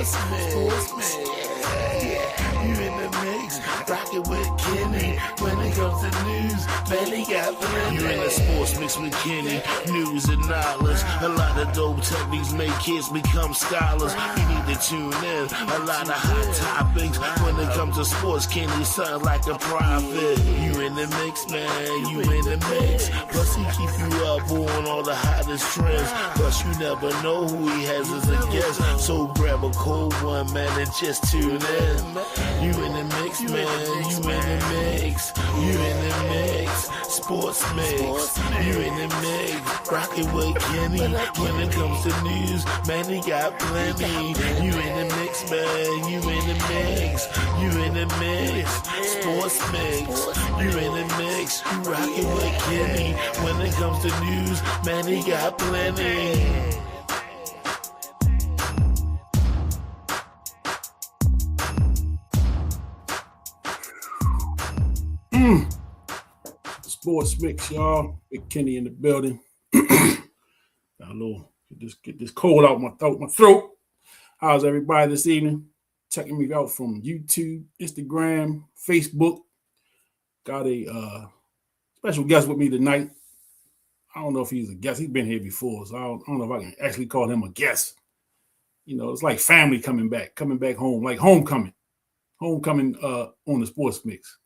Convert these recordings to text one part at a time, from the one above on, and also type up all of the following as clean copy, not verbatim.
Sports Mix. Yeah. You in the mix, rockin' with Kenny. When it comes to news, man, he got plenty. You in the sports mix with Kenny, news and knowledge. A lot of dope techniques make kids become scholars. You need to tune in, a lot of hot topics. When it comes to sports, Kenny sound like a prophet. You in the mix, man, you in the mix. Plus he keep you up on all the hottest trends. Plus you never know who he has as a guest. So grab a cold one, man, and just tune in. You in the mix, man, you in the mix. You in the mix, sports mix. You in the mix, rockin' with Kenny. When it comes to news, man, he got plenty. You in the mix, man, you in the mix. You in the mix, sports mix. You in the mix, you rockin' with Kenny. When it comes to news, man, he got plenty. Sports mix, y'all. Big Kenny in the building. Got a little get this cold out my throat. How's everybody this evening? Checking me out from YouTube, Instagram, Facebook. Got a special guest with me tonight. I don't know if he's a guest. He's been here before, so I don't know if I can actually call him a guest. You know, it's like family coming back home, like homecoming on the sports mix.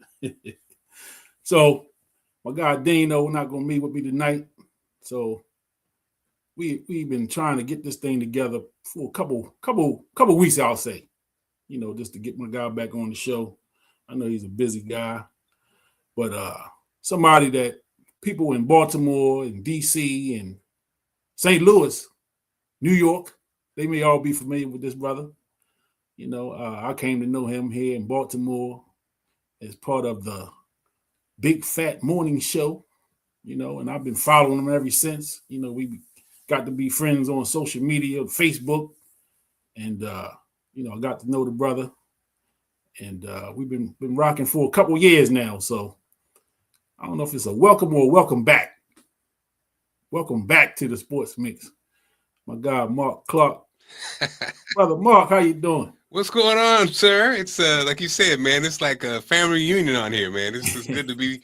So my guy Dino not gonna meet with me tonight. So we've been trying to get this thing together for a couple weeks, I'll say. You know, just to get my guy back on the show. I know he's a busy guy, but somebody that people in Baltimore and DC and St. Louis, New York, they may all be familiar with this brother. You know, I came to know him here in Baltimore as part of the Big Fat Morning Show, you know, and I've been following him ever since. You know, we got to be friends on social media, Facebook, and you know, I got to know the brother, and we've been rocking for a couple years now. So I don't know if it's a welcome or a welcome back. Welcome back to the Sports Mix, my guy Marc Clarke. Brother Marc, how you doing? What's going on, sir? It's like you said, man. It's like a family reunion on here, man. It's good to be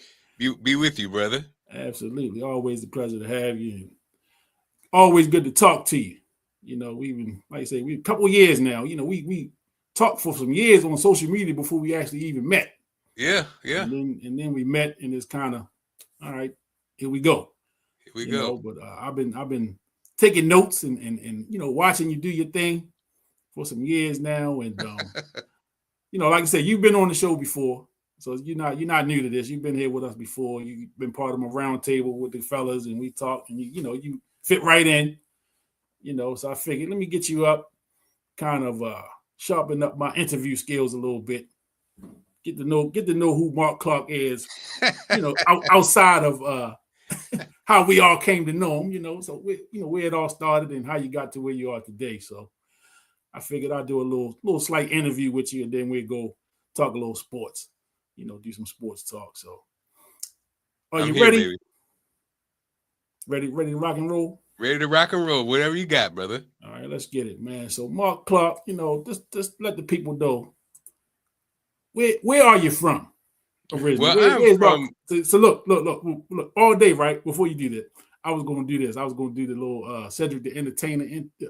with you, brother. Absolutely, always a pleasure to have you. Always good to talk to you. You know, we've been, like I say, we a couple years now. You know, we talked for some years on social media before we actually even met. Yeah. And then we met, and it's kind of all right. Here we go. Here we go. Know, but I've been taking notes and you know, watching you do your thing for some years now, and you know, like I said, you've been on the show before, so you're not new to this. You've been here with us before. You've been part of my round table with the fellas, and we talk, and you know, you fit right in. You know, so I figured let me get you up, kind of sharpen up my interview skills a little bit. Get to know who Marc Clarke is. You know, outside of how we all came to know him. You know, so you know where it all started and how you got to where you are today. So I figured I'd do a little slight interview with you, and then we'd go talk a little sports, you know, do some sports talk. So are you ready? Baby. Ready to rock and roll? Ready to rock and roll. Whatever you got, brother. All right, let's get it, man. So Marc Clarke, you know, just let the people know where are you from originally? Well, I'm from. So look, all day, right? Before you do that, I was going to do this. I was going to do the little Cedric the Entertainer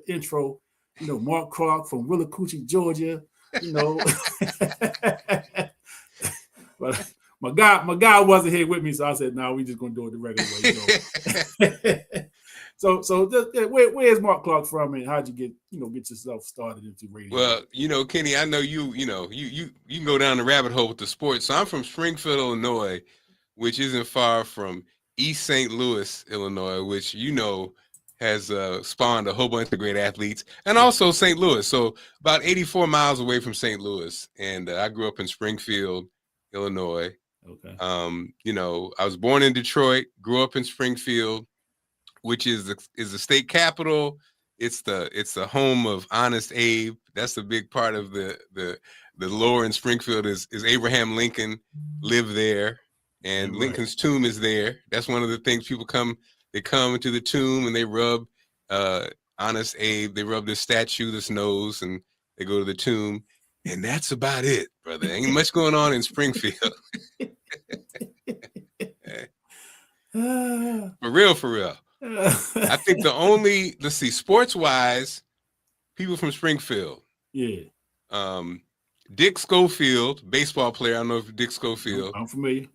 intro. You know, Marc Clarke from Willacoochee, Georgia. You know, but my guy wasn't here with me, so I said, "No, we just gonna do it the regular way." So just, where's Marc Clarke from, and how'd you get yourself started into radio? Well, you know, Kenny, I know you can go down the rabbit hole with the sports. So I'm from Springfield, Illinois, which isn't far from East St. Louis, Illinois, which you know has spawned a whole bunch of great athletes, and also St. Louis. So about 84 miles away from St. Louis. And I grew up in Springfield, Illinois. Okay. You know, I was born in Detroit, grew up in Springfield, which is the state capital. It's the home of Honest Abe. That's the big part of the lore in Springfield is Abraham Lincoln lived there, and Right. Lincoln's tomb is there. That's one of the things people come into the tomb and they rub Honest Abe. They rub this statue, this nose, and They go to the tomb, and that's about it, brother. Ain't much going on in Springfield. For real. I think the only, let's see, sports-wise, people from Springfield. Yeah. Dick Schofield, baseball player. I don't know if Dick Schofield. I'm familiar.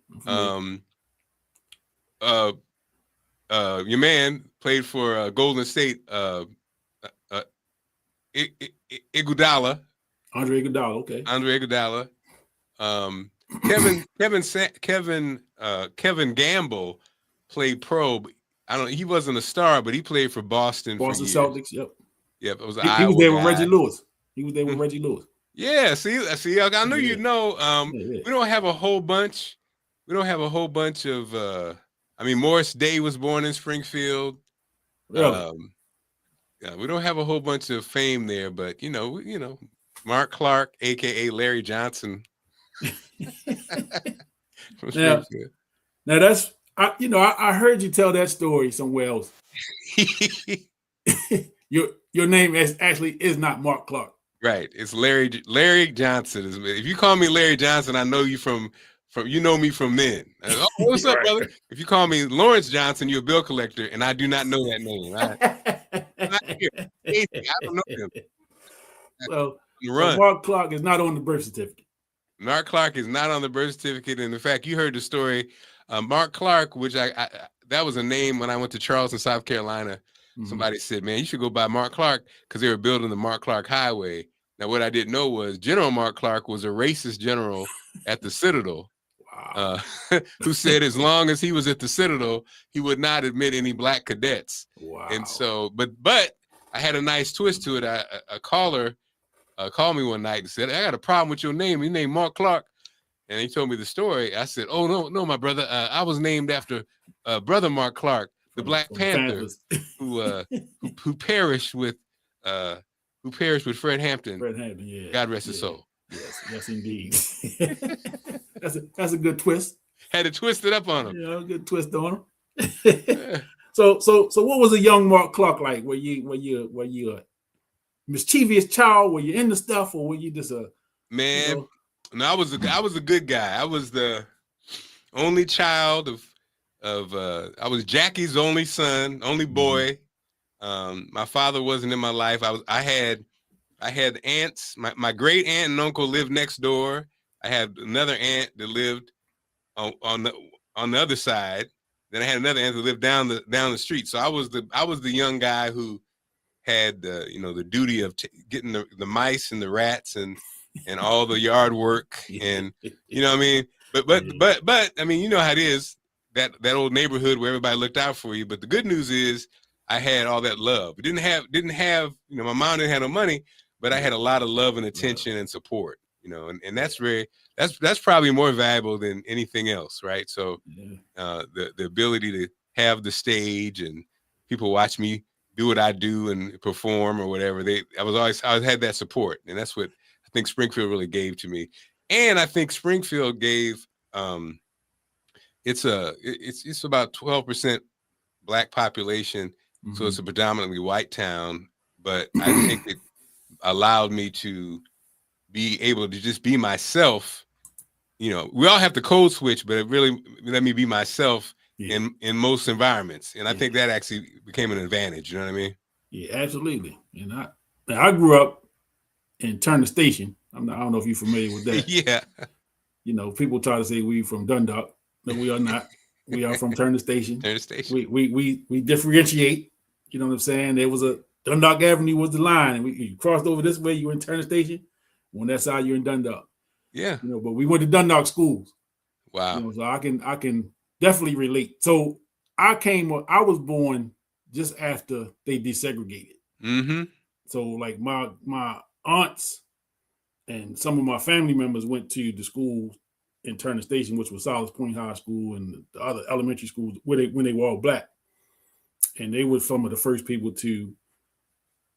Your man played for Golden State. Iguodala. Andre Iguodala. Okay. Andre Iguodala. Kevin Gamble played pro. He wasn't a star, but he played for Boston. Boston for years. Celtics. Yep. Yep. It was he was there with Reggie Lewis. He was there with Reggie Lewis. Yeah. See. I know you know. We don't have a whole bunch. We don't have a whole bunch of. Morris Day was born in Springfield. Really? Yeah, we don't have a whole bunch of fame there, but Marc Clarke, aka Larry Johnson. Now that's I heard you tell that story somewhere else. Your name actually is not Marc Clarke. Right. It's Larry Johnson. If you call me Larry Johnson, I know you from you know me from then. Oh, what's up, brother? If you call me Lawrence Johnson, you're a bill collector, and I do not know that name. I don't know him. So Marc Clarke is not on the birth certificate. Marc Clarke is not on the birth certificate. And in fact, you heard the story. Marc Clarke, which that was a name when I went to Charleston, South Carolina. Mm-hmm. Somebody said, man, you should go by Marc Clarke because they were building the Marc Clarke Highway. Now, what I didn't know was General Marc Clarke was a racist general at the Citadel. Wow. Who said as long as he was at the Citadel, he would not admit any black cadets. Wow. And so, but I had a nice twist to it. A caller called me one night and said, I got a problem with your name. Your name Marc Clarke. And he told me the story. I said, oh, no, my brother. I was named after brother Marc Clarke, the Black Panther, who perished with Fred Hampton. Fred Hampton, yeah. God rest his soul. Yes, indeed. that's a good twist. Had to twist it up on him. Yeah, a good twist on him. So what was a young Marc Clarke like? Were you a mischievous child? Were you into stuff, or were you just a man? No, I was a good guy. I was the only child of I was Jackie's only son, only boy. My father wasn't in my life. I had aunts. My great aunt and uncle lived next door. I had another aunt that lived on the other side. Then I had another aunt that lived down the street. So I was the young guy who had the duty of getting the mice and the rats and all the yard work and you know what I mean. But I mean, you know how it is, that old neighborhood where everybody looked out for you. But the good news is I had all that love. Didn't have my mom didn't have no money, but I had a lot of love and attention and support. And that's probably more valuable than anything else, right? So the ability to have the stage and people watch me do what I do and perform or whatever. I had that support, and that's what I think Springfield really gave to me. And I think Springfield gave it's about 12% Black population, so it's a predominantly white town. But I think it allowed me to be able to just be myself. We all have to code switch, but it really let me be myself in most environments. And I think that actually became an advantage. You know what I mean? Yeah, absolutely. And I grew up in Turner Station. I don't know if you're familiar with that. Yeah. People try to say we from Dundalk. No, we are not. We are from Turner Station. Turner Station. We differentiate. You know what I'm saying? There was a Dundalk Avenue was the line, and you crossed over this way, you were in Turner Station. When that side, you're in Dundalk. Yeah. But we went to Dundalk schools. Wow. So I can definitely relate. So I was born just after they desegregated. Mm-hmm. So like my aunts and some of my family members went to the school in Turner Station, which was Solace Point High School, and the other elementary schools when they were all Black. And they were some of the first people to,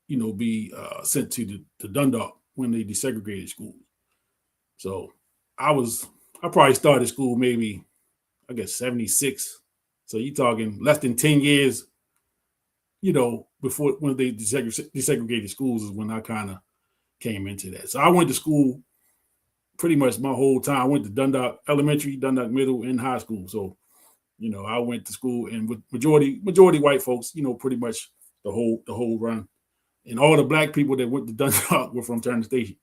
be sent to the Dundalk when they desegregated schools. So I probably started school maybe, I guess, 76. So you're talking less than 10 years, before when they desegregated schools is when I kind of came into that. So I went to school pretty much my whole time. I went to Dundalk Elementary, Dundalk Middle, and high school. So, I went to school and with majority white folks, pretty much the whole run. And all the black people that went to Dundalk were from Turner Station.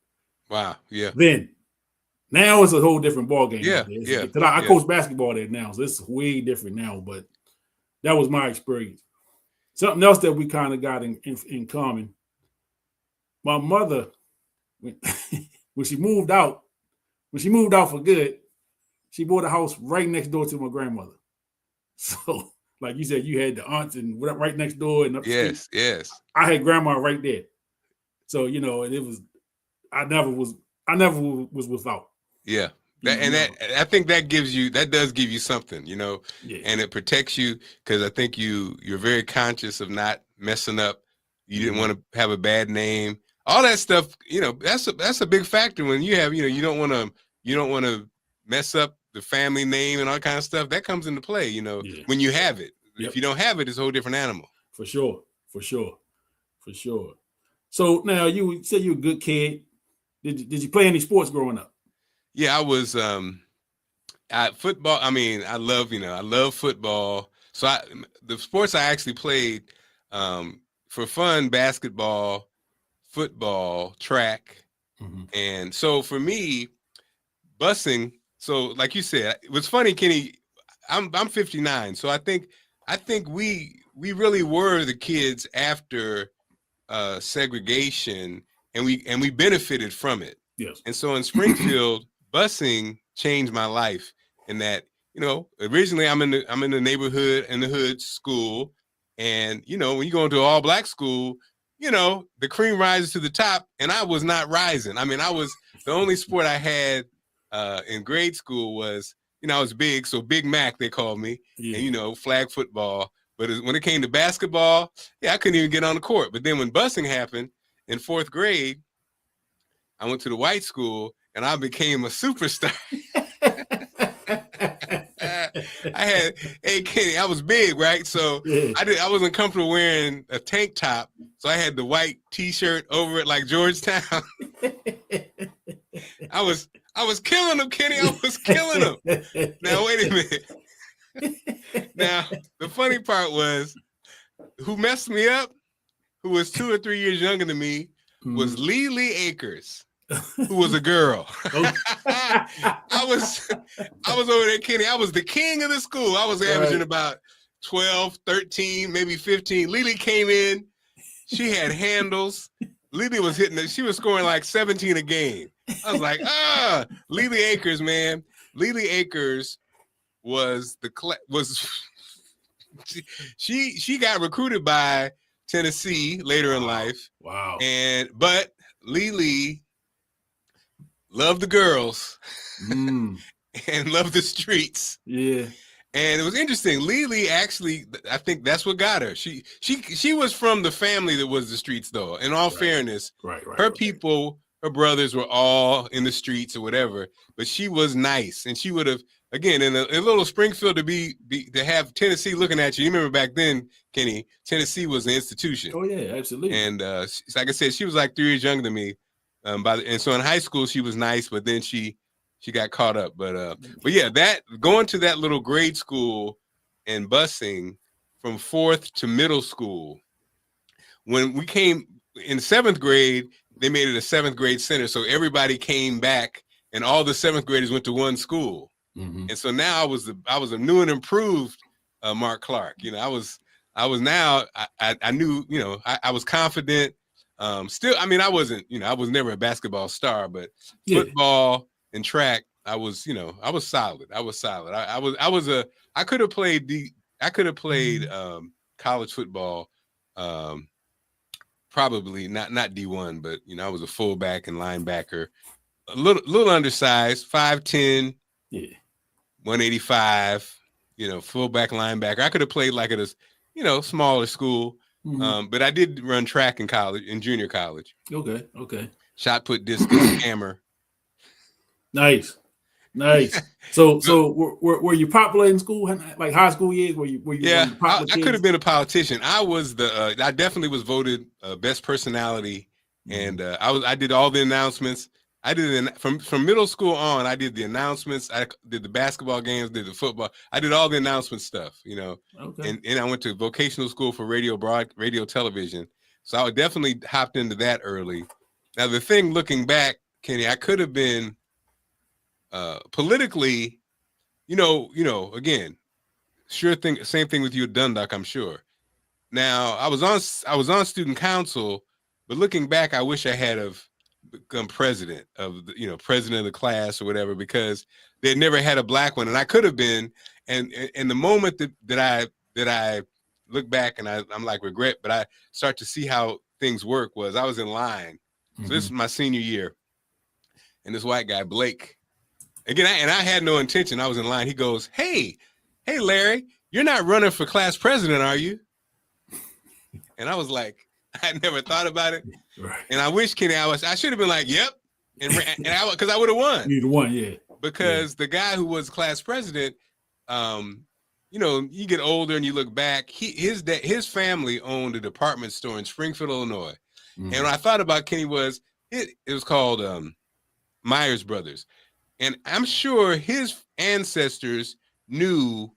Wow. Yeah. Then now it's a whole different ball game. Yeah. I coach basketball there now, so it's way different now. But that was my experience. Something else that we kind of got in common. My mother, when she moved out for good, she bought a house right next door to my grandmother. So, like you said, you had the aunts and right next door and up the street. Yes. I had grandma right there. So, and it was, I never was without. Yeah. I think that does give you something, and it protects you because I think you're very conscious of not messing up. You didn't want to have a bad name. All that stuff, that's a big factor when you have, you don't want to mess up the family name and all kind of stuff. That comes into play, when you have it. Yep. If you don't have it, it's a whole different animal. For sure. So now you said you're a good kid. Did you play any sports growing up? Yeah, I was football. I mean, I love football. So the sports I actually played for fun: basketball, football, track, and so for me, busing. So, like you said, it was funny, Kenny. I'm 59, so I think we really were the kids after segregation, and we benefited from it. Yes. And so in Springfield, busing changed my life in that, originally I'm in the neighborhood, in the hood school. And, when you go into an all black school, the cream rises to the top, and I was not rising. I mean, the only sport I had in grade school was, I was big. So Big Mac, they called me, and, flag football. But when it came to basketball, I couldn't even get on the court. But then when busing happened in 4th grade, I went to the white school and I became a superstar. Hey Kenny, I was big, right? So I wasn't comfortable wearing a tank top, so I had the white T-shirt over it like Georgetown. I was killing them, Kenny. I was killing them. Now wait a minute. Now the funny part was, who messed me up, who was 2 or 3 years younger than me, was Lee Akers, who was a girl. I was over there, Kenny. I was the king of the school. I was averaging about 12, 13, maybe 15. Lily came in. She had handles. Lily was she was scoring like 17 a game. I was like, Lily Akers, man. Lily Akers was she got recruited by Tennessee later in life. Wow. But Lily loved the girls and loved the streets. Yeah. And it was interesting. Lily actually, I think that's what got her. She was from the family that was the streets, though. In all fairness, her people, her brothers were all in the streets or whatever. But she was nice, and she would have, again, in a little Springfield to have Tennessee looking at you. You remember back then, Kenny, Tennessee was an institution. Oh yeah, absolutely. And like I said, she was like 3 years younger than me. And so in high school she was nice, but then she got caught up. But yeah, that going to that little grade school and busing from 4th to middle school. When we came in 7th grade, they made it a 7th grade center, so everybody came back, and all the 7th graders went to one school. And so now I was a new and improved Marc Clarke. I knew, I was confident. Still, I mean, I wasn't, I was never a basketball star, but football and track, I was solid. I could have played college football, probably not D1, but I was a fullback and linebacker, a little undersized, 5'10", 185, fullback, linebacker. I could have played like at a smaller school. But I did run track in college, in junior college. Okay. Shot put, discus, hammer. Nice. So were you popular in school, like high school years? Were you I could have been a politician. I was I definitely was voted best personality And I did all the announcements. I did it from middle school on. I did the announcements. I did the basketball games, did the football. I did all the announcement stuff, you know. Okay. And I went to vocational school for radio television. So I definitely hopped into that early. Now the thing, looking back, Kenny, I could have been politically, again, same thing with you at Dundalk, I'm sure. Now I was on student council, but looking back, I wish I had have become president of president of the class or whatever, because they never had a black one, and I could have been. And the moment that I look back and I'm like regret, but I start to see how things work, was I was in line. So this is my senior year, and this white guy, Blake, again, I had no intention. I was in line. He goes, hey, Larry, you're not running for class president, are you? And I was like, I never thought about it. Right. And I wish, Kenny, I should have been like, yep. Because I would have won. You'd have won, yeah. Because the guy who was class president, you get older and you look back, his family owned a department store in Springfield, Illinois. And what I thought about, Kenny, was it was called Myers Brothers. And I'm sure his ancestors knew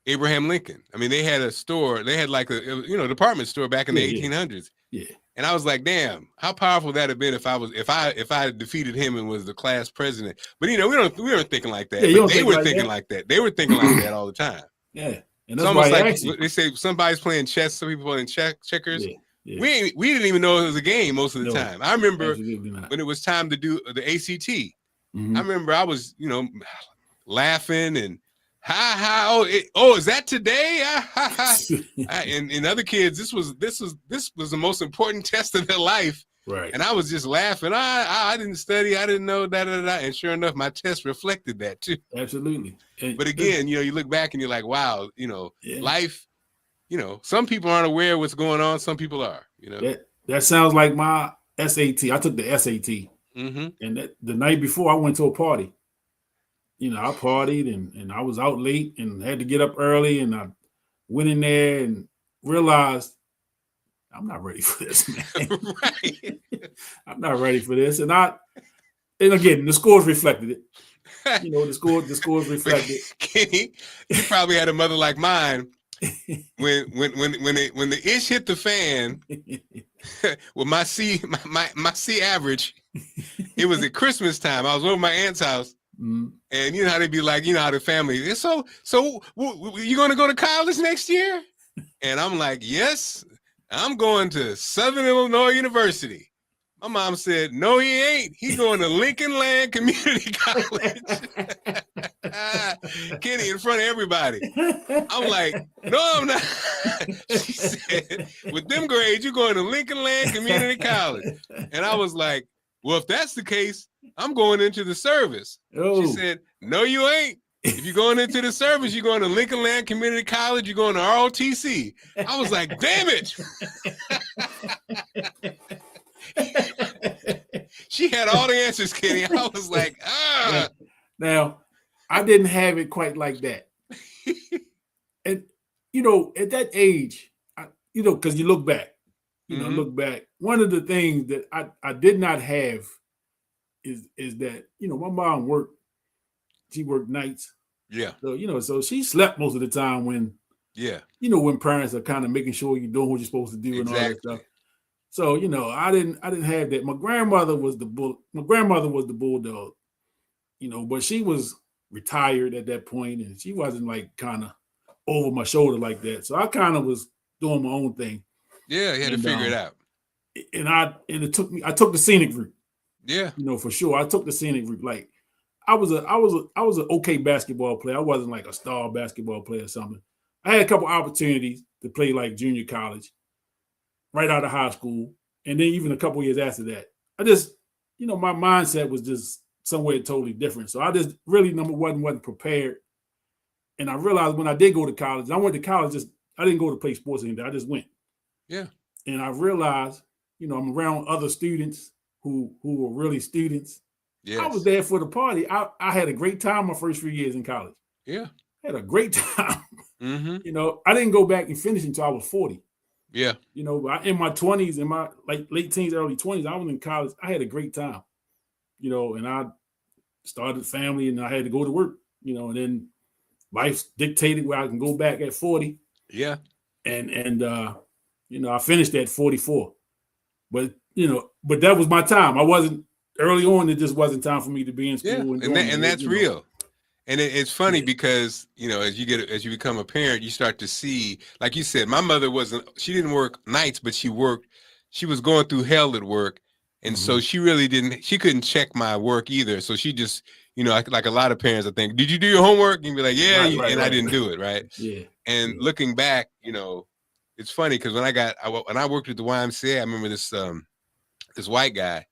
Abraham Lincoln. I mean, they had a store. They had like a department store back in the 1800s. Yeah. And I was like, damn, how powerful would that have been if I defeated him and was the class president. But we weren't thinking like that. Yeah, they were thinking like that. They were thinking like that all the time. Yeah. And it's almost like they say somebody's playing chess, some people playing checkers. Yeah. Yeah. We didn't even know it was a game most of the time. I remember when it was time to do the ACT. I remember I was, laughing and is that today? And other kids, this was the most important test of their life. Right. And I was just laughing. I didn't study. I didn't know that. And sure enough, my test reflected that too. Absolutely. But again, you look back and you're like, wow, life, some people aren't aware of what's going on. Some people are, That sounds like my SAT. I took the SAT. And the night before, I went to a party. I partied and I was out late and had to get up early, and I went in there and realized I'm not ready for this, man. Right. I'm not ready for this. And again, the scores reflected it. The scores reflected. Kenny, you probably had a mother like mine. When the ish hit the fan, with my C average, it was at Christmas time. I was over my aunt's house. And you know how they be like, how the family. So you going to go to college next year? And I'm like, yes, I'm going to Southern Illinois University. My mom said, no, he ain't. He's going to Lincoln Land Community College. Kenny, in front of everybody. I'm like, no, I'm not. She said, with them grades, you're going to Lincoln Land Community College. And I was like, well, if that's the case, I'm going into the service. Oh. She said, no, you ain't. If you're going into the service, you're going to Lincoln Land Community College, you're going to ROTC. I was like, damn it. She had all the answers, Kenny. I was like, ah. Now, I didn't have it quite like that. And, at that age, because you look back, one of the things that I did not have is that, my mom she worked nights. Yeah. So, so she slept most of the time when parents are kind of making sure you're doing what you're supposed to do and all that stuff. So, I didn't have that. My grandmother was the bulldog, but she was retired at that point, and she wasn't like kind of over my shoulder like that. So I kind of was doing my own thing. Yeah, you had to figure it out. And I took the scenic route. Yeah. For sure. I took the scenic route. Like I was an okay basketball player. I wasn't like a star basketball player or something. I had a couple opportunities to play like junior college right out of high school. And then even a couple years after that, I just, my mindset was just somewhere totally different. So I just really, number one, wasn't prepared. And I realized when I did go to college, I went to college, I didn't go to play sports anything. I just went. Yeah. And I realized, I'm around other students who were really students. Yes. I was there for the party. I had a great time my first few years in college. Yeah. I had a great time. I didn't go back and finish until I was 40. Yeah. You know, in my 20s, in my like late teens, early 20s, I was in college. I had a great time, you know, and I started family and I had to go to work, you know, and then life dictated where I can go back at 40. Yeah. And you know, I finished at 44. But, you know, but that was my time. I wasn't early on, it just wasn't time for me to be in Yeah. school And that's real. And it's funny because, you know, as you become a parent, you start to see, like you said, my mother she didn't work nights, but she was going through hell at work. And so she couldn't check my work either. So she just, you know, like a lot of parents, I think, did you do your homework? And you'd be like, yeah, right. I didn't do it. Right. Yeah. And looking back, you know, it's funny because when I worked at the YMCA, I remember this white guy.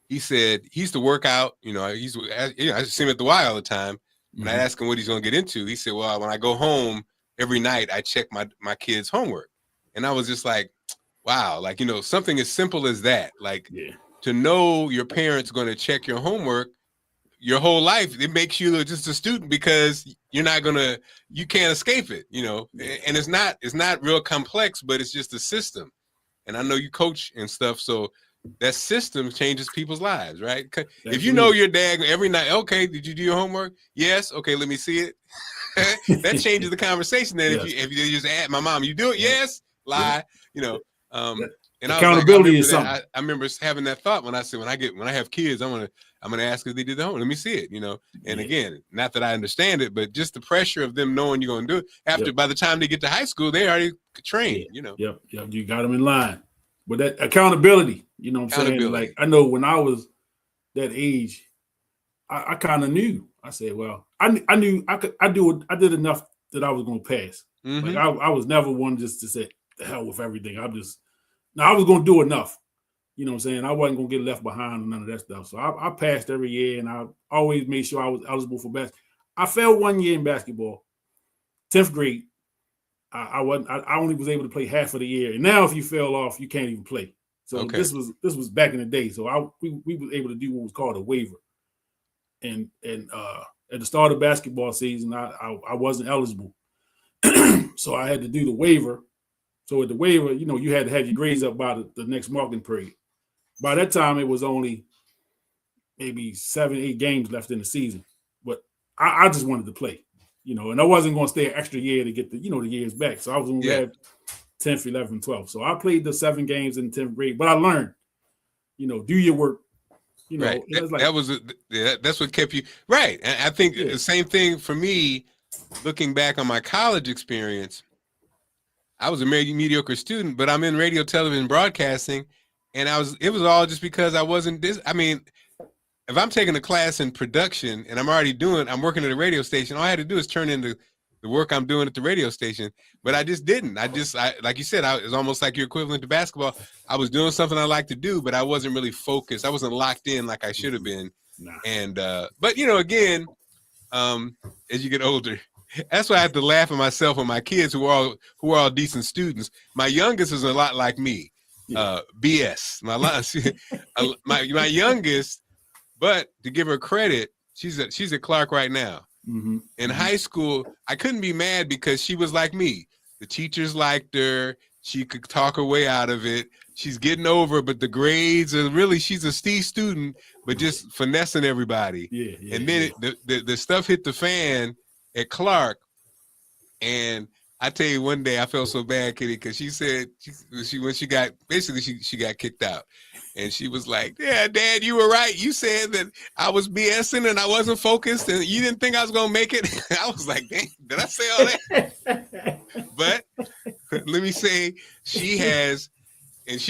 He said he used to work out. You know, I see him at the Y all the time. And I asked him what he's going to get into. He said, well, when I go home every night, I check my kids' homework. And I was just like, wow, like, you know, something as simple as that, like to know your parents going to check your homework your whole life, it makes you just a student because you can't escape it, you know, and it's not real complex, but it's just a system. And I know you coach and stuff. So that system changes people's lives, right? If you know your dad every night, okay, did you do your homework? Yes. Okay, let me see it. That changes the conversation. Then if you just add my mom, you do it? Yes. Lie. You know. And accountability is something. I remember having that thought when I said when I have kids, I'm gonna ask if they did the homework. Let me see it. You know. And again, not that I understand it, but just the pressure of them knowing you're gonna do it. By the time they get to high school, they already trained. You know. Yep. You got them in line. But that accountability, you know what I'm saying? Like, I know when I was that age, I kind of knew. I said, well, I knew I did enough that I was going to pass. Like, I was never one just to say, the hell with everything. I was going to do enough. You know what I'm saying? I wasn't going to get left behind and none of that stuff. So I passed every year, and I always made sure I was eligible for basketball. I failed one year in basketball, 10th grade. I only was able to play half of the year, and now if you fell off, you can't even play. So this was back in the day. So we were able to do what was called a waiver, and at the start of basketball season, I wasn't eligible, so I had to do the waiver. So at the waiver, you know, you had to have your grades up by the next marking period. By that time, it was only maybe 7-8 games left in the season, but I just wanted to play. You know, and I wasn't going to stay an extra year to get the years back. So I was going to have 10th, 11th, 12th. So I played the 7 games in 10th grade, but I learned, you know, do your work. You know, right. That's what kept you right. And I think the same thing for me, looking back on my college experience, I was a mediocre student, but I'm in radio, television, broadcasting. And it was all just because I wasn't if I'm taking a class in production and I'm working at a radio station, all I had to do is turn into the work I'm doing at the radio station. But I just didn't. I like you said, it was almost like your equivalent to basketball. I was doing something I like to do, but I wasn't really focused. I wasn't locked in like I should have been. Nah. And but you know, again, as you get older, that's why I have to laugh at myself and my kids who are all decent students. My youngest is a lot like me. BS. My youngest. But to give her credit, she's at Clarke right now. In high school, I couldn't be mad because she was like me. The teachers liked her. She could talk her way out of it. She's getting over, but the grades are really, she's a C student, but just finessing everybody. And then the stuff hit the fan at Clarke. And I tell you, one day I felt so bad, Kitty, because she said when she got kicked out. And she was like, yeah, Dad, you were right. You said that I was BSing and I wasn't focused and you didn't think I was going to make it. I was like, dang, did I say all that? But let me say, she has, and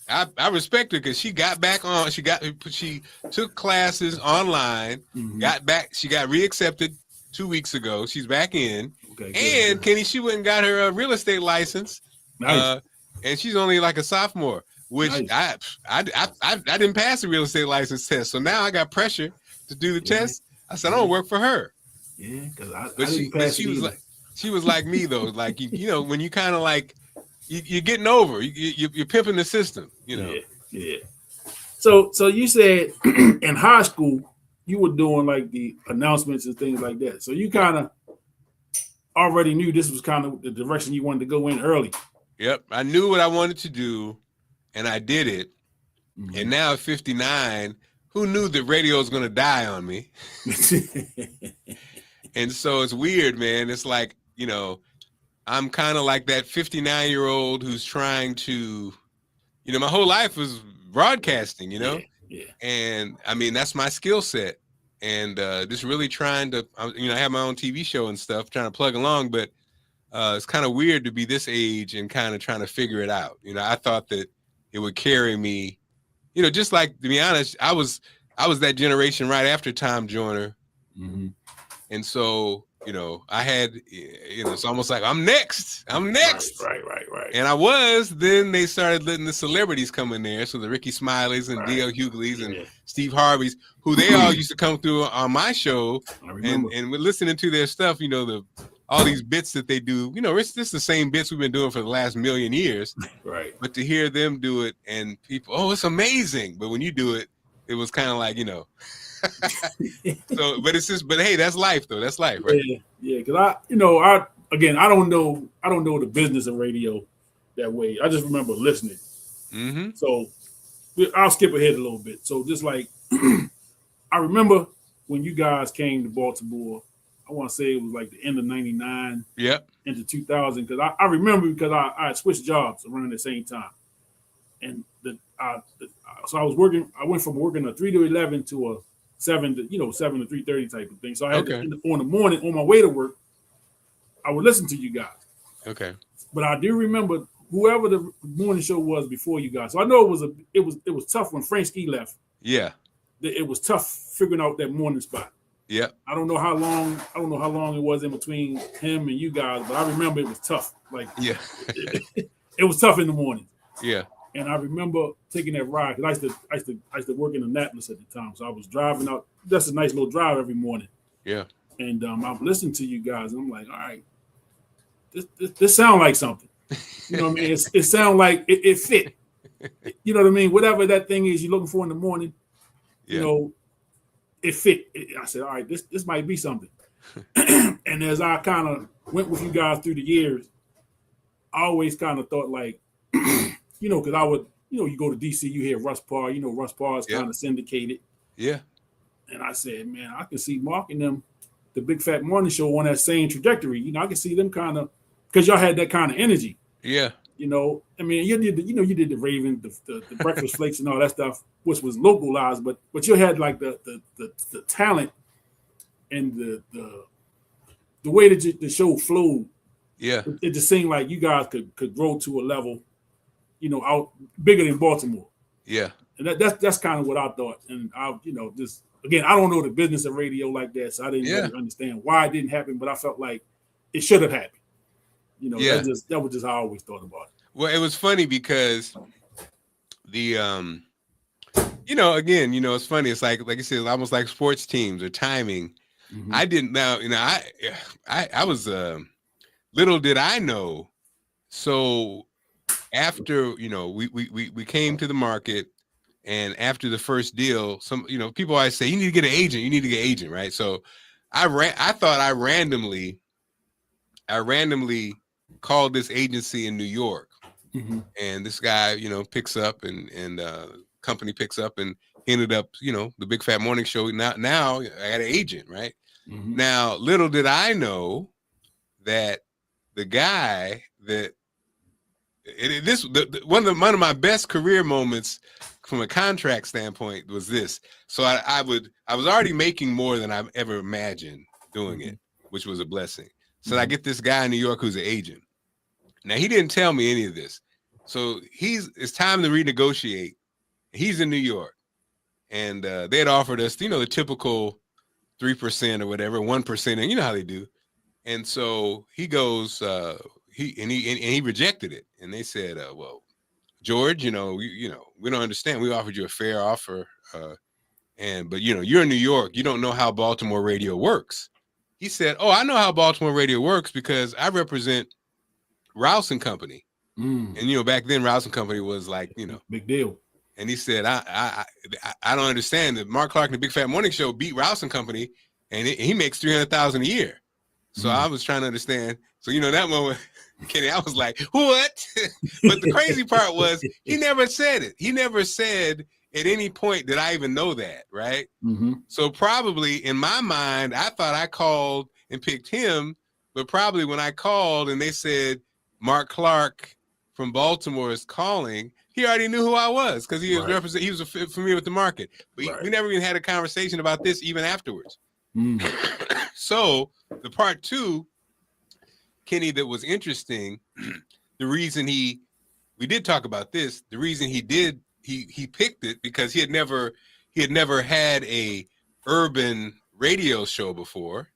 I respect her because she got back on. She took classes online, got back. She got reaccepted 2 weeks ago. She's back in. Okay, and Kenny, she went and got her real estate license. Nice. And she's only like a sophomore. Which nice. I didn't pass the real estate license test, so now I got pressure to do the test. I said I don't work for her. Yeah, because I didn't pass she was like me though, like you know when you kind of like you're getting over, you're pimping the system, you know. Yeah. So you said in high school you were doing like the announcements and things like that. So you kind of already knew this was kind of the direction you wanted to go in early. Yep. I knew what I wanted to do, and I did it. Mm-hmm. And now at 59, who knew that radio was going to die on me? And so it's weird, man. It's like, you know, I'm kind of like that 59-year-old who's trying to, you know, my whole life was broadcasting, you know? Yeah. And I mean, that's my skill set. And just really trying to, you know, I have my own TV show and stuff, trying to plug along, but it's kind of weird to be this age and kind of trying to figure it out. You know, I thought that it would carry me, you know, just like, to be honest, I was that generation right after Tom Joyner. Mm-hmm. And so, you know, I had, you know, it's almost like I'm next. Right. And I was. Then they started letting the celebrities come in there. So the Ricky Smileys and D.L. Hughley's and Steve Harvey's, who they all used to come through on my show. And we're listening to their stuff, you know, all these bits that they do. You know, it's just the same bits we've been doing for the last million years. Right. But to hear them do it and people, oh, it's amazing. But when you do it, it was kind of like, you know. So, but it's just, but hey, that's life though. That's life, right? Yeah. Because I don't know the business of radio that way. I just remember listening. Mm-hmm. So I'll skip ahead a little bit. So just like I remember when you guys came to Baltimore, I want to say it was like the end of '99, into 2000. Because I remember because I had switched jobs around the same time, and so I was working. I went from working a 3 to 11 to a 7 to 3:30 type of thing. So I had to, on the morning on my way to work, I would listen to you guys. Okay. But I do remember whoever the morning show was before you guys. So I know it was tough when Frank Ski left. Yeah. It was tough figuring out that morning spot. Yeah. I don't know how long it was in between him and you guys, but I remember it was tough. Like it was tough in the morning. Yeah. And I remember taking that ride because I used to work in Annapolis at the time. So I was driving out. That's a nice little drive every morning. Yeah. And I'm listening to you guys, and I'm like, all right, this sound like something. You know what I mean? It sound like it fit. You know what I mean? Whatever that thing is you're looking for in the morning, you know, it fit. I said, all right, this might be something. And as I kind of went with you guys through the years, I always kind of thought like, you know, because I would, you know, you go to DC, you hear Russ Parr, you know, Russ Parr is kind of syndicated. Yeah. And I said, man, I can see Mark and them, the Big Fat Morning Show on that same trajectory. You know, I can see them kind of, because y'all had that kind of energy. Yeah. You know, I mean, you did the Raven, the Breakfast Flakes and all that stuff, which was localized, but you had like the talent and the way that the show flowed. Yeah. It just seemed like you guys could grow to a level, you know, out bigger than Baltimore. Yeah. And that's kind of what I thought. And I, you know, just again, I don't know the business of radio like that, so I didn't really understand why it didn't happen, but I felt like it should have happened. You know, that was just how I always thought about it. Well, it was funny because the you know, again, you know, it's funny. It's like you said, almost like sports teams or timing. Mm-hmm. I didn't know, you know, I was little did I know. So after, you know, we came to the market, and after the first deal, some, you know, people always say you need to get an agent, right? So I thought I randomly called this agency in New York, and this guy, you know, picks up and company picks up, and ended up, you know, the Big Fat Morning Show. Now I had an agent, right? Mm-hmm. Now, little did I know that the guy that one of my best career moments from a contract standpoint was this. So I was already making more than I've ever imagined doing it, which was a blessing. So I get this guy in New York who's an agent. Now, he didn't tell me any of this. So it's time to renegotiate. He's in New York, and they had offered us, you know, the typical 3% or whatever, 1%, and you know how they do. And so he goes, he rejected it, and they said, well, George, you know, we don't understand. We offered you a fair offer, but you know, you're in New York. You don't know how Baltimore radio works. He said, oh, I know how Baltimore radio works because I represent Rouse and Company. And, you know, back then Rouse and Company was like, you know, big deal. And he said, I don't understand that Marc Clarke and the Big Fat Morning Show beat Rouse and Company, and he makes $300,000 a year. So I was trying to understand. So, that moment, Kenny, I was like, what? But the crazy part was he never said it. He never said at any point did I even know that, right? Mm-hmm. So probably in my mind, I thought I called and picked him, but probably when I called and they said Marc Clarke from Baltimore is calling, he already knew who I was because he was he was familiar with the market. But we never even had a conversation about this even afterwards. So the part two, Kenny, that was interesting, the reason we did talk about this, the reason he picked it because he had never had a urban radio show before.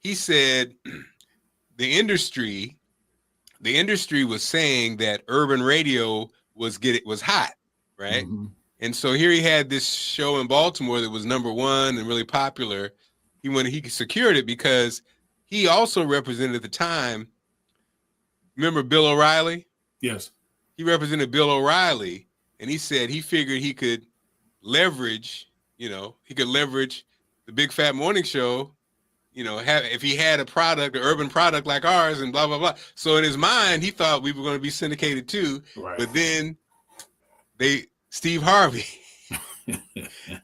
He said the industry was saying that urban radio was hot, right? Mm-hmm. And so here he had this show in Baltimore that was number one and really popular. He secured it because he also represented at the time. Remember Bill O'Reilly? Yes. He represented Bill O'Reilly, and he said he figured he could leverage the Big Fat Morning Show, if he had a product, an urban product like ours, and blah, blah, blah. So in his mind, he thought we were going to be syndicated too. Right. But then Steve Harvey,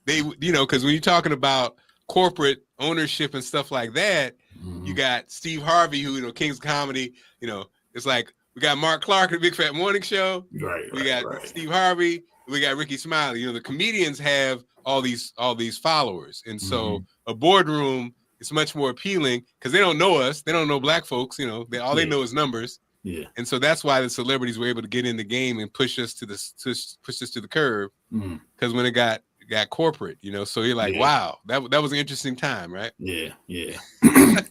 because when you're talking about corporate ownership and stuff like that, you got Steve Harvey, who, King's of Comedy, it's like we got Marc Clarke at the Big Fat Morning Show. We got Steve Harvey. We got Ricky Smiley. The comedians have all these followers. And so a boardroom is much more appealing because they don't know us. They don't know black folks. They know is numbers. Yeah. And so that's why the celebrities were able to get in the game and push us to the curb. Because when it got corporate, so you're like, wow, that was an interesting time, right? Yeah.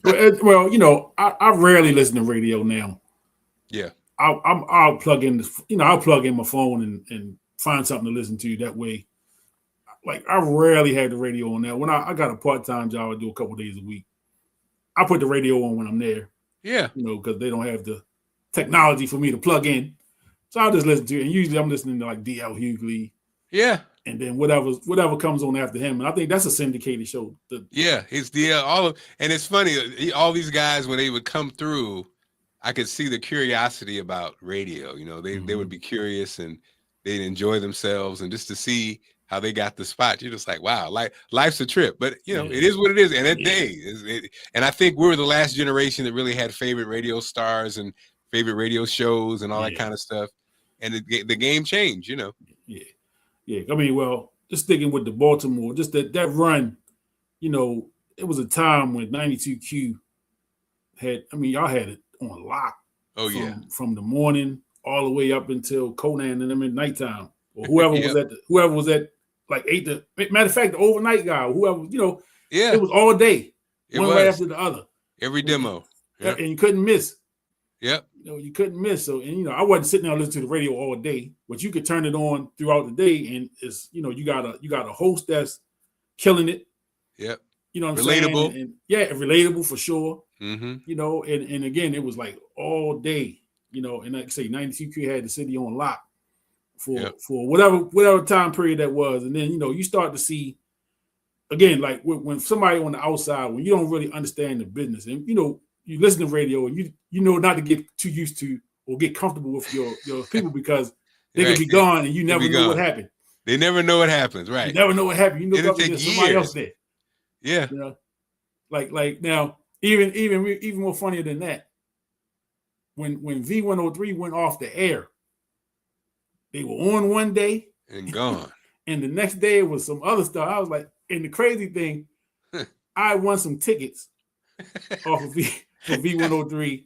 Well, I rarely listen to radio now. Yeah. I'll plug in I'll plug in my phone and find something to listen to that way. Like I rarely have the radio on there. When I got a part-time job, I do a couple days a week. I put the radio on when I'm there. Yeah. Because they don't have the technology for me to plug in. So I'll just listen to it. And usually I'm listening to like D.L. Hughley. Yeah. And then whatever comes on after him. And I think that's a syndicated show. It's DL. And it's funny, all these guys, when they would come through, I could see the curiosity about radio. They would be curious and they'd enjoy themselves, and just to see how they got the spot, you're just like, wow, life's a trip. But it is what it is. And that day and I think we were the last generation that really had favorite radio stars and favorite radio shows and all that kind of stuff. And the game changed, Yeah. I mean, well, just sticking with the Baltimore, just that run, it was a time when 92Q y'all had it on lock. Oh, from the morning all the way up until Conan and them at nighttime, or whoever was at like 8 to. Matter of fact, the overnight guy, whoever, it was all day, right after the other. Every demo, and you couldn't miss. Yep. You couldn't miss. So, and I wasn't sitting there listening to the radio all day, but you could turn it on throughout the day, and it's you got a host that's killing it. Yep. You know what I'm relatable. saying? And relatable for sure. Mm-hmm. And again, it was like all day. And like I say, 92Q had the city on lock for whatever time period that was, and then you start to see again, like when somebody on the outside, when you don't really understand the business, and you listen to radio and you know not to get too used to or get comfortable with your people because they could be gone and you never know what happened. They never know what happens, right? You never know what happened. It'll take somebody else there. Yeah. Like now, even more funnier than that. When V103 went off the air, they were on one day and gone. And the next day it was some other stuff. I was like, and the crazy thing, I won some tickets off of V103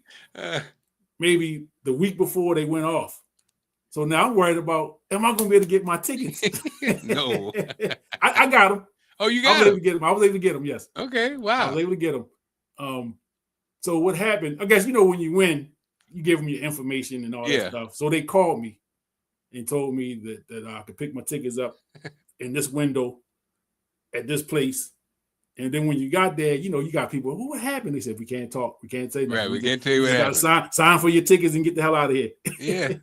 maybe the week before they went off. So now I'm worried about, am I going to be able to get my tickets? No. I got them. Oh, you got them? I was able to get them, yes. Okay, wow. I was able to get them. So what happened, I guess, when you win, you give them your information and all that stuff. So they called me and told me that I could pick my tickets up in this window at this place. And then when you got there, you got people, what happened? They said, we can't talk. We can't say nothing. Right, we can't tell you what happened. Gotta sign for your tickets and get the hell out of here. Yeah.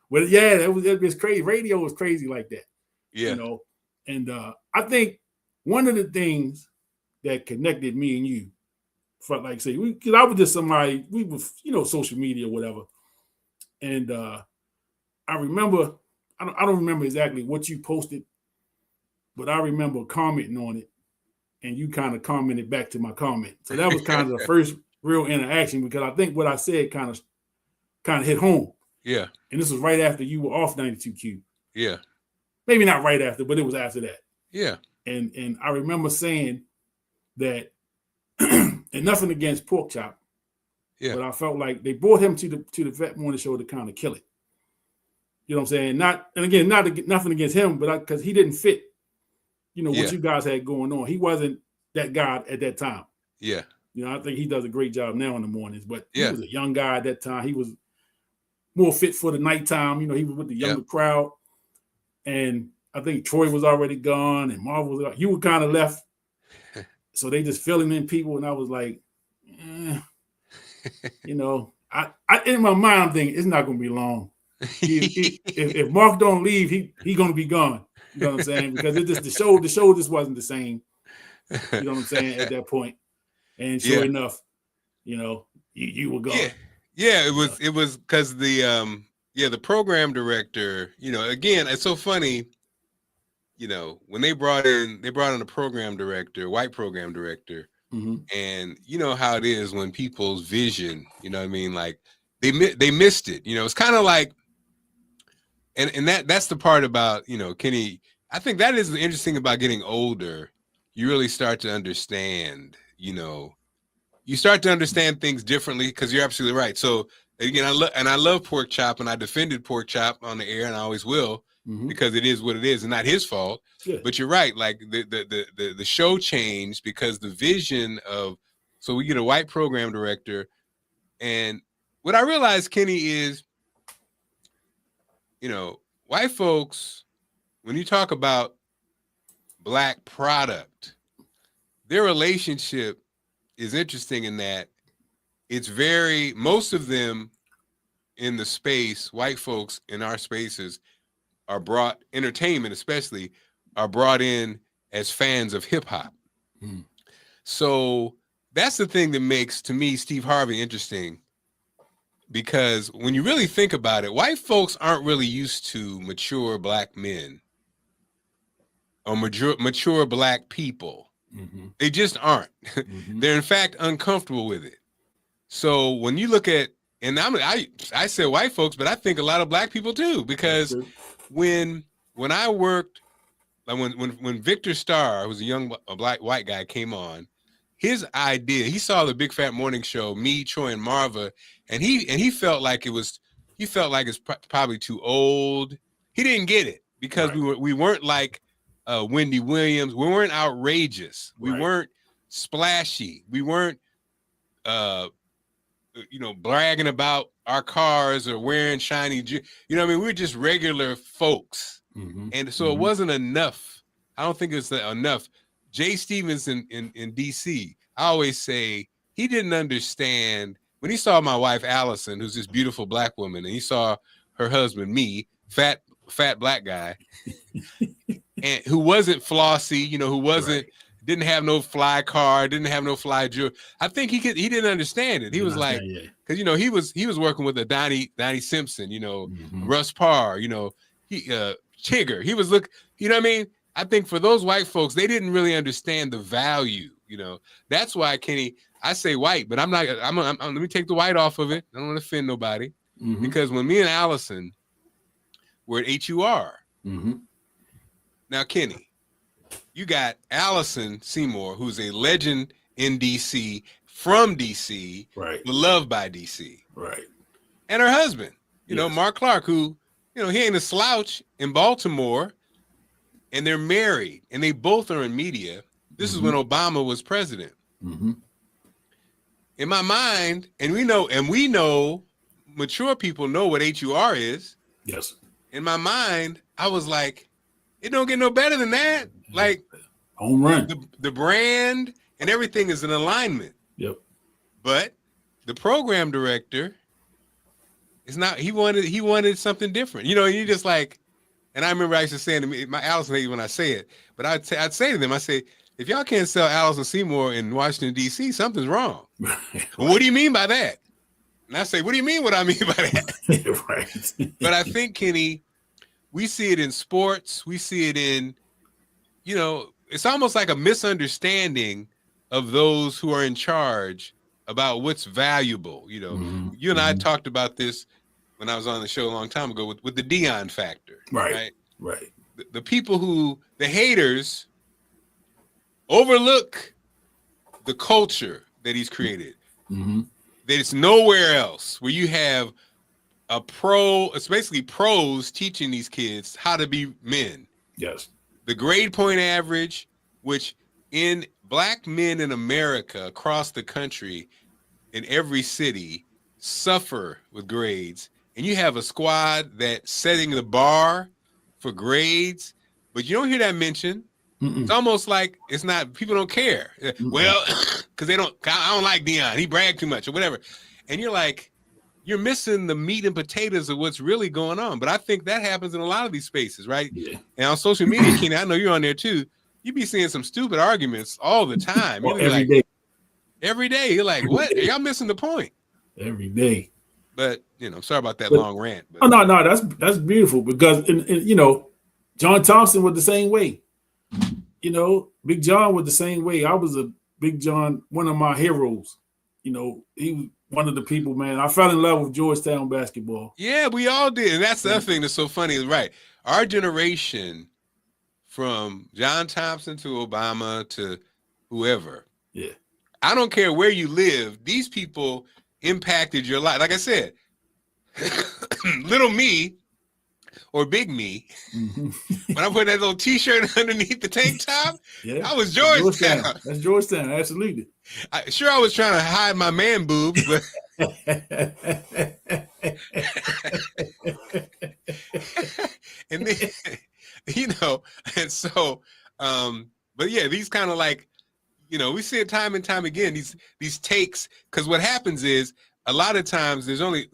Well, yeah, it was crazy. Radio was crazy like that. Yeah. And I think one of the things that connected me and you felt like say because I was just somebody we were social media or whatever, and I remember I don't remember exactly what you posted, but I remember commenting on it, and you kind of commented back to my comment. So that was kind of the first real interaction because I think what I said kind of hit home. Yeah. And this was right after you were off 92Q. Yeah. Maybe not right after, but it was after that. Yeah. And I remember saying that, and nothing against Pork Chop, yeah, but I felt like they brought him to the Vet Morning Show to kind of kill it. You know what I'm saying? Nothing against him, but because he didn't fit, what you guys had going on. He wasn't that guy at that time. Yeah. I think he does a great job now in the mornings, but he Yeah. was a young guy at that time. He was more fit for the nighttime. He was with the younger crowd. And I think Troy was already gone and Marvel was, you were kind of left. So they just filling in people. And I was like, I in my mind, I'm thinking it's not going to be long. If Mark don't leave, he going to be gone. You know what I'm saying? Because it just the show just wasn't the same. You know what I'm saying? At that point. And sure enough, you were gone. Yeah, it was because the program director, again, it's so funny, when they brought in a program director, white program director, and you know how it is when people's vision, like they missed it. It's kind of like, and that's the part about, Kenny, I think that is interesting about getting older. You really start to understand, you start to understand things differently because you're absolutely right. So again, I love Pork Chop, and I defended Pork Chop on the air, and I always will because it is what it is, and not his fault. Yeah. But you're right. Like the show changed because the vision of, so we get a white program director, and what I realized, Kenny, is, white folks, when you talk about Black product, their relationship is interesting in that it's most of them in the space, white folks in our spaces are brought, entertainment especially, are brought in as fans of hip hop. So that's the thing that makes, to me, Steve Harvey interesting, because when you really think about it, white folks aren't really used to mature Black men or mature Black people. They just aren't. They're in fact uncomfortable with it. So when you look at, and I said white folks, but I think a lot of Black people too, because when I worked, like when Victor Starr, who's a Black white guy, came on, his idea, he saw the Big Fat Morning Show, me, Troy, and Marva, and he felt like it's probably too old. He didn't get it because we weren't like Wendy Williams. We weren't outrageous. We weren't splashy. We weren't bragging about our cars or wearing shiny, we were just regular folks. And so it wasn't enough. I don't think it's enough. Jay Stevens in DC, I always say he didn't understand when he saw my wife Allison, who's this beautiful Black woman, and he saw her husband, me, fat Black guy, and who wasn't flossy, who wasn't didn't have no fly car, didn't have no fly jewelry. I think he didn't understand it. He was like, because he was working with a Donnie Simpson, Russ Parr, Tigger. He was I think for those white folks, they didn't really understand the value. That's why, Kenny, I say white, but I'm not. Let me take the white off of it. I don't want to offend nobody, because when me and Allison were at HUR, now Kenny, you got Allison Seymour, who's a legend in DC, from DC, beloved by DC, and her husband, Marc Clarke, who, he ain't a slouch in Baltimore, and they're married, and they both are in media. This is when Obama was president. In my mind, and we know, mature people know what HUR is. Yes. In my mind, I was like, it don't get no better than that. Like, home run. The brand and everything is in alignment. Yep. But the program director is not. He wanted something different. You just like. And I remember I used to saying to me, my Allison hates when I say it, but I'd say to them, I say, if y'all can't sell Allison Seymour in Washington, D.C., something's wrong. Right. Well, what do you mean by that? And I say, what do you mean what I mean by that? Right. But I think, Kenny, we see it in sports. We see it in, it's almost like a misunderstanding of those who are in charge about what's valuable. Mm-hmm. You and I talked about this when I was on the show a long time ago with the Dion factor. Right. The people the haters overlook the culture that he's created. Mm-hmm. That it's nowhere else where you have it's basically pros teaching these kids how to be men. Yes. The grade point average, which in Black men in America across the country, in every city, suffer with grades. And you have a squad that's setting the bar for grades, but you don't hear that mentioned. It's almost like it's not, people don't care. Well, because I don't like Dion. He bragged too much or whatever. And you're like, you're missing the meat and potatoes of what's really going on. But I think that happens in a lot of these spaces, right? Yeah. And on social media, Kenny, I know you're on there too. You be seeing some stupid arguments all the time. Well, every day. Every day. You're like, what? Y'all missing the point. Every day. But, sorry about that long rant. But. Oh, no, that's beautiful because, John Thompson was the same way. Big John was the same way. I was a Big John, one of my heroes. He was one of the people, man. I fell in love with Georgetown basketball. Yeah, we all did. And that's the other thing that's so funny is, right, our generation, from John Thompson to Obama to whoever. Yeah. I don't care where you live. These people impacted your life. Like I said, little me or big me, when I put that little T-shirt underneath the tank top, I was Georgetown. That's Georgetown, absolutely. I was trying to hide my man boobs, but and then, and so, but yeah, these kind of like, we see it time and time again, these takes, because what happens is a lot of times there's only,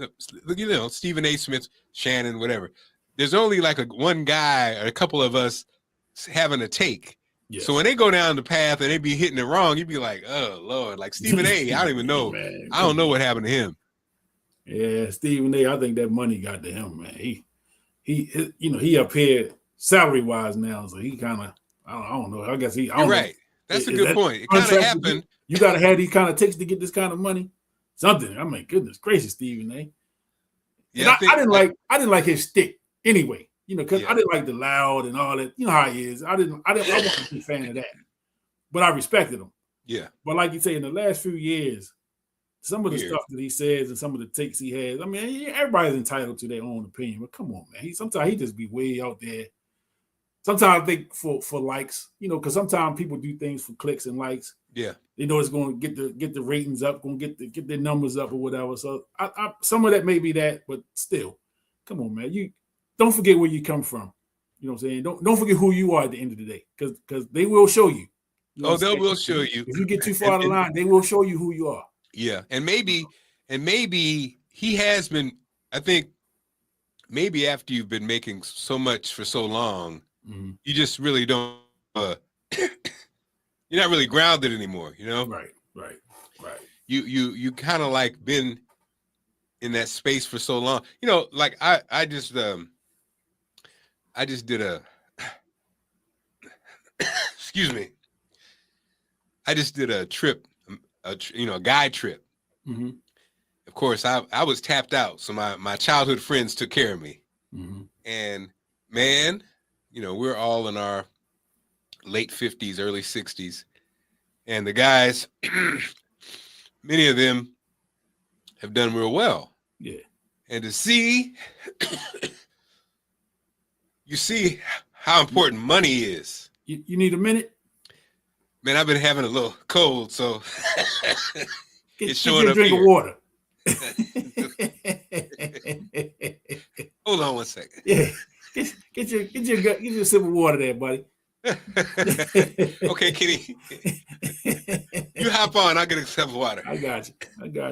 Stephen A. Smith, Shannon, whatever. There's only like one guy or a couple of us having a take. Yes. So when they go down the path and they be hitting it wrong, you'd be like, oh, Lord, like Stephen A., I don't even know. Man, I don't know what happened to him. Yeah, Stephen A., I think that money got to him, man. He up here salary-wise now, so he kind of, I don't know. I guess he, I don't You're right. Know. That's a good point. It kind of happened. You got to have these kind of takes to get this kind of money. Something. I mean, goodness gracious, Stephen A. Yeah, I didn't like his stick anyway. Because I didn't like the loud and all that. You know how he is. I wasn't a fan of that. But I respected him. Yeah. But like you say, in the last few years, some of the stuff that he says and some of the takes he has, I mean, everybody's entitled to their own opinion. But come on, man. Sometimes he just be way out there. Sometimes I think for likes, because sometimes people do things for clicks and likes. Yeah. They know it's going to get the ratings up, going to get their numbers up or whatever. So I some of that may be that, but still, come on, man. You don't forget where you come from. You know what I'm saying? Don't forget who you are at the end of the day, because they will show you. They will show you. If you get too far out of the line, they will show you who you are. Yeah, and maybe he has been. I think maybe after you've been making so much for so long, you just really don't. You're not really grounded anymore. Right. You kind of like been in that space for so long. Like I just did a excuse me. I just did a trip, a guide trip. Mm-hmm. Of course, I was tapped out, so my childhood friends took care of me. Mm-hmm. And man, we're all in our late 50s, early 60s, and the guys, many of them have done real well. Yeah. And to see, you see how important money is. You need a minute? Man, I've been having a little cold, so it's showing up here. Drink of water. Hold on one second. Yeah, get your sip of water there, buddy. Okay, Kenny. You hop on. I'll get a sip of water. I got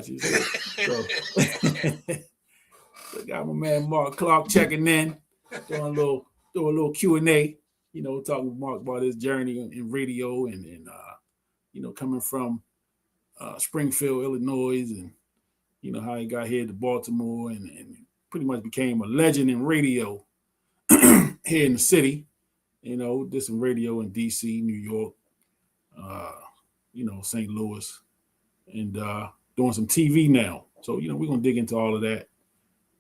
you. So got my man Marc Clarke checking in, doing a little Q&A. talking with Mark about his journey in radio and coming from Springfield, Illinois, and how he got here to Baltimore and pretty much became a legend in radio here in the city. Did some radio in DC, New York, St. Louis, and doing some TV now. So we're gonna dig into all of that.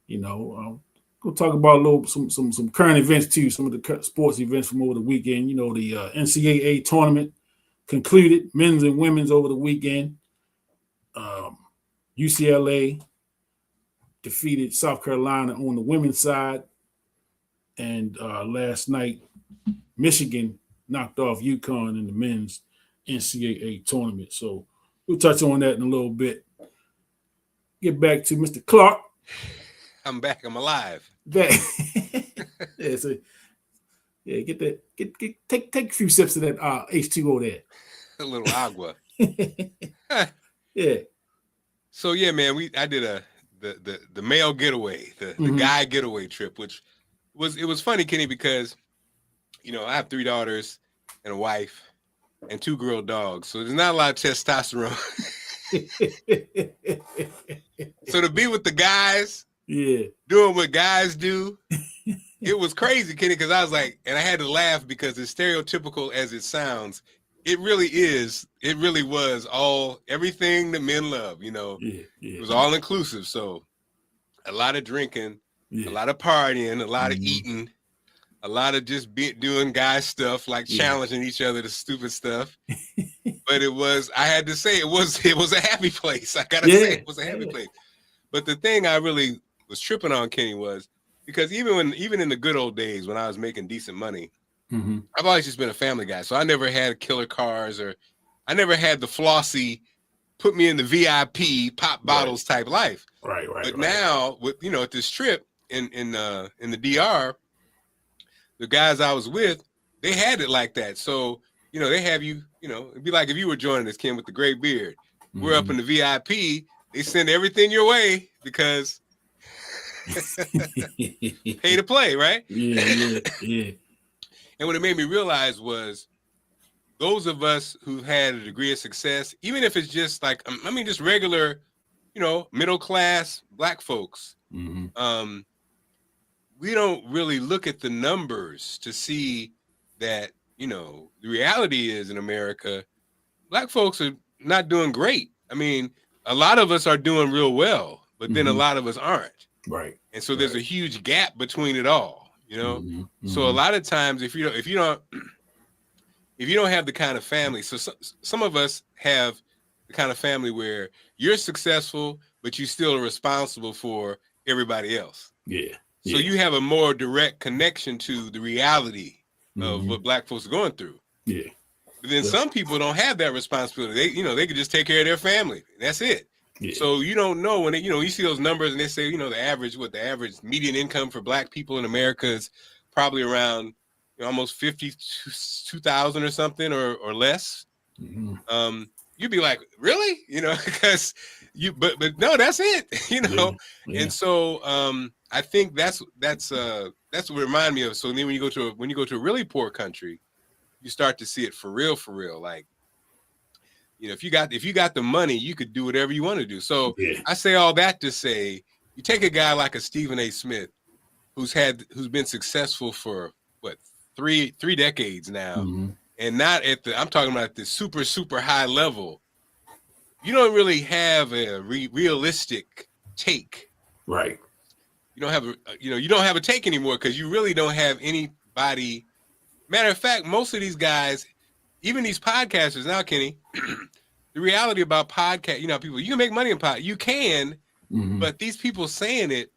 We'll talk about some current events too. Some of the sports events from over the weekend. The NCAA tournament concluded, men's and women's over the weekend. UCLA defeated South Carolina on the women's side, and last night Michigan knocked off UConn in the men's NCAA tournament. So we'll touch on that in a little bit. Get back to Mr. Clarke. I'm back. I'm alive. Back. Get that. Take a few sips of that H2O there. A little agua. Yeah. So yeah, man, I did the male getaway, the guy getaway trip, which was funny, Kenny, because I have 3 daughters and a wife and 2 girl dogs, so there's not a lot of testosterone. So to be with the guys, doing what guys do, it was crazy, Kenny, because I was like, and I had to laugh because as stereotypical as it sounds, it really is. It really was everything that men love, It was all inclusive. So a lot of drinking, a lot of partying, a lot of eating, a lot of just doing guy stuff, like challenging each other to stupid stuff. But I had to say, it was a happy place. I gotta say it was a happy place. But the thing I really was tripping on, Kenny, was because even in the good old days when I was making decent money, I've always just been a family guy. So I never had killer cars, or I never had the flossy, put me in the VIP pop bottles type life. Right. But now with at this trip in the DR, the guys I was with, they had it like that. So they have you. It'd be like if you were joining us, Ken, with the gray beard. We're up in the VIP. They send everything your way because pay to play, right? Yeah. And what it made me realize was those of us who've had a degree of success, even if it's just like, just regular, middle class Black folks, we don't really look at the numbers to see that, the reality is in America, Black folks are not doing great. A lot of us are doing real well, but then a lot of us aren't. Right. And so there's a huge gap between it all. So a lot of times if you don't have the kind of family, so some of us have the kind of family where you're successful, but you still are responsible for everybody else. Yeah. So you have a more direct connection to the reality of what Black folks are going through. Yeah. But then some people don't have that responsibility. They could just take care of their family. That's it. Yeah. So you don't know when you see those numbers and they say, the average median income for Black people in America is probably around almost 52,000 or something or less. You'd be like, really? Because but no, that's it. Yeah. And so I think that's what reminded me of. So then when you go to a really poor country, you start to see it for real. Like, if you got the money, you could do whatever you want to do. So I say all that to say, you take a guy like a Stephen A. Smith, who's been successful for what, three decades now, and not I'm talking about the super, super high level. You don't really have a realistic take. Right. You don't have a take anymore because you really don't have anybody. Matter of fact, most of these guys, even these podcasters now, Kenny, the reality about podcast, people, you can make money in podcast. You can, but these people saying it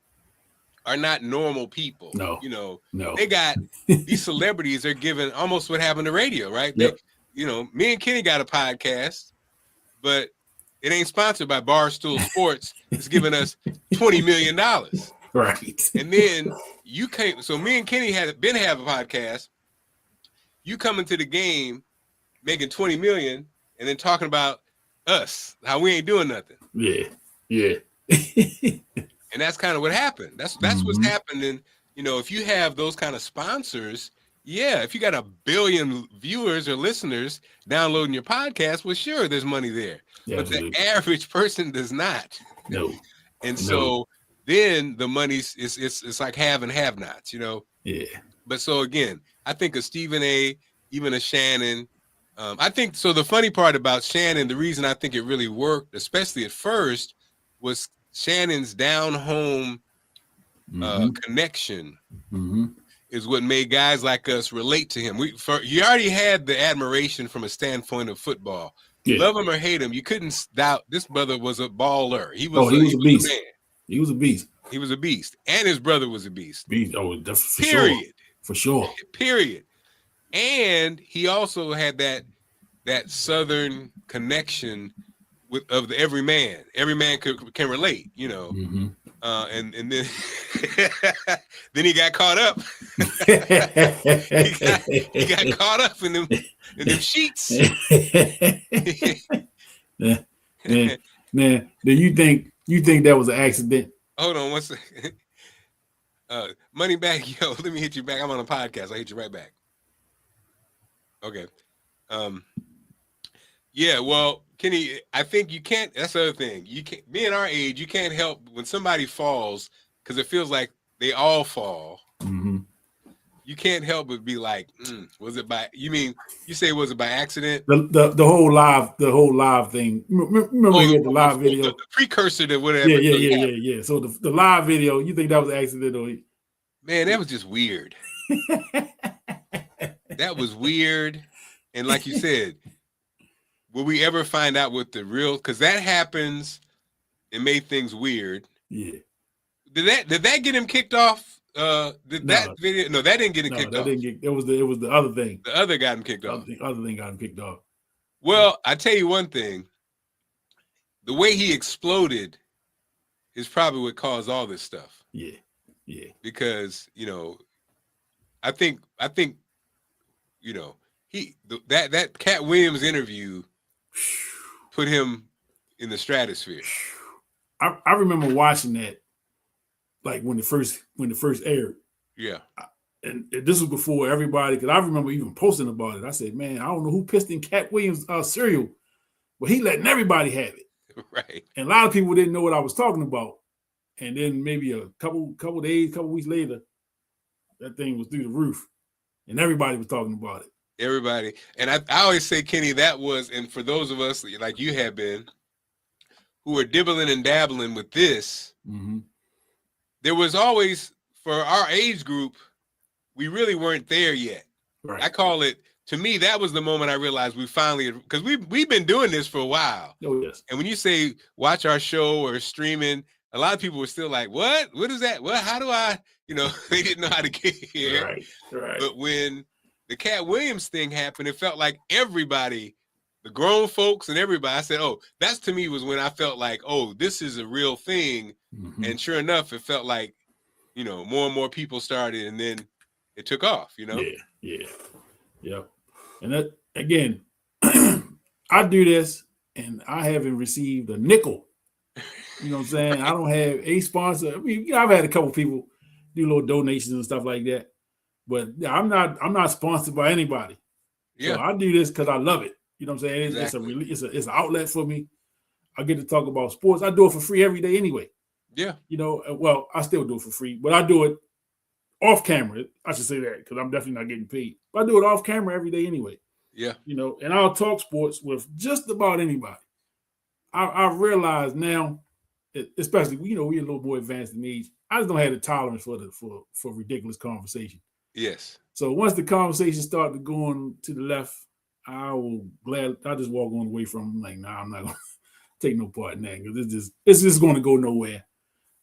are not normal people. No. They got these celebrities are giving almost what happened to radio, right? Yep. Me and Kenny got a podcast, but it ain't sponsored by Barstool Sports. It's giving us $20 million. Right. And then you came. So me and Kenny have a podcast. You come into the game making 20 million and then talking about us, how we ain't doing nothing. Yeah. And that's kind of what happened. That's what's happened. And if you have those kind of sponsors, Yeah, if you got 1 billion viewers or listeners downloading your podcast, well, sure, there's money there. Yeah, but absolutely. the average person does not. No. And No. so then the money's it's like have and have nots, Yeah. But so again, I think of Stephen A, even a Shannon. I think so. The funny part about Shannon, the reason I think it really worked, especially at first, was Shannon's down home connection is what made guys like us relate to him. You already had the admiration from a standpoint of football. Yeah. Love him or hate him, you couldn't doubt this brother was a baller. He was a beast. Man. He was a beast. He was a beast, and his brother was a beast. Oh, for period. Sure. For sure. Period. And he also had that Southern connection of the every man. Every man can relate, and then then he got caught up. he got caught up in them sheets. Man, do you think that was an accident? Hold on one second. Money back, yo. Let me hit you back. I'm on a podcast. I'll hit you right back. Okay. Yeah, well, Kenny, I think you can't. That's the other thing. You can't. Being our age, you can't help when somebody falls because it feels like they all fall. You can't help but be like, was it by? You mean you say was it by accident? The whole live thing. Remember we had the live video, the precursor to whatever. Yeah. So the live video, you think that was an accident or? Man, that was just weird. That was weird, and like you said. Will we ever find out what the real? Because that happens, it made things weird. Yeah. Did that get him kicked off? That video? No, that didn't get him kicked off. It was the other thing. The other got him kicked off. The other thing got him kicked off. Well, I tell you one thing. The way he exploded is probably what caused all this stuff. Yeah. Because I think that Cat Williams interview put him in the stratosphere. I remember watching that, like when it first aired. Yeah, and this was before everybody, because I remember even posting about it. I said, "Man, I don't know who pissed in Cat Williams' cereal, but he letting everybody have it." Right. And a lot of people didn't know what I was talking about. And then maybe a couple weeks later, that thing was through the roof, and everybody was talking about it. Everybody. And I always say, Kenny, that was, and for those of us like you have been, who are dibbling and dabbling with this, there was always, for our age group, we really weren't there yet. Right. I call it, to me, that was the moment I realized we finally, because we've been doing this for a while. Oh, yes. And when you say watch our show or streaming, a lot of people were still like, what? What is that? What? How do I, they didn't know how to get here. Right. But when the Cat Williams thing happened, it felt like everybody, the grown folks and everybody, I said, oh, that's to me was when I felt like, oh, this is a real thing. And sure enough, it felt like, more and more people started, and then it took off, Yeah. And that, again, I do this and I haven't received a nickel. You know what I'm saying? I don't have a sponsor. I mean, I've had a couple people do little donations and stuff like that. But I'm not sponsored by anybody. Yeah. So I do this because I love it. You know what I'm saying? Exactly. It's an outlet for me. I get to talk about sports. I do it for free every day anyway. Yeah. Well, I still do it for free, but I do it off camera. I should say that because I'm definitely not getting paid. But I do it off camera every day anyway. Yeah. And I'll talk sports with just about anybody. I realize now, especially, we're a little more advanced in age. I just don't have the tolerance for ridiculous conversation. Yes. So once the conversation started going to the left, I just walk on away from them. Like, nah, I'm not gonna take no part in that because it's just going to go nowhere,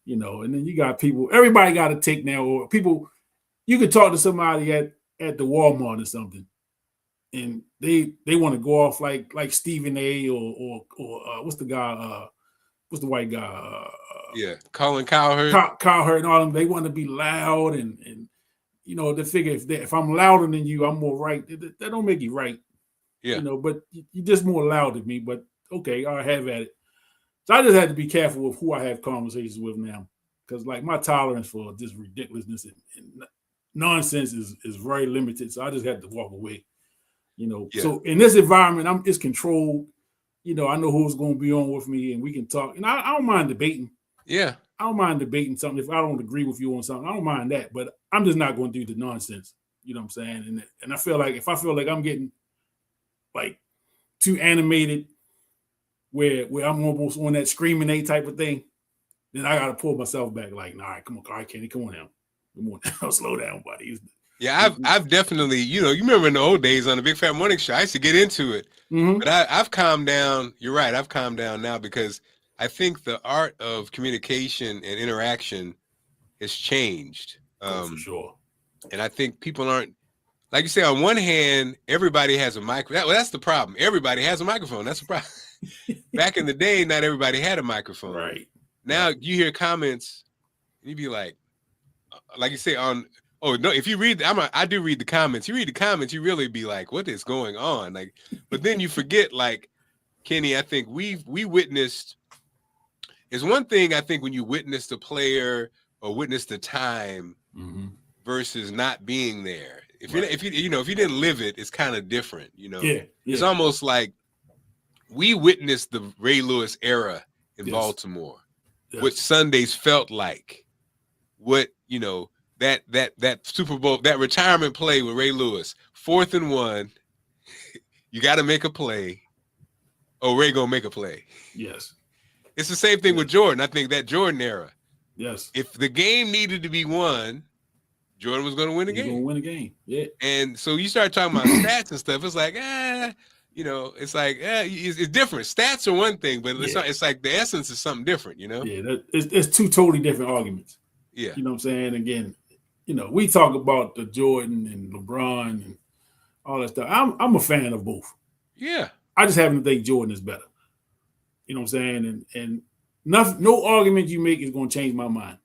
And then you got people. Everybody got a take now, or people. You could talk to somebody at the Walmart or something, and they want to go off like Stephen A. or what's the guy? What's the white guy? Colin Cowherd. Cowherd and all them. They want to be loud and they figure if I'm louder than you, I'm more right. That don't make you right. Yeah. But you're just more loud than me. But okay, I'll have at it. So I just had to be careful with who I have conversations with now, because like my tolerance for just ridiculousness and nonsense is very limited. So I just had to walk away. Yeah. So in this environment, it's controlled. I know who's going to be on with me, and we can talk. And I don't mind debating. Yeah. I don't mind debating something if I don't agree with you on something. I don't mind that, but I'm just not going to do the nonsense. You know what I'm saying? And I feel like if I feel like I'm getting like too animated, where I'm almost on that screaming A type of thing, then I got to pull myself back. Like, nah, come on, all right, Kenny, come on now, slow down, buddy. Yeah, I've definitely, you remember in the old days on the Big Fat Morning Show, I used to get into it, but I've calmed down. You're right, I've calmed down now because I think the art of communication and interaction has changed. For sure. And I think people aren't, like you say, on one hand, everybody has a microphone. That's the problem. Everybody has a microphone. That's the problem. Back in the day, not everybody had a microphone. Right. Now you hear comments, and you be like you say oh no, if you read, I do read the comments. You read the comments, you really be like, what is going on? Like, but then you forget, like, Kenny, I think we witnessed. It's one thing, I think, when you witness the player or witness the time versus not being there. If you didn't live it, it's kind of different. Yeah. It's almost like we witnessed the Ray Lewis era in Baltimore. Yes. What Sundays felt like, what that Super Bowl, that retirement play with Ray Lewis, 4th and 1, you got to make a play. Oh, Ray gonna make a play. Yes. It's the same thing with Jordan. I think that Jordan era. Yes. If the game needed to be won, Jordan was going to win the game. He's going to win the game. Yeah. And so you start talking about stats and stuff. It's like, it's like, it's different. Stats are one thing, but it's like the essence is something different, Yeah, it's two totally different arguments. Yeah. You know what I'm saying? Again, we talk about the Jordan and LeBron and all that stuff. I'm a fan of both. Yeah. I just happen to think Jordan is better. You know what I'm saying? And no argument you make is going to change my mind.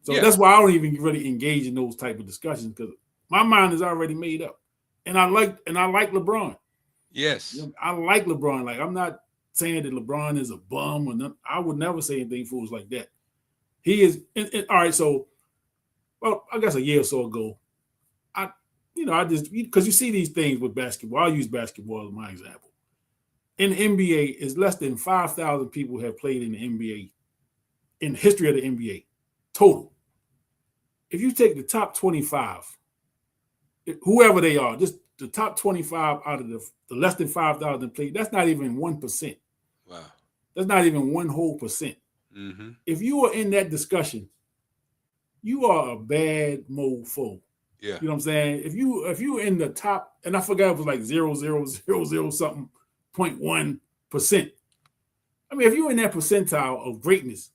So that's why I don't even really engage in those type of discussions, because my mind is already made up. And I like LeBron. Yes. I like LeBron. Like, I'm not saying that LeBron is a bum or nothing. I would never say anything fools like that. He is all right. So, well, I guess a year or so ago, I just, because you see these things with basketball. I'll use basketball as my example. In the NBA, is less than 5,000 people have played in the NBA, in the history of the NBA, total. If you take the top 25, whoever they are, just the top 25 out of the less than 5,000 played, that's not even 1%. Wow. That's not even 1%. Mm-hmm. If you are in that discussion, you are a bad mofo. Yeah. You know what I'm saying? If you in the top, and I forgot it was like 0.0000 something 0.1%. I mean, if you're in that percentile of greatness,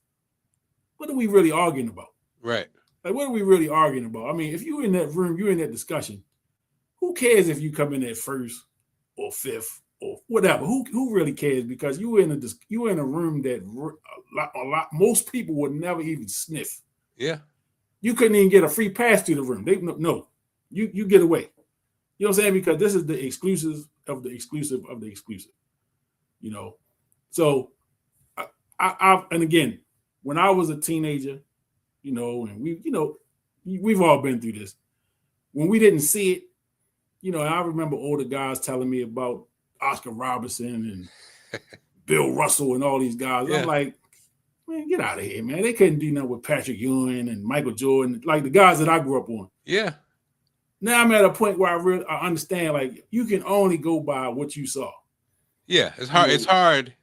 what are we really arguing about? Right. Like, what are we really arguing about? I mean, if you're in that room, you're in that discussion, who cares if you come in at first or fifth or whatever? Who really cares? Because you in a room that most people would never even sniff. Yeah. You couldn't even get a free pass to the room. You get away. You know what I'm saying? Because this is the exclusive of the exclusive of the exclusive. So I and again, when I was a teenager, and we've all been through this. When we didn't see it, I remember older guys telling me about Oscar Robertson and Bill Russell and all these guys. Yeah. I'm like, man, get out of here, man. They couldn't do nothing with Patrick Ewing and Michael Jordan, like the guys that I grew up on. Yeah. Now I'm at a point where I understand, like, you can only go by what you saw. Yeah, it's hard. It's hard.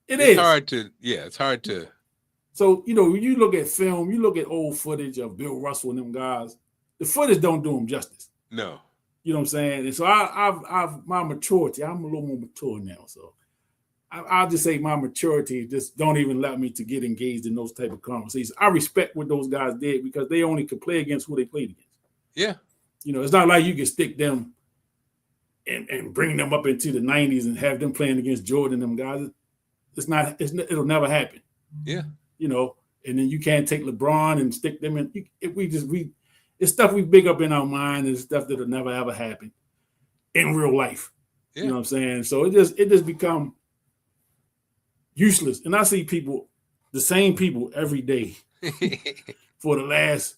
It's hard to. So, when you look at film, you look at old footage of Bill Russell and them guys, the footage don't do them justice. No. You know what I'm saying? And so I've my maturity, I'm a little more mature now. So I'll just say my maturity just don't even allow me to get engaged in those type of conversations. I respect what those guys did because they only could play against who they played against. Yeah. It's not like you can stick them and bring them up into the 90s and have them playing against Jordan and them guys. It'll never happen. Yeah. And then you can't take LeBron and stick them in. It's stuff we big up in our mind and stuff that'll never ever happen in real life. Yeah. You know what I'm saying? So it just become useless. And I see the same people every day for the last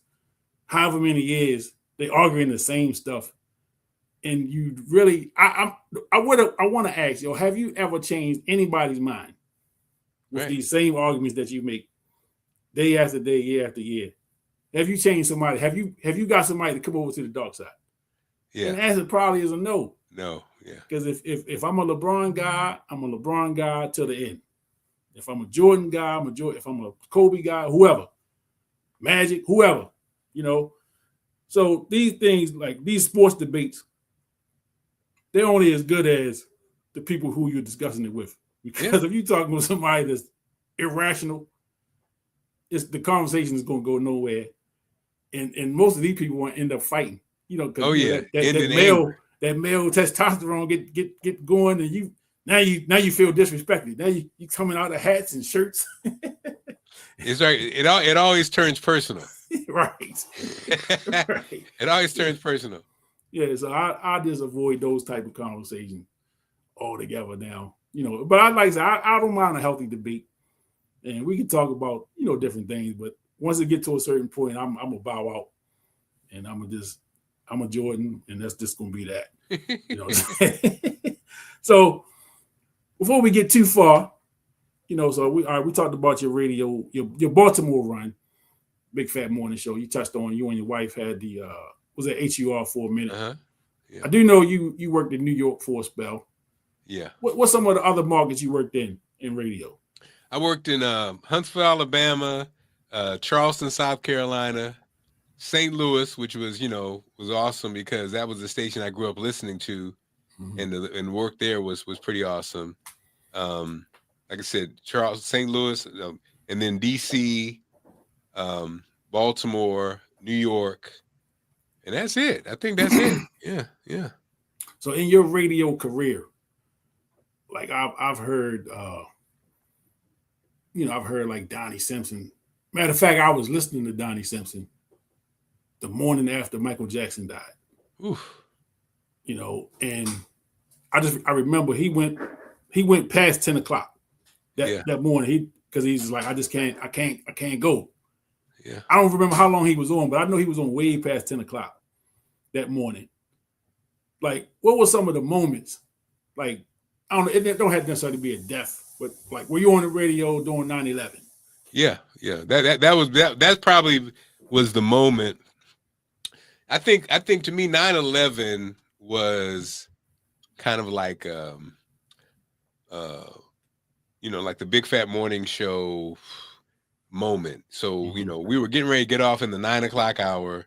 however many years, they arguing the same stuff. And you really, I want to ask you, have you ever changed anybody's mind with these same arguments that you make day after day, year after year? Have you changed somebody? Have you got somebody to come over to the dark side? Yeah. And the answer probably is a no. No, yeah. Because if I'm a LeBron guy, I'm a LeBron guy till the end. If I'm a Jordan guy, I'm a Jordan. If I'm a Kobe guy, whoever, Magic, whoever, you know. So these things, like these sports debates, they're only as good as the people who you're discussing it with. Because if you're talking with somebody that's irrational, the conversation is going to go nowhere. And most of these people want to end up fighting, you know, because that male testosterone get going, and you feel disrespected. Now you coming out of hats and shirts. It's right. It always turns personal. Right. It always turns personal. Yeah, so I just avoid those type of conversations altogether now. You know, but I don't mind a healthy debate, and we can talk about, you know, different things. But once it get to a certain point, I'm gonna bow out, and I'm a Jordan, and that's just gonna be that. You know. So before we get too far, you know, so we talked about your radio, your Baltimore run, Big Fat Morning Show. You touched on you and your wife had the was at HUR for a minute. Uh-huh. Yeah. I do know you worked in New York for a spell. Yeah. What's some of the other markets you worked in radio? I worked in Huntsville, Alabama, Charleston, South Carolina, St. Louis, which was, you know, was awesome because that was the station I grew up listening to, and work there was pretty awesome. Like I said, St. Louis, and then DC, Baltimore, New York, and that's it. I think that's it. Yeah. So in your radio career, like I've heard, I've heard like Donnie Simpson. Matter of fact, I was listening to Donnie Simpson the morning after Michael Jackson died. Oof. You know, and I remember he went past 10 o'clock that morning. Because he's like, I can't go. Yeah. I don't remember how long he was on, but I know he was on way past 10 o'clock that morning. Like, what were some of the moments? Like, I don't know, it don't have to necessarily be a death, but like, were you on the radio during 9/11? Yeah. That probably was the moment. I think to me 9/11 was kind of like like the Big Fat Morning Show moment. So you know, we were getting ready to get off in the 9 o'clock hour.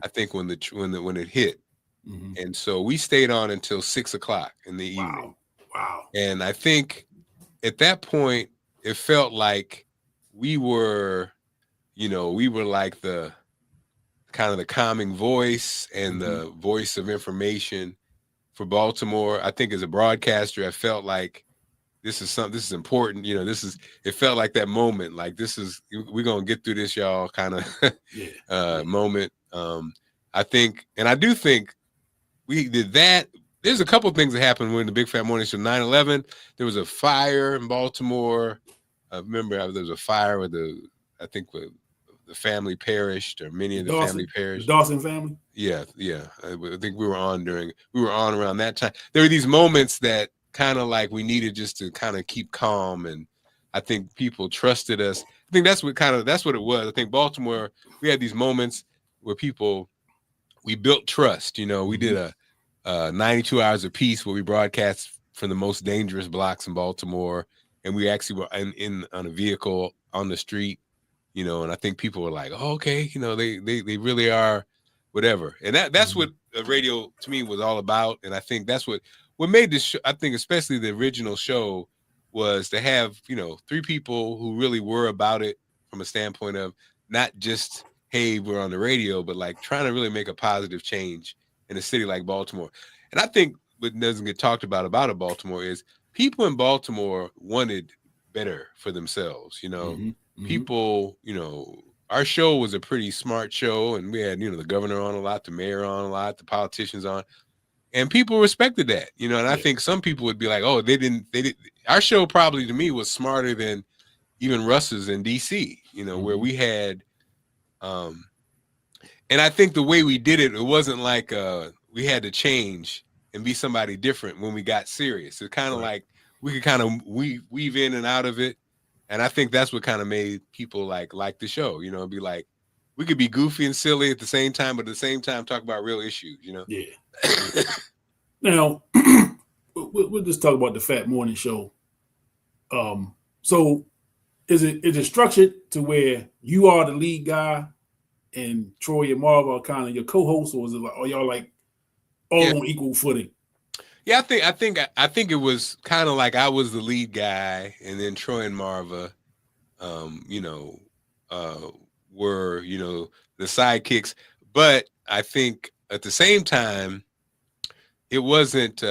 I think when it hit, and so we stayed on until 6 o'clock in the evening. Wow. And I think at that point it felt like we were like the kind of the calming voice and the voice of information for Baltimore. I think as a broadcaster, I felt like this is important. You know, it felt like that moment, like we're going to get through this, y'all, kind of moment. I do think we did that. There's a couple of things that happened when the Big Fat Morning Show 9/11. There was a fire in Baltimore. I remember there was a fire where the family perished, or many of the family perished. The Dawson family? Yeah. I think we were on around that time. There were these moments that kind of like we needed just to kind of keep calm, and I think people trusted us. I think that's what it was. I think Baltimore, we had these moments where we built trust. You know, we did a 92 Hours of Peace where we broadcast from the most dangerous blocks in Baltimore, and we actually were on a vehicle on the street. You know, and I think people were like, "Oh, okay, you know, they really are, whatever." And that's what radio to me was all about. And I think that's what made this show. I think especially the original show was to have, you know, three people who really were about it from a standpoint of not just, hey, we're on the radio, but like trying to really make a positive change in a city like Baltimore. And I think what doesn't get talked about Baltimore is people in Baltimore wanted better for themselves, you know. People, you know, our show was a pretty smart show, and we had, you know, the governor on a lot, the mayor on a lot, the politicians on, and people respected that, you know. And I think some people would be like, oh, they didn't. Our show probably to me was smarter than even Russ's in DC, you know, where we had, And I think the way we did it, it wasn't like we had to change and be somebody different when we got serious. It's kind of like we could kind of weave in and out of it. And I think that's what kind of made people like the show, you know, be like, we could be goofy and silly at the same time, but at the same time talk about real issues, you know? Yeah. Now, we'll just talk about the Fat Morning Show. So is it structured to where you are the lead guy and Troy and Marv are kind of your co-hosts, or is it like, are y'all like all on equal footing? Yeah, I think it was kind of like I was the lead guy, and then Troy and Marva, you know, were, you know, the sidekicks. But I think at the same time, it wasn't.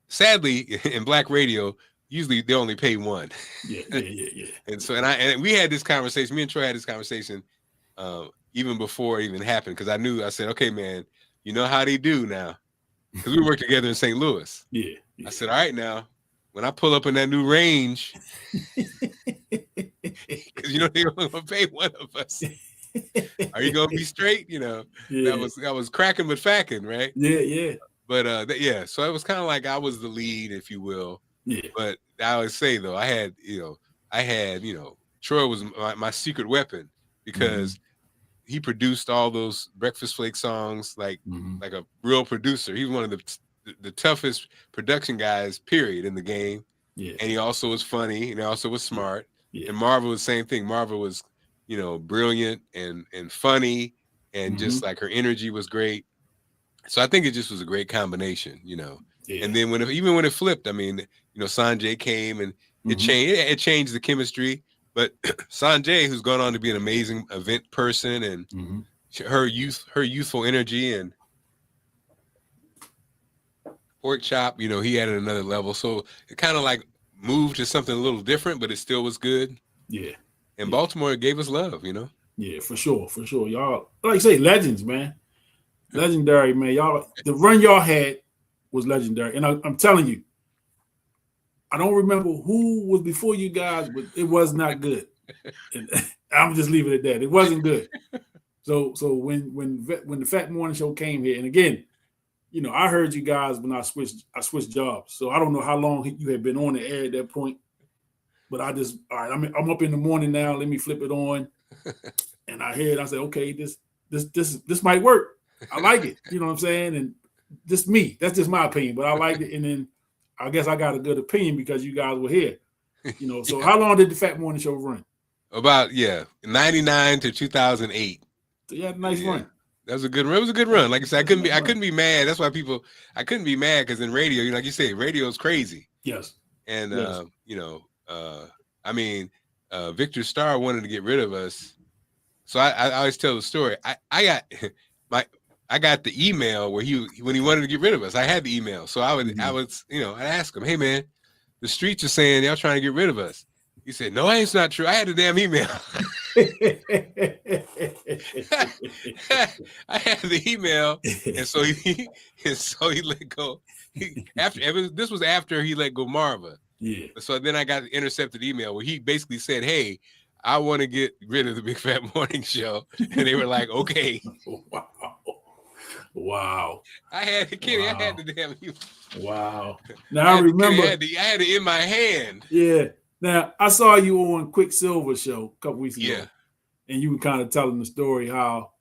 Sadly, in black radio, usually they only pay one. Yeah. And so, and we had this conversation. Me and Troy had this conversation even before it even happened, because I said, okay, man, you know how they do now. Because we worked together in St. Louis. Yeah. I said, all right, now, when I pull up in that new range, because you know they're going to pay one of us. Are you going to be straight? You know, that was cracking but facking, right? Yeah. But so it was kind of like I was the lead, if you will. Yeah. But I always say though, I had, Troy was my secret weapon, because he produced all those Breakfast Flake songs like a real producer. He was one of the toughest production guys, period, in the game. Yeah. And he also was funny, and he also was smart. Yeah. And Marva was the same thing. Marva was, you know, brilliant and funny, and just like her energy was great. So I think it just was a great combination, you know. Yeah. And then even when it flipped, I mean, you know, Sanjay came and it changed the chemistry. But Sanjay, who's gone on to be an amazing event person, and her youthful energy, and Pork Chop, you know, he added another level. So it kind of like moved to something a little different, but it still was good. Yeah. And Baltimore gave us love, you know. Yeah, for sure. Y'all, like I say, legends, man. Legendary, man. Y'all, the run y'all had was legendary. And I'm telling you, I don't remember who was before you guys, but it was not good. And I'm just leaving it at that. It wasn't good. So when the Fat Morning Show came here, and again, you know, I heard you guys when I switched jobs. So I don't know how long you had been on the air at that point. But all right, I'm up in the morning now. Let me flip it on. And I hear it. I said, okay, this might work. I like it. You know what I'm saying? And just me. That's just my opinion. But I liked it. And then I guess I got a good opinion because you guys were here. You know, so how long did the Fat Morning Show run? About 99 to 2008. So you had a nice run. That was a good run. It was a good run. Like I said, I couldn't be mad. That's why I couldn't be mad, because in radio, you know, like you said, radio is crazy. Yes. And I mean, Victor Starr wanted to get rid of us. So I always tell the story. I got the email where when he wanted to get rid of us. I had the email. So I'd ask him, hey man, the streets are saying y'all trying to get rid of us. He said, no, it's not true. I had the damn email. I had the email, and so he let go. This was after he let go Marva. Yeah. So then I got the intercepted email where he basically said, hey, I want to get rid of the Big Fat Morning Show. And they were like, okay. Wow. I had the damn email. Wow. Now I remember. I had it in my hand. Yeah. Now, I saw you on Quicksilver show a couple weeks ago. Yeah. And you were kind of telling the story how,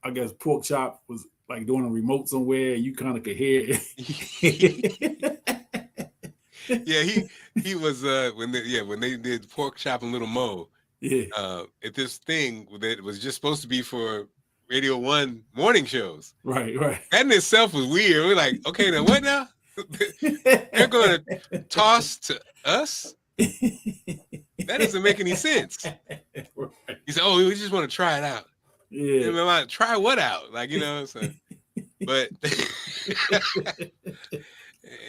I guess, Pork Chop was like doing a remote somewhere, and you kind of could hear it. Yeah, he was when they did Pork Chop and Little Mo. Yeah. At this thing that was just supposed to be for Radio 1 morning shows. Right. That in itself was weird. We're like, okay, now what now? They're going to toss to us? That doesn't make any sense. Right. He said, oh, we just want to try it out. Yeah. And I'm like, try what out? Like, you know, so, but,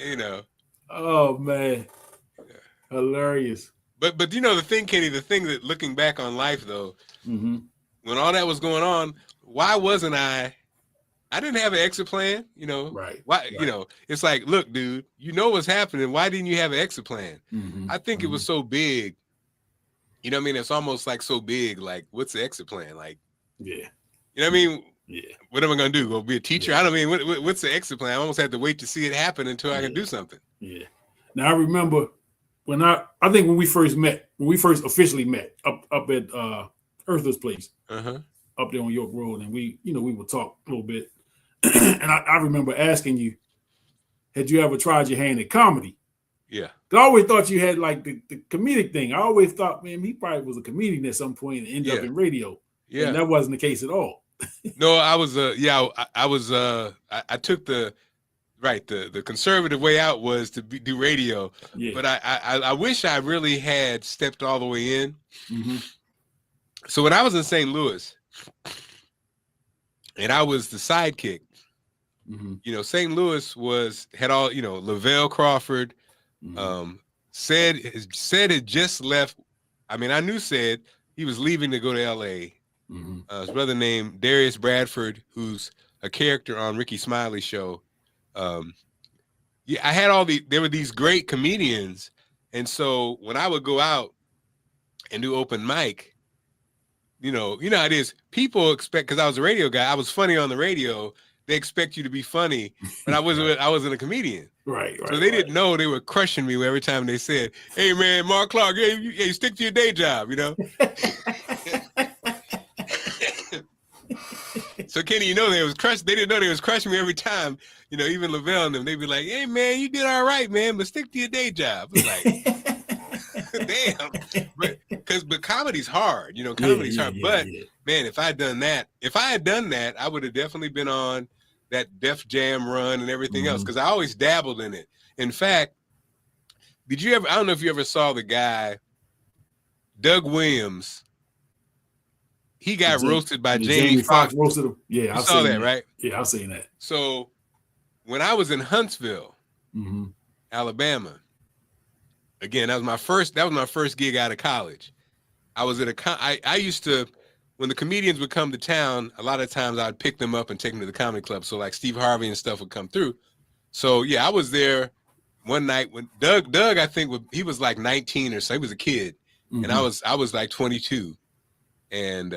you know. Oh, man. Hilarious. But you know, the thing that looking back on life, though, when all that was going on, why wasn't I didn't have an exit plan, you know. Right. Why, right. You know, it's like, look, dude, you know what's happening. Why didn't you have an exit plan? I think it was so big. You know what I mean? It's almost like so big, like, what's the exit plan? Like, Yeah. You know what I mean? Yeah. What am I going to do? Go be a teacher? Yeah. I don't mean, what's the exit plan? I almost had to wait to see it happen until I can do something. Yeah. Now I remember when I think when we first officially met up at Eartha's place, up there on York Road, and we would talk a little bit. And I remember asking you, had you ever tried your hand at comedy? Yeah. I always thought you had like the comedic thing. I always thought, man, he probably was a comedian at some point and ended up in radio. Yeah. And that wasn't the case at all. No, I was I took the conservative way out was to do radio. Yeah. But I wish I really had stepped all the way in. Mm-hmm. So when I was in St. Louis and I was the sidekick, St. Louis had all, Lavelle Crawford, said had just left. I mean, I knew said he was leaving to go to LA. His brother named Darius Bradford, who's a character on Ricky Smiley's show. I had there were these great comedians. And so when I would go out and do open mic, you know how it is. People expect, because I was a radio guy, I was funny on the radio. They expect you to be funny, but I wasn't a comedian. Right. So they didn't know they were crushing me every time they said, "Hey man, Marc Clarke, you stick to your day job," So Kenny, they was crushed. They didn't know they was crushing me every time. Even Lavelle and them, they'd be like, "Hey man, you did all right, man, but stick to your day job." I was like, damn. But comedy's hard. Comedy's hard. But man, if I had done that, I would have definitely been on that Def Jam run and everything else, because I always dabbled in it. In fact, I don't know if you ever saw the guy, Doug Williams. He got roasted by Jamie Foxx. Roasted him. Yeah, I saw that, right? Yeah, I've seen that. So when I was in Huntsville, Alabama, again, that was my first gig out of college. I was at I used to, when the comedians would come to town, a lot of times I'd pick them up and take them to the comedy club. So like Steve Harvey and stuff would come through. So yeah, I was there one night when Doug, I think he was like 19 or so. He was a kid, and I was like 22. And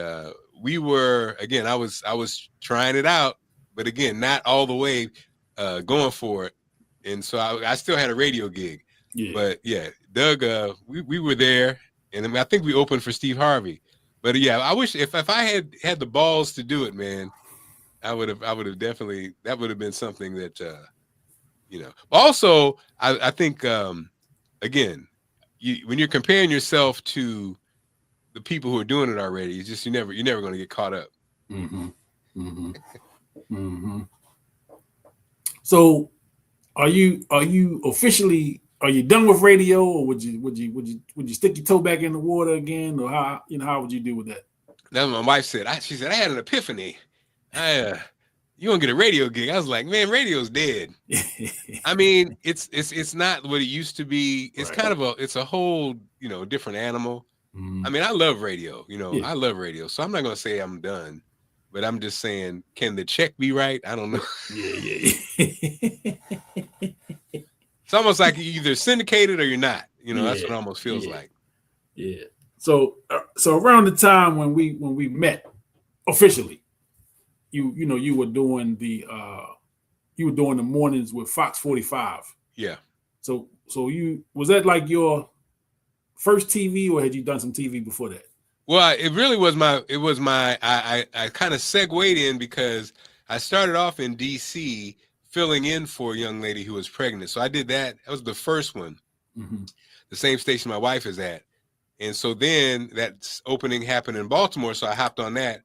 we were, again, I was trying it out, but again, not all the way going for it. And so I still had a radio gig. Yeah. But yeah, Doug, we were there, and I think we opened for Steve Harvey. But yeah, I wish if I had the balls to do it, man, I would have definitely, that would have been something that Also, I think again, when you're comparing yourself to the people who are doing it already, it's just you're never going to get caught up. So, are you done with radio, or would you stick your toe back in the water again, or how would you deal with that? That's what my wife said. She said I had an epiphany. You want to get a radio gig? I was like, man, radio's dead. I mean, it's not what it used to be. It's kind of it's a whole different animal. I mean, I love radio. I love radio. So I'm not gonna say I'm done, but I'm just saying, can the check be right? I don't know. Yeah. It's almost like you're either syndicated or you're not. That's what it almost feels like. Yeah. So around the time when we met officially, you were doing the mornings with Fox 45. Yeah. So was that like your first TV, or had you done some TV before that? Well, it really was I kind of segued in because I started off in DC filling in for a young lady who was pregnant. So I did that. That was the first one, the same station my wife is at. And so then that opening happened in Baltimore. So I hopped on that,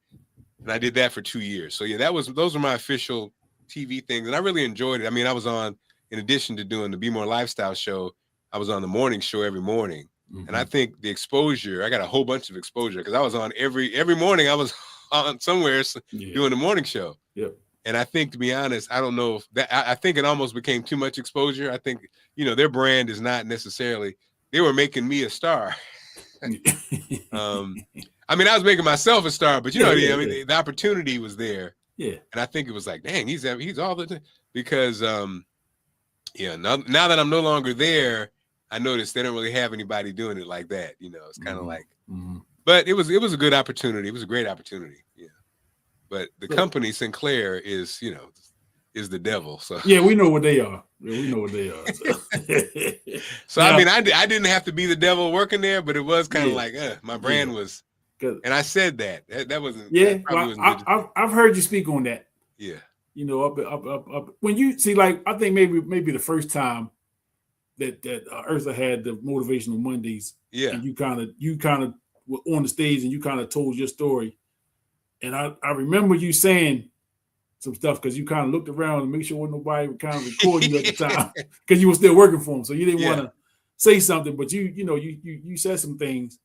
and I did that for 2 years. So yeah, those were my official TV things. And I really enjoyed it. I mean, I was on, in addition to doing the Be More Lifestyle show, I was on the morning show every morning. And I think the exposure, I got a whole bunch of exposure, because I was on every morning. I was on somewhere doing the morning show. Yep. And I think, to be honest, I don't know if that, I think it almost became too much exposure. I think, their brand is not necessarily, they were making me a star. I mean, I was making myself a star, but the opportunity was there. Yeah. And I think it was like, dang, he's all the time. Because, now that I'm no longer there, I noticed they don't really have anybody doing it like that. It's kind of like, but it was a good opportunity. It was a great opportunity. Yeah. but the company Sinclair is, is the devil. So yeah, we know what they are. Yeah, we know what they are. So now, I mean, I didn't have to be the devil working there, but it was kind of like my brand was, and I said that wasn't. Yeah, that probably well, wasn't I've heard you speak on that. Yeah, up. When you see, like, I think maybe the first time that Eartha had the Motivational Mondays. Yeah, and you kind of were on the stage and you kind of told your story, and I remember you saying some stuff because you kind of looked around and make sure nobody would kind of record you at the time because you were still working for them, so you didn't want to say something, but you said some things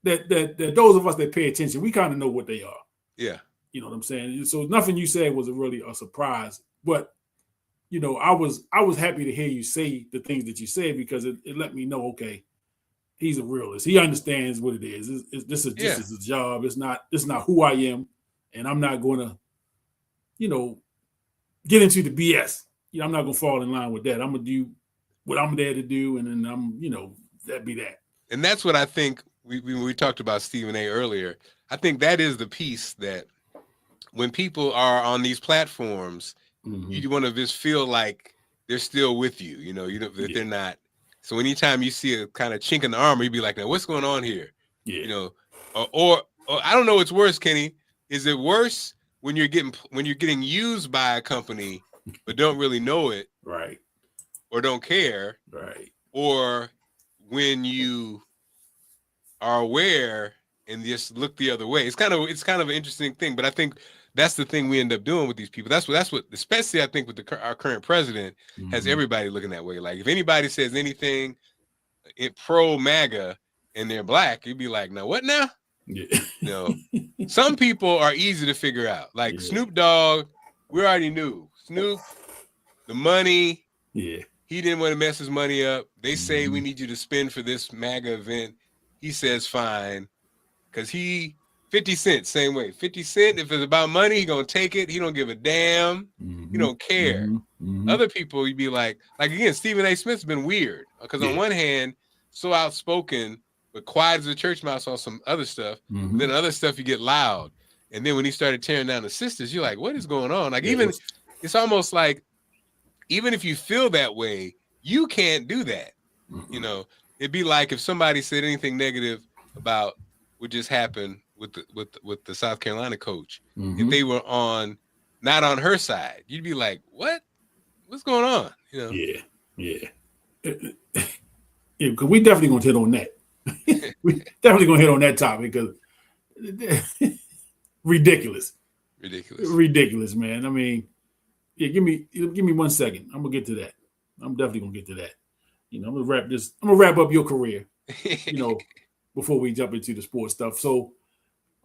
that those of us that pay attention, we kind of know what they are. Yeah, you know what I'm saying. So nothing you said was really a surprise, but I was happy to hear you say the things that you said because it let me know, okay, he's a realist. He understands what it is. This is his job. It's not who I am, and I'm not going to, get into the BS. I'm not going to fall in line with that. I'm going to do what I'm there to do, and then I'm, that be that. And that's what I think we talked about Stephen A. earlier. I think that is the piece that when people are on these platforms, you want to just feel like they're still with you, that they're not. So anytime you see a kind of chink in the armor, you'd be like, now what's going on here? Yeah. Or I don't know what's worse, Kenny. Is it worse when you're getting used by a company but don't really know it, right, or don't care, right, or when you are aware and just look the other way? It's kind of an interesting thing, but I think that's the thing we end up doing with these people. That's what especially I think with our current president has everybody looking that way. Like if anybody says anything pro MAGA and they're black, you'd be like, now what now? Yeah. Some people are easy to figure out. Like Snoop Dogg, we already knew. Snoop, the money. Yeah. He didn't want to mess his money up. They say we need you to spend for this MAGA event. He says fine. Because 50 Cent, same way. 50 Cent, if it's about money, he gonna take it. He don't give a damn. He don't care. Other people, you'd be like again, Stephen A. Smith's been weird. Because on one hand, so outspoken, but quiet as a church mouse on some other stuff. Then other stuff, you get loud. And then when he started tearing down the sisters, you're like, what is going on? Like it's almost like, even if you feel that way, you can't do that. It'd be like if somebody said anything negative about what just happened with the South Carolina coach. If they were not on her side, you'd be like, what? What's going on? Yeah. Because we definitely gonna hit on that. We definitely gonna hit on that topic because ridiculous, man. I mean, give me 1 second. I'm gonna get to that. I'm definitely gonna get to that. I'm gonna wrap up your career. Before we jump into the sports stuff. So,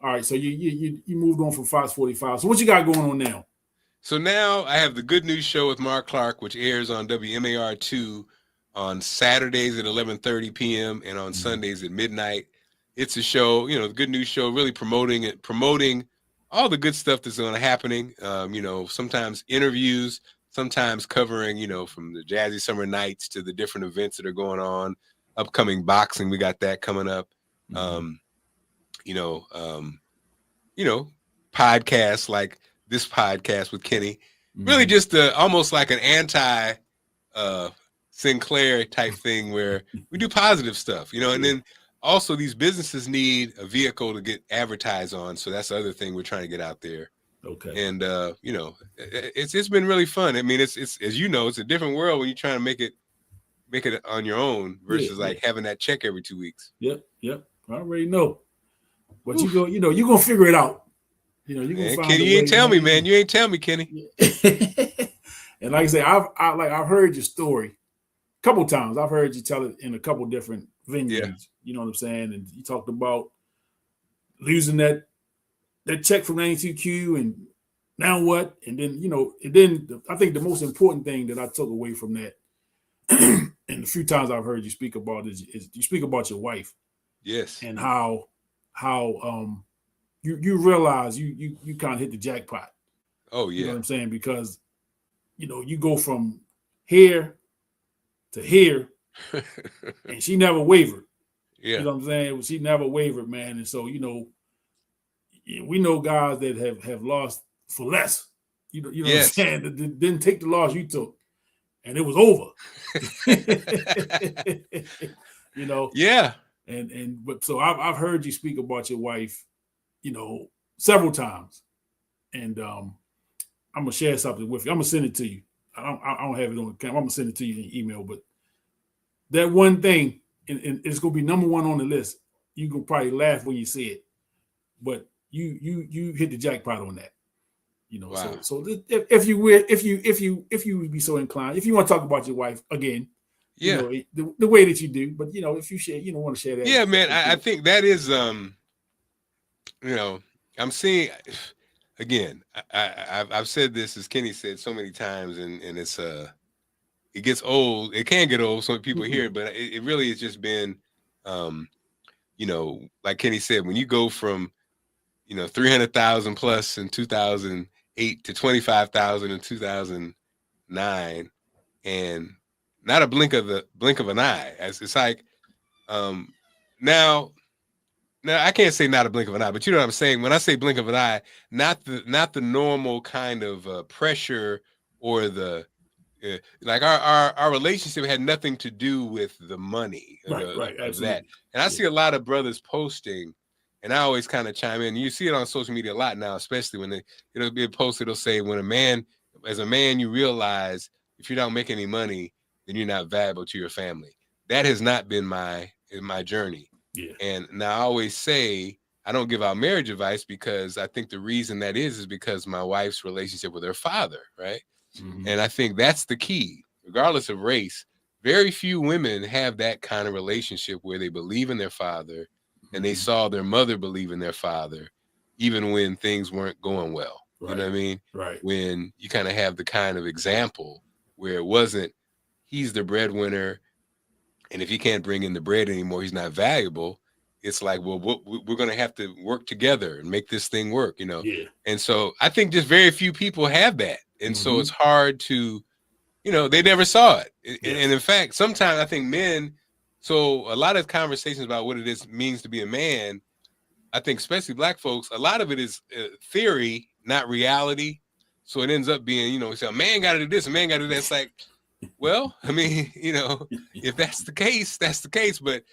all right. So you moved on from Fox 45. So what you got going on now? So now I have the Good News Show with Marc Clarke, which airs on WMAR2 on Saturdays at 11:30 p.m. and on Sundays at midnight. It's a show, the Good News Show, really promoting all the good stuff that's happening. Sometimes interviews, sometimes covering, from the Jazzy Summer Nights to the different events that are going on. Upcoming boxing, we got that coming up. Podcasts like this podcast with Kenny, really just almost like an anti Sinclair type thing where we do positive stuff, and then also these businesses need a vehicle to get advertised on. So that's the other thing we're trying to get out there. Okay. And it's been really fun. I mean, it's as you know, it's a different world when you're trying to make it on your own versus having that check every 2 weeks. Yep. I already know. But you're gonna figure it out. You're gonna find Kenny, you ain't tell me, man. You ain't tell me, Kenny. And like I say, I've heard your story a couple times. I've heard you tell it in a couple different venues. Yeah. You know what I'm saying? And you talked about losing that check from 92Q and now what? And then, I think the most important thing that I took away from that and the few times I've heard you speak about is you speak about your wife. Yes. And how you realize you kind of hit the jackpot. Oh yeah. You know what I'm saying? Because you go from here to here and she never wavered. Yeah. You know what I'm saying? She never wavered, man. And so, we know guys that have lost for less. You know what I'm Yes. saying? That didn't take the loss you took, and it was over. You know. Yeah. But so I've heard you speak about your wife, several times, and I'm gonna share something with you. I'm gonna send it to you. I don't have it on the camera. I'm gonna send it to you in email. But that one thing, and it's gonna be number one on the list. You can probably laugh when you see it, but you hit the jackpot on that. Wow. So if you would be so inclined, if you want to talk about your wife again, Yeah. the way that you do, but if you share, want to share that. Yeah, man. I think that is I'm seeing again, I've said this, as Kenny said, so many times, and it's it gets old. It can get old, so people hear it, but it really has just been like Kenny said, when you go from 300,000 plus in 2008 to 25,000 in 2009, and not a blink of an eye. It's like now I can't say not a blink of an eye, but you know what I'm saying. When I say blink of an eye, not the normal kind of pressure or the like our relationship had nothing to do with the money of that. And I see a lot of brothers posting, and I always kind of chime in. You see it on social media a lot now, especially when it'll be posted. It'll say, as a man, you realize if you don't make any money, then you're not valuable to your family. That has not been my journey. Yeah. And now I always say I don't give out marriage advice, because I think the reason that is because my wife's relationship with her father, right? Mm-hmm. And I think that's the key, regardless of race. Very few women have that kind of relationship where they believe in their father, and they saw their mother believe in their father, even when things weren't going well. Right. You know what I mean? Right. When you kind of have the kind of example where it wasn't, he's the breadwinner, and if he can't bring in the bread anymore, he's not valuable. It's like, well, we're going to have to work together and make this thing work, Yeah. And so I think just very few people have that. And so it's hard to, they never saw it. Yes. And in fact, sometimes I think men, so a lot of conversations about what it means to be a man, I think especially Black folks, a lot of it is theory, not reality. So it ends up being, we say, a man got to do this, a man got to do that. It's like, well, I mean, if that's the case, that's the case. But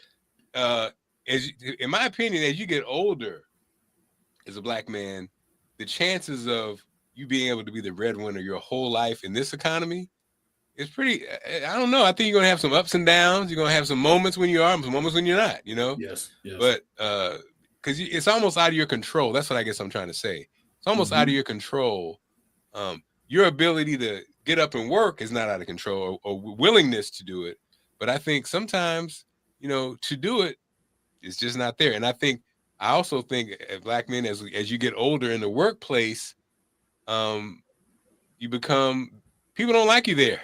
in my opinion, as you get older as a Black man, the chances of you being able to be the breadwinner your whole life in this economy is pretty, I don't know. I think you're going to have some ups and downs. You're going to have some moments when you are, some moments when you're not, Yes. But because it's almost out of your control. That's what I guess I'm trying to say. It's almost out of your control. Your ability to get up and work is not out of control, or willingness to do it. But I think sometimes, to do it is just not there. And I also think Black men, as you get older in the workplace, you become, people don't like you there.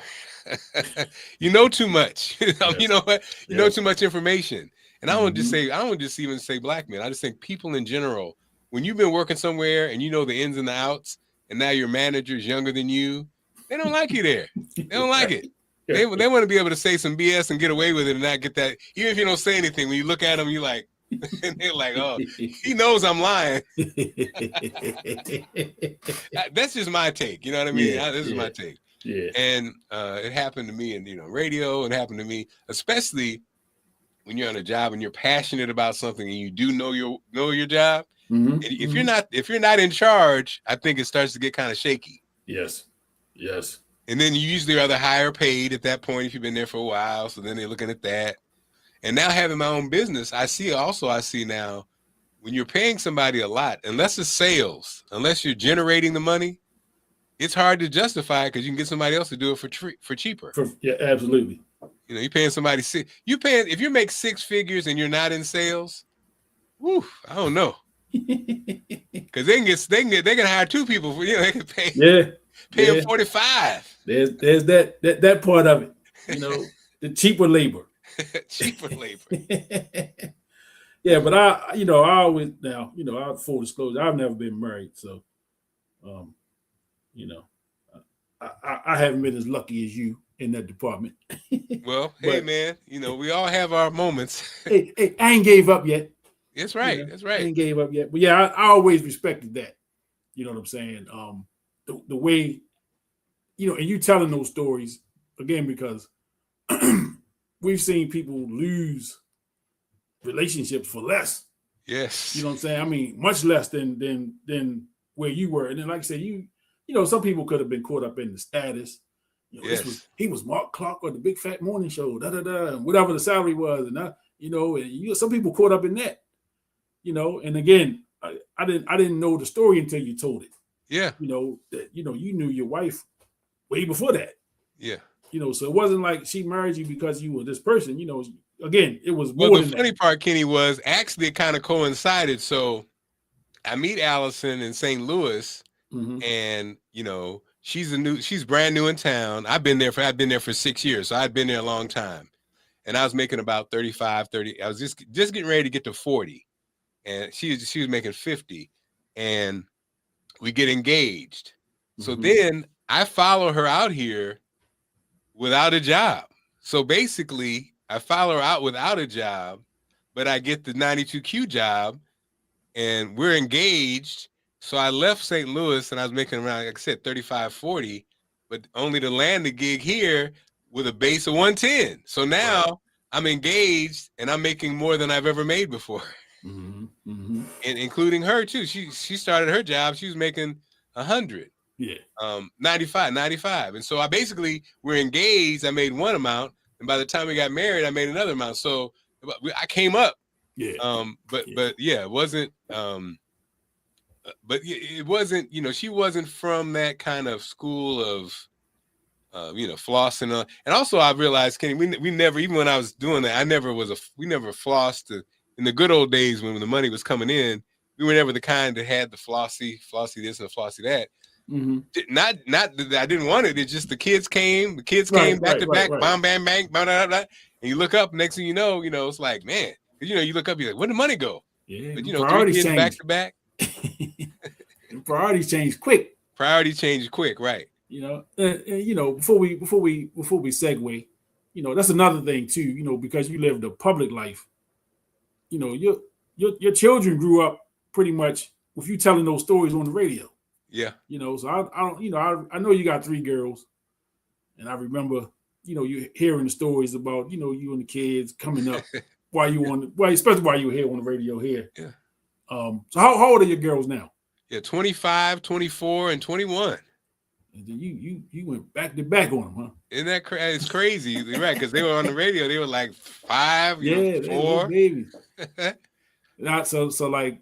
You know too much. You know what? You know too much information. And I don't just even say Black men. I just think people in general, when you've been working somewhere and you know the ins and the outs, and now your manager is younger than you, they don't like you there. They don't like it. They want to be able to say some BS and get away with it and not get that. Even if you don't say anything, when you look at them, you're like, and they're like, oh, he knows I'm lying. That's just my take. You know what I mean? This is my take. Yeah. And it happened to me in radio. It happened to me, especially when you're on a job and you're passionate about something and you do know your job. Mm-hmm. If you're not in charge, I think it starts to get kind of shaky. Yes. And then you usually are the higher paid at that point if you've been there for a while. So then they're looking at that. And now having my own business, I see now when you're paying somebody a lot, unless it's sales, unless you're generating the money, it's hard to justify it because you can get somebody else to do it for cheaper. Yeah, absolutely. You're paying somebody if you make six figures and you're not in sales, I don't know. Because they can hire two people for they can pay them 45. There's that part of it, the cheaper labor. Cheaper labor. Yeah, but I always now, full disclosure, I've never been married, so I haven't been as lucky as you in that department. Well, hey man, we all have our moments. hey, I ain't gave up yet. That's right. That's right. Ain't gave up yet. But yeah, I always respected that. You know what I'm saying? The way, and you telling those stories again because we've seen people lose relationships for less. Yes. You know what I'm saying? I mean, much less than where you were. And then, like I said, some people could have been caught up in the status. Yes. He was Marc Clarke or the Big Fat Morning Show, and whatever the salary was, and some people caught up in that. And again, I didn't know the story until you told it. Yeah. That you knew your wife way before that. Yeah. So it wasn't like she married you because you were this person. Again, it was more well, than the funny part, Kenny, was actually it kind of coincided. So I meet Allison in St. Louis, and she's brand new in town. I've been there for 6 years, so I'd been there a long time, and I was making about 35, 30. I was just getting ready to get to 40, and she was making 50, and we get engaged. So then I follow her out here without a job. So basically, I follow her out without a job, but I get the 92Q job, and we're engaged. So I left St. Louis, and I was making around, like I said, 35, 40, but only to land the gig here with a base of 110. So now I'm engaged, and I'm making more than I've ever made before, and including her too. She started her job. She was making 100. Yeah. 95. And so we're engaged. I made one amount. And by the time we got married, I made another amount. So I came up. Yeah. But it wasn't, it wasn't, she wasn't from that kind of school of, flossing. And also I realized, Kenny, we never, even when I was doing that, we never flossed in the good old days when the money was coming in. We were never the kind that had the flossy this and the flossy that. Not that I didn't want it. It's just the kids came back to back, bam, bam, bang, bam, bam, bam, and you look up. Next thing you know, it's like, man, you look up, you're like, where did the money go? Yeah, but priorities 3 kids change back to back. Priorities change quick. Priorities change quick, right? Before we segue, that's another thing too. Because you lived a public life. Your children grew up pretty much with you telling those stories on the radio. Yeah. So I don't, I know you got 3 girls, and I remember, you hearing the stories about, you and the kids coming up especially while you were here on the radio here. Yeah. So how old are your girls now? Yeah, 25, 24, and 21. And then you went back to back on them, huh? Isn't that crazy? It's crazy, You're right? Because they were on the radio. They were like 5, 4. They babies. So like,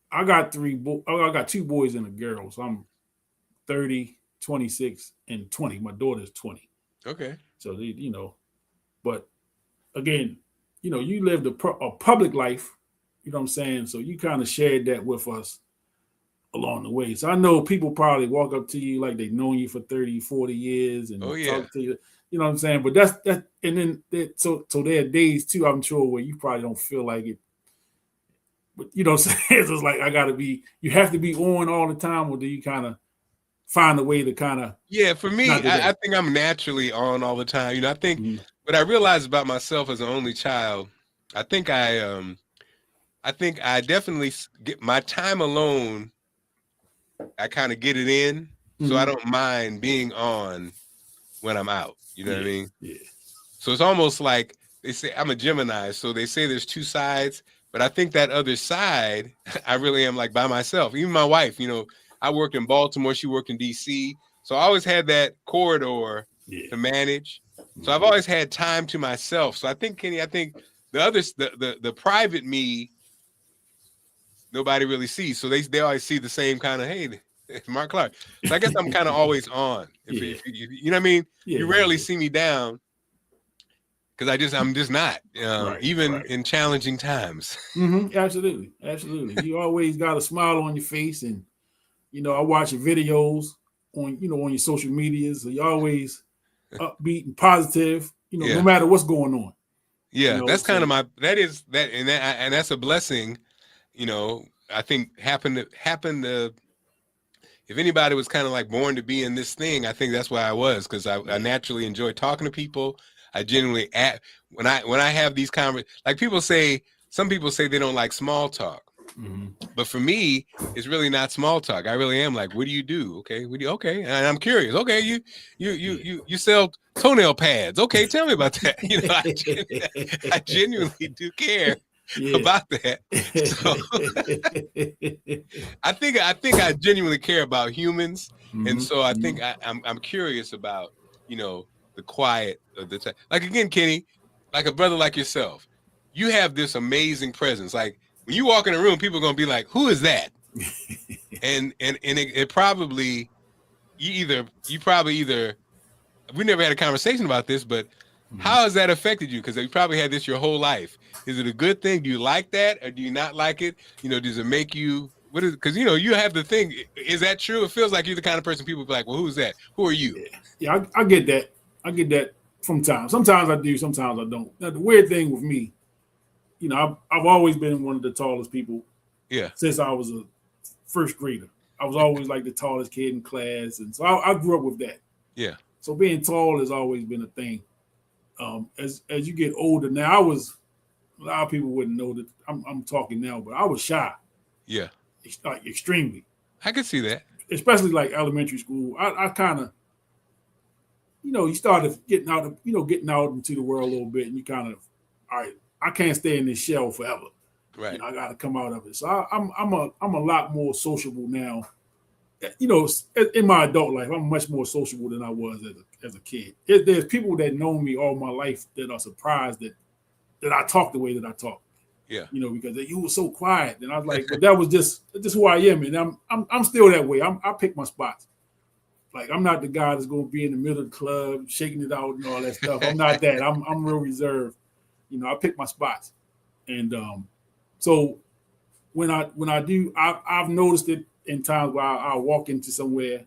I got 2 boys and a girl. So I'm 30, 26, and 20. My daughter's 20. Okay. So they, but again, you lived a public life. You know what I'm saying? So you kind of shared that with us along the way. So I know people probably walk up to you like they've known you for 30, 40 years and talk to you. You know what I'm saying? But that's and then so there are days too, I'm sure, where you probably don't feel like it. But you know what I'm saying? It's like you have to be on all the time, or do you kind of find a way to kind of? Yeah, for me, I think I'm naturally on all the time. I think what I realized about myself as an only child, I think I definitely get my time alone. I kind of get it in, so I don't mind being on when I'm out. You know what I mean? Yeah. So it's almost like they say I'm a Gemini, so they say there's 2 sides. But I think that other side, I really am like by myself. Even my wife, I worked in Baltimore. She worked in DC. So I always had that corridor to manage. So I've always had time to myself. So I think, Kenny, the others, the private me, nobody really sees. So they always see the same kind of, hey, Marc Clarke. So I guess I'm kind of always on. If you know what I mean? You rarely see me down. Because I'm just not, even in challenging times. Absolutely. You always got a smile on your face, and I watch your videos on your social medias. So you're always upbeat and positive. No matter what's going on. Yeah, that's kind of and that's a blessing. I think happened to. If anybody was kind of like born to be in this thing, I think that's why I was, because I naturally enjoy talking to people. I genuinely when I have these conversations, like people say, some people say they don't like small talk. But for me, it's really not small talk. I really am like, what do you do? Okay, okay, and I'm curious. Okay, you sell toenail pads. Okay, tell me about that. You know, I genuinely do care about that. So I think I genuinely care about humans, and so I think I'm curious about, you know, the quiet of the time. Like again, Kenny, like a brother like yourself, you have this amazing presence. Like when you walk in a room, people are gonna be like, "Who is that?" and it probably you probably either we never had a conversation about this, but how has that affected you? Because you probably had this your whole life. Is it a good thing? Do you like that, or do you not like it? You know, does it make you what is? Because you know you have the thing. Is that true? It feels like you're the kind of person people be like, "Well, who's that? Who are you?" Yeah, I get that. I get that from time. Sometimes I do. Sometimes I don't. Now the weird thing with me, you know, I've always been one of the tallest people. Yeah. Since I was a first grader, I was always like the tallest kid in class, and so I grew up with that. Yeah. So being tall has always been a thing. As you get older now, a lot of people wouldn't know that I'm talking now, but I was shy. Yeah. Like extremely. I could see that. Especially like elementary school. I kind of, you know, you started getting out into the world a little bit, and you kind of, all right, I can't stay in this shell forever. Right. You know, I got to come out of it. So I'm a lot more sociable now. You know, in my adult life, I'm much more sociable than I was as a kid. There's people that know me all my life that are surprised that I talk the way that I talk. Yeah. You know, because you were so quiet, and I was like, but that was just who I am, and I'm still that way. I pick my spots. Like I'm not the guy that's going to be in the middle of the club shaking it out and all that stuff. I'm not that. I'm real reserved. You know, I pick my spots, and so when I do, I've noticed it in times where I'll walk into somewhere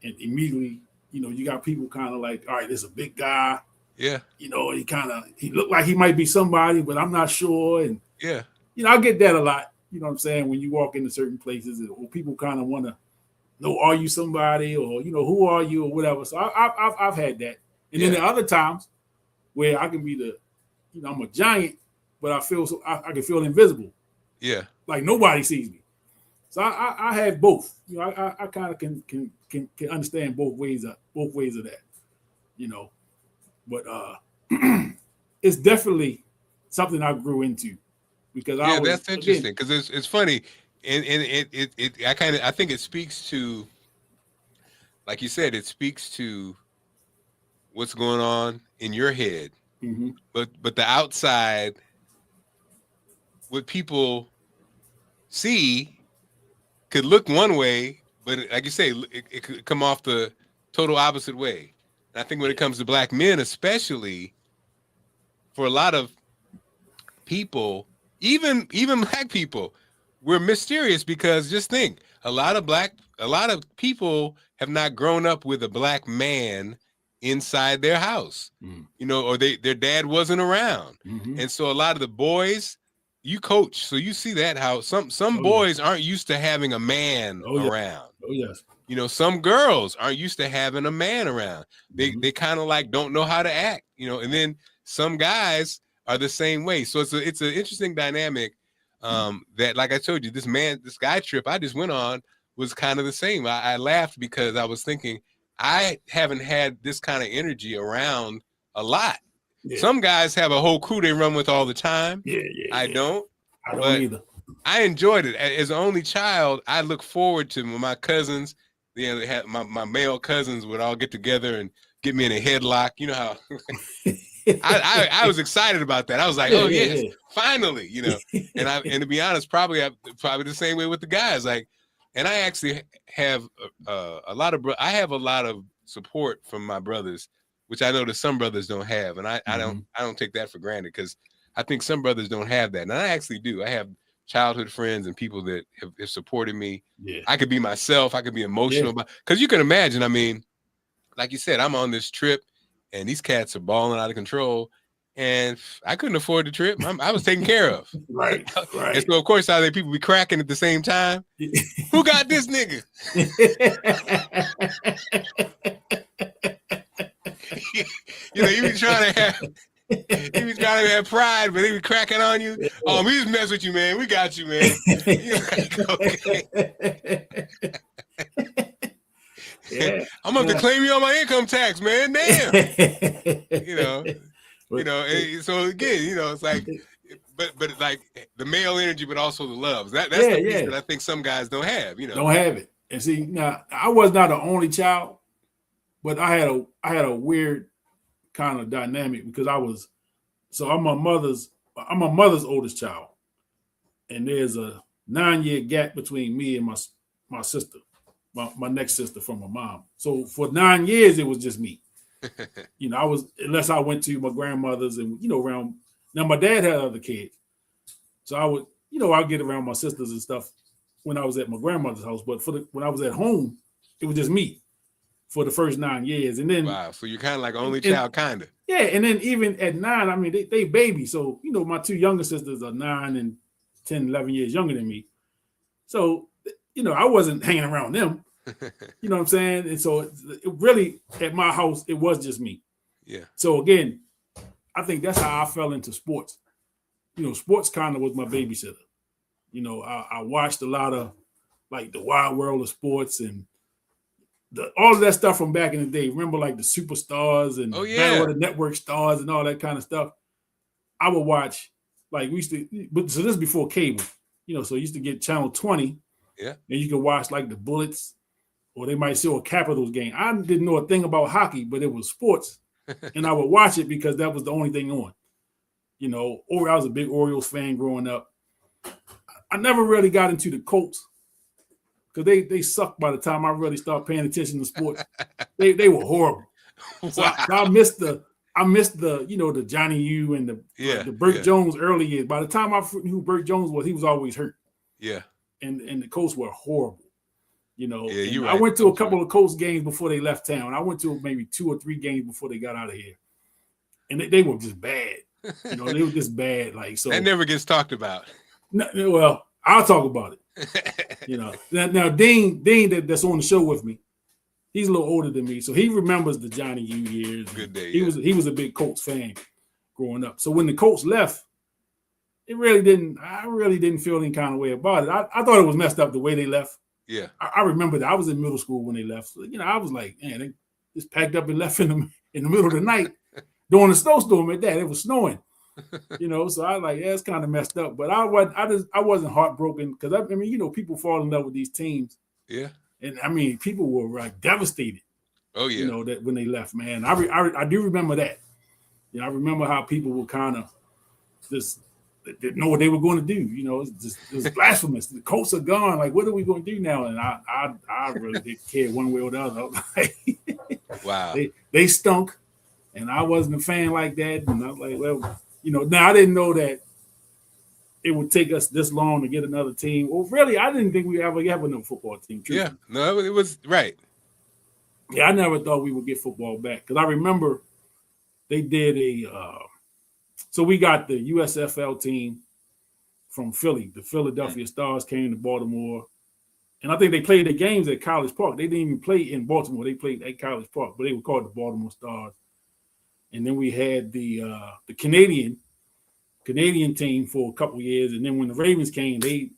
and immediately, you know, you got people kind of like, all right, there's a big guy. Yeah. You know, he looked like he might be somebody, but I'm not sure. And yeah, you know, I get that a lot. You know what I'm saying? When you walk into certain places, or people kind of want to know, are you somebody, or you know, who are you, or whatever. So I've had that. And then there are other times where I can be you know, I'm a giant, but I can feel invisible. Yeah. Like nobody sees me. So I have both. You know, I kind of can understand both ways of that. You know, but it's definitely something I grew into because that's interesting because it's funny and I think it speaks to, like you said, it speaks to what's going on in your head, but the outside, what people see could look one way, but like you say, it could come off the total opposite way. And I think when it comes to black men, especially, for a lot of people, even black people, we're mysterious because just think, a lot of people have not grown up with a black man inside their house, you know, or their dad wasn't around. And so a lot of the boys, you coach, so you see that how some boys aren't used to having a man around. Oh yes. You know, some girls aren't used to having a man around. They kind of like don't know how to act, you know, and then some guys are the same way. So it's an interesting dynamic that, like I told you, this guy trip I just went on was kind of the same. I laughed because I was thinking I haven't had this kind of energy around a lot. Yeah. Some guys have a whole crew they run with all the time. I don't either. I enjoyed it. As an only child, I look forward to my cousins. You know, they had my male cousins would all get together and get me in a headlock. You know how I was excited about that. I was like, finally, you know. And to be honest, probably the same way with the guys. Like, and I actually have a lot of support from my brothers, which I know that some brothers don't have, and I don't take that for granted because I think some brothers don't have that, and I actually do. I have childhood friends and people that have supported me. Yeah. I could be myself. I could be emotional because you can imagine. I mean, like you said, I'm on this trip, and these cats are balling out of control, and I couldn't afford the trip. I was taken care of. Right. And so, of course, how they people be cracking at the same time. Who got this nigga? You know, you be trying to have. He was trying to have pride, but he was cracking on you. Yeah. Oh, we just mess with you, man. We got you, man. You're like, okay. Yeah. I'm going to claim you on my income tax, man. Damn. So again, it's like, but like the male energy, but also the love. That's the piece that I think some guys don't have. Don't have it. And see, now I was not the only child, but I had a weird kind of dynamic because I'm my mother's oldest child, and there's a 9-year gap between me and my sister, my next sister from my mom. So for 9 years it was just me. Unless I went to my grandmother's and around. Now my dad had other kids, so I would I'd get around my sisters and stuff when I was at my grandmother's house. But when I was at home, it was just me for the first 9 years, and then wow. So you're kind of like only child, kind of. Yeah, and then even at 9, I mean they baby. So my two younger sisters are 9 and 10, 11 years younger than me. So I wasn't hanging around them. You know what I'm saying? And so it really, at my house, it was just me. Yeah. So again, I think that's how I fell into sports. Sports kind of was my babysitter. I watched a lot of like the Wild World of Sports and all of that stuff from back in the day. Remember like the Superstars and Battle of the Network Stars and all that kind of stuff. I would watch, like we used to, but so this is before cable. So you used to get channel 20. Yeah. And you could watch like the Bullets, or they might show a Capitals game. I didn't know a thing about hockey, but it was sports. And I would watch it because that was the only thing on. Or I was a big Orioles fan growing up. I never really got into the Colts because they sucked by the time I really started paying attention to sports. They were horrible. So I missed the the Johnny U and the Burt Jones early years. By the time I knew who Burt Jones was, he was always hurt. Yeah. And the Colts were horrible. You're right. I went to a couple of Colts games before they left town. I went to maybe 2 or 3 games before they got out of here. And they were just bad. They were just bad. Like, so that never gets talked about. No, well, I'll talk about it. Now Dean that's on the show with me, he's a little older than me, so he remembers the Johnny U years. Good day. He was a big Colts fan growing up. So when the Colts left, I really didn't feel any kind of way about it. I thought it was messed up the way they left. Yeah. I remember that I was in middle school when they left. So, I was like, man, they just packed up and left in the middle of the night during a snowstorm at that. It was snowing. So I was like, yeah, it's kind of messed up. But I wasn't heartbroken because people fall in love with these teams. Yeah. And I mean, people were like devastated. Oh yeah. That when they left, man. I do remember that. I remember how people were kind of just didn't know what they were going to do. It was blasphemous. The Colts are gone. Like, what are we going to do now? And I really didn't care one way or the other. Wow. They stunk, and I wasn't a fan like that. And I was like, well, now I didn't know that it would take us this long to get another team. Well, really, I didn't think we ever have another football team. Truly. Yeah, no, it was right. Yeah, I never thought we would get football back because I remember they did so we got the USFL team from Philly. The Philadelphia Stars came to Baltimore, and I think they played their games at College Park. They didn't even play in Baltimore. They played at College Park, but they were called the Baltimore Stars. And then we had the Canadian team for a couple of years, and then when the Ravens came, they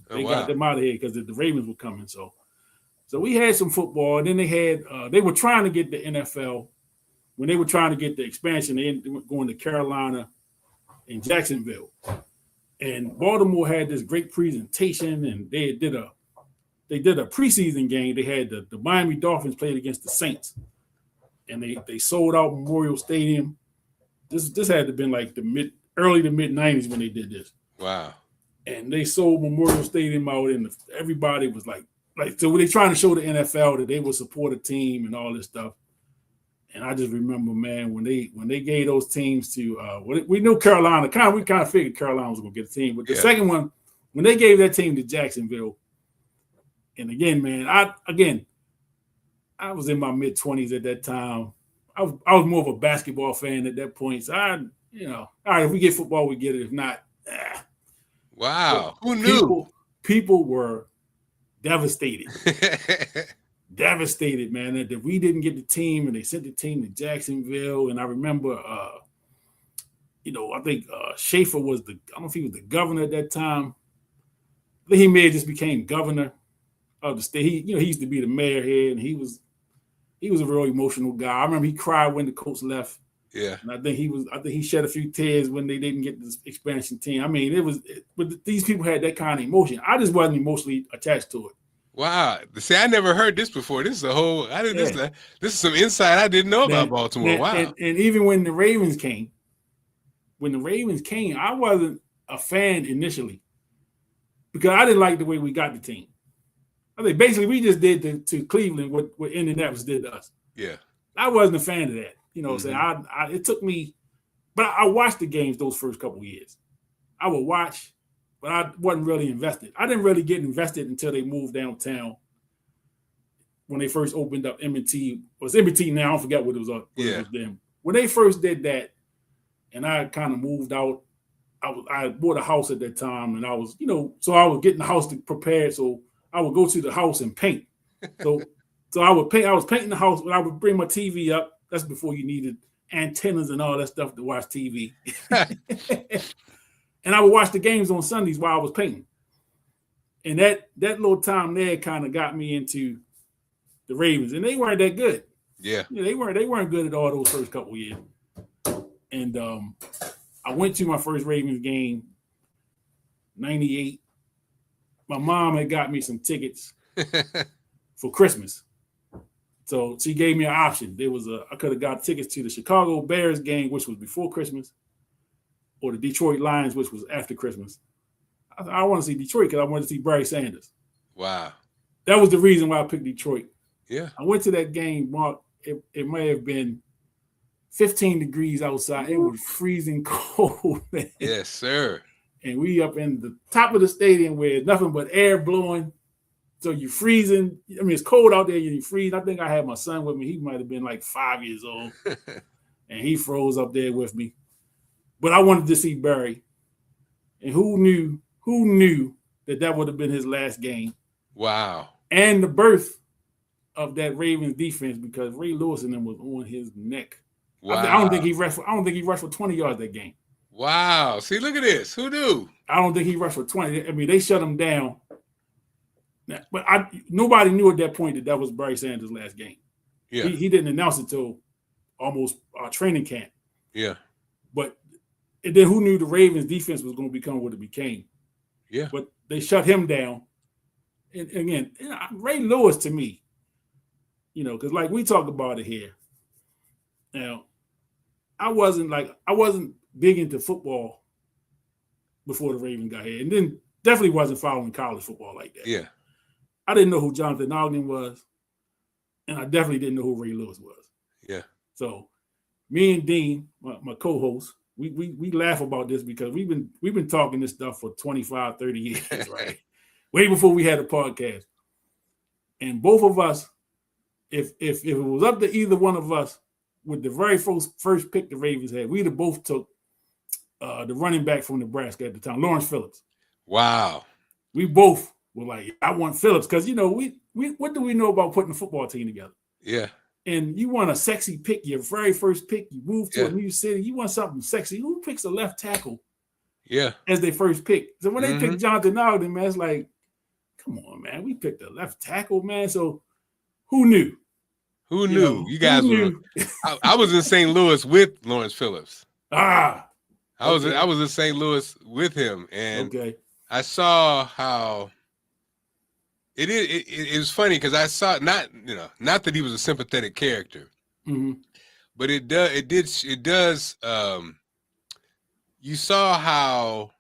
got them out of here because the Ravens were coming. So we had some football, and then they were trying to get the NFL. When they were trying to get the expansion, they ended up going to Carolina and Jacksonville. And Baltimore had this great presentation, and they did a preseason game. They had the Miami Dolphins played against the Saints, and they sold out Memorial Stadium. This had to have been like early to mid 90s when they did this. Wow. And they sold Memorial Stadium out, and everybody was like so they're trying to show the NFL that they would support a team and all this stuff. And I just remember, man, when they gave those teams to we knew Carolina, we kind of figured Carolina was gonna get a team, but the second one, when they gave that team to Jacksonville, and again, man, I was in my mid-20s at that time. I was more of a basketball fan at that point. So all right, if we get football, we get it. If not, wow. Who knew? People were devastated. Devastated, man, that we didn't get the team, and they sent the team to Jacksonville. And I remember I think Schaefer was I don't know if he was the governor at that time. I think he may have just became governor of the state. He used to be the mayor here, and he was a real emotional guy. I remember he cried when the coach left. Yeah. And I think he shed a few tears when they didn't get this expansion team. I mean, but these people had that kind of emotion. I just wasn't emotionally attached to it. Wow. See, I never heard this before. This is a whole, this is some insight I didn't know about Baltimore. Wow. And even when the Ravens came, I wasn't a fan initially because I didn't like the way we got the team. I think basically we just did to Cleveland what Indianapolis did to us. Yeah. I wasn't a fan of that. What I'm saying? It took me, but I watched the games those first couple of years. I would watch, but I wasn't really invested. I didn't really get invested until they moved downtown when they first opened up M&T. Well, it's M&T now. I don't forget what it was. It was then. When they first did that, and I kind of moved out, I bought a house at that time, and I was, so I was getting the house prepared. So I would go to the house and paint. So I would paint. I was painting the house, but I would bring my TV up. That's before you needed antennas and all that stuff to watch TV. And I would watch the games on Sundays while I was painting. And that little time there kind of got me into the Ravens, and they weren't that good. Yeah, they weren't good at all those first couple of years. And I went to my first Ravens game, 98. My mom had got me some tickets for Christmas. So she gave me an option. I could have got tickets to the Chicago Bears game, which was before Christmas, or the Detroit Lions, which was after Christmas. I want to see Detroit because I wanted to see Barry Sanders. Wow. That was the reason why I picked Detroit. Yeah. I went to that game, Mark. It may have been 15 degrees outside. It was freezing cold, man. Yes, sir. And we up in the top of the stadium where nothing but air blowing. So you're freezing. I mean, it's cold out there. You freeze. I think I had my son with me. He might have been like 5 years old. And he froze up there with me. But I wanted to see Barry. And who knew that would have been his last game. Wow. And the birth of that Ravens defense because Ray Lewis and them was on his neck. Wow. I don't think he rushed for 20 yards that game. Wow. See, look at this. Who knew? I don't think he rushed for 20. I mean, they shut him down. But nobody knew at that point that was Barry Sanders' last game. Yeah. He didn't announce it till almost training camp. Yeah. But then who knew the Ravens' defense was going to become what it became? Yeah. But they shut him down. And again, Ray Lewis to me, because like we talk about it here. Now, I wasn't big into football before the Ravens got here, and then definitely wasn't following college football like that. Yeah. I didn't know who Jonathan Ogden was, and I definitely didn't know who Ray Lewis was. Yeah. So me and Dean, my co-host, we laugh about this because we've been talking this stuff for 25, 30 years, right? Way before we had a podcast. And both of us, if it was up to either one of us, with the very first pick the Ravens had, we'd have both took the running back from Nebraska at the time, Lawrence Phillips. Wow. We both were like, I want Phillips because, we what do we know about putting a football team together? Yeah. And you want a sexy pick, your very first pick, you move to a new city, you want something sexy. Who picks a left tackle as their first pick? So when they picked Jonathan Ogden, man, it's like, come on, man, we picked a left tackle, man. So who knew? Who knew? You guys were. I was in St. Louis with Lawrence Phillips. I was in St. Louis with him, and I saw how it was funny because I saw not that he was a sympathetic character, but it does. You saw how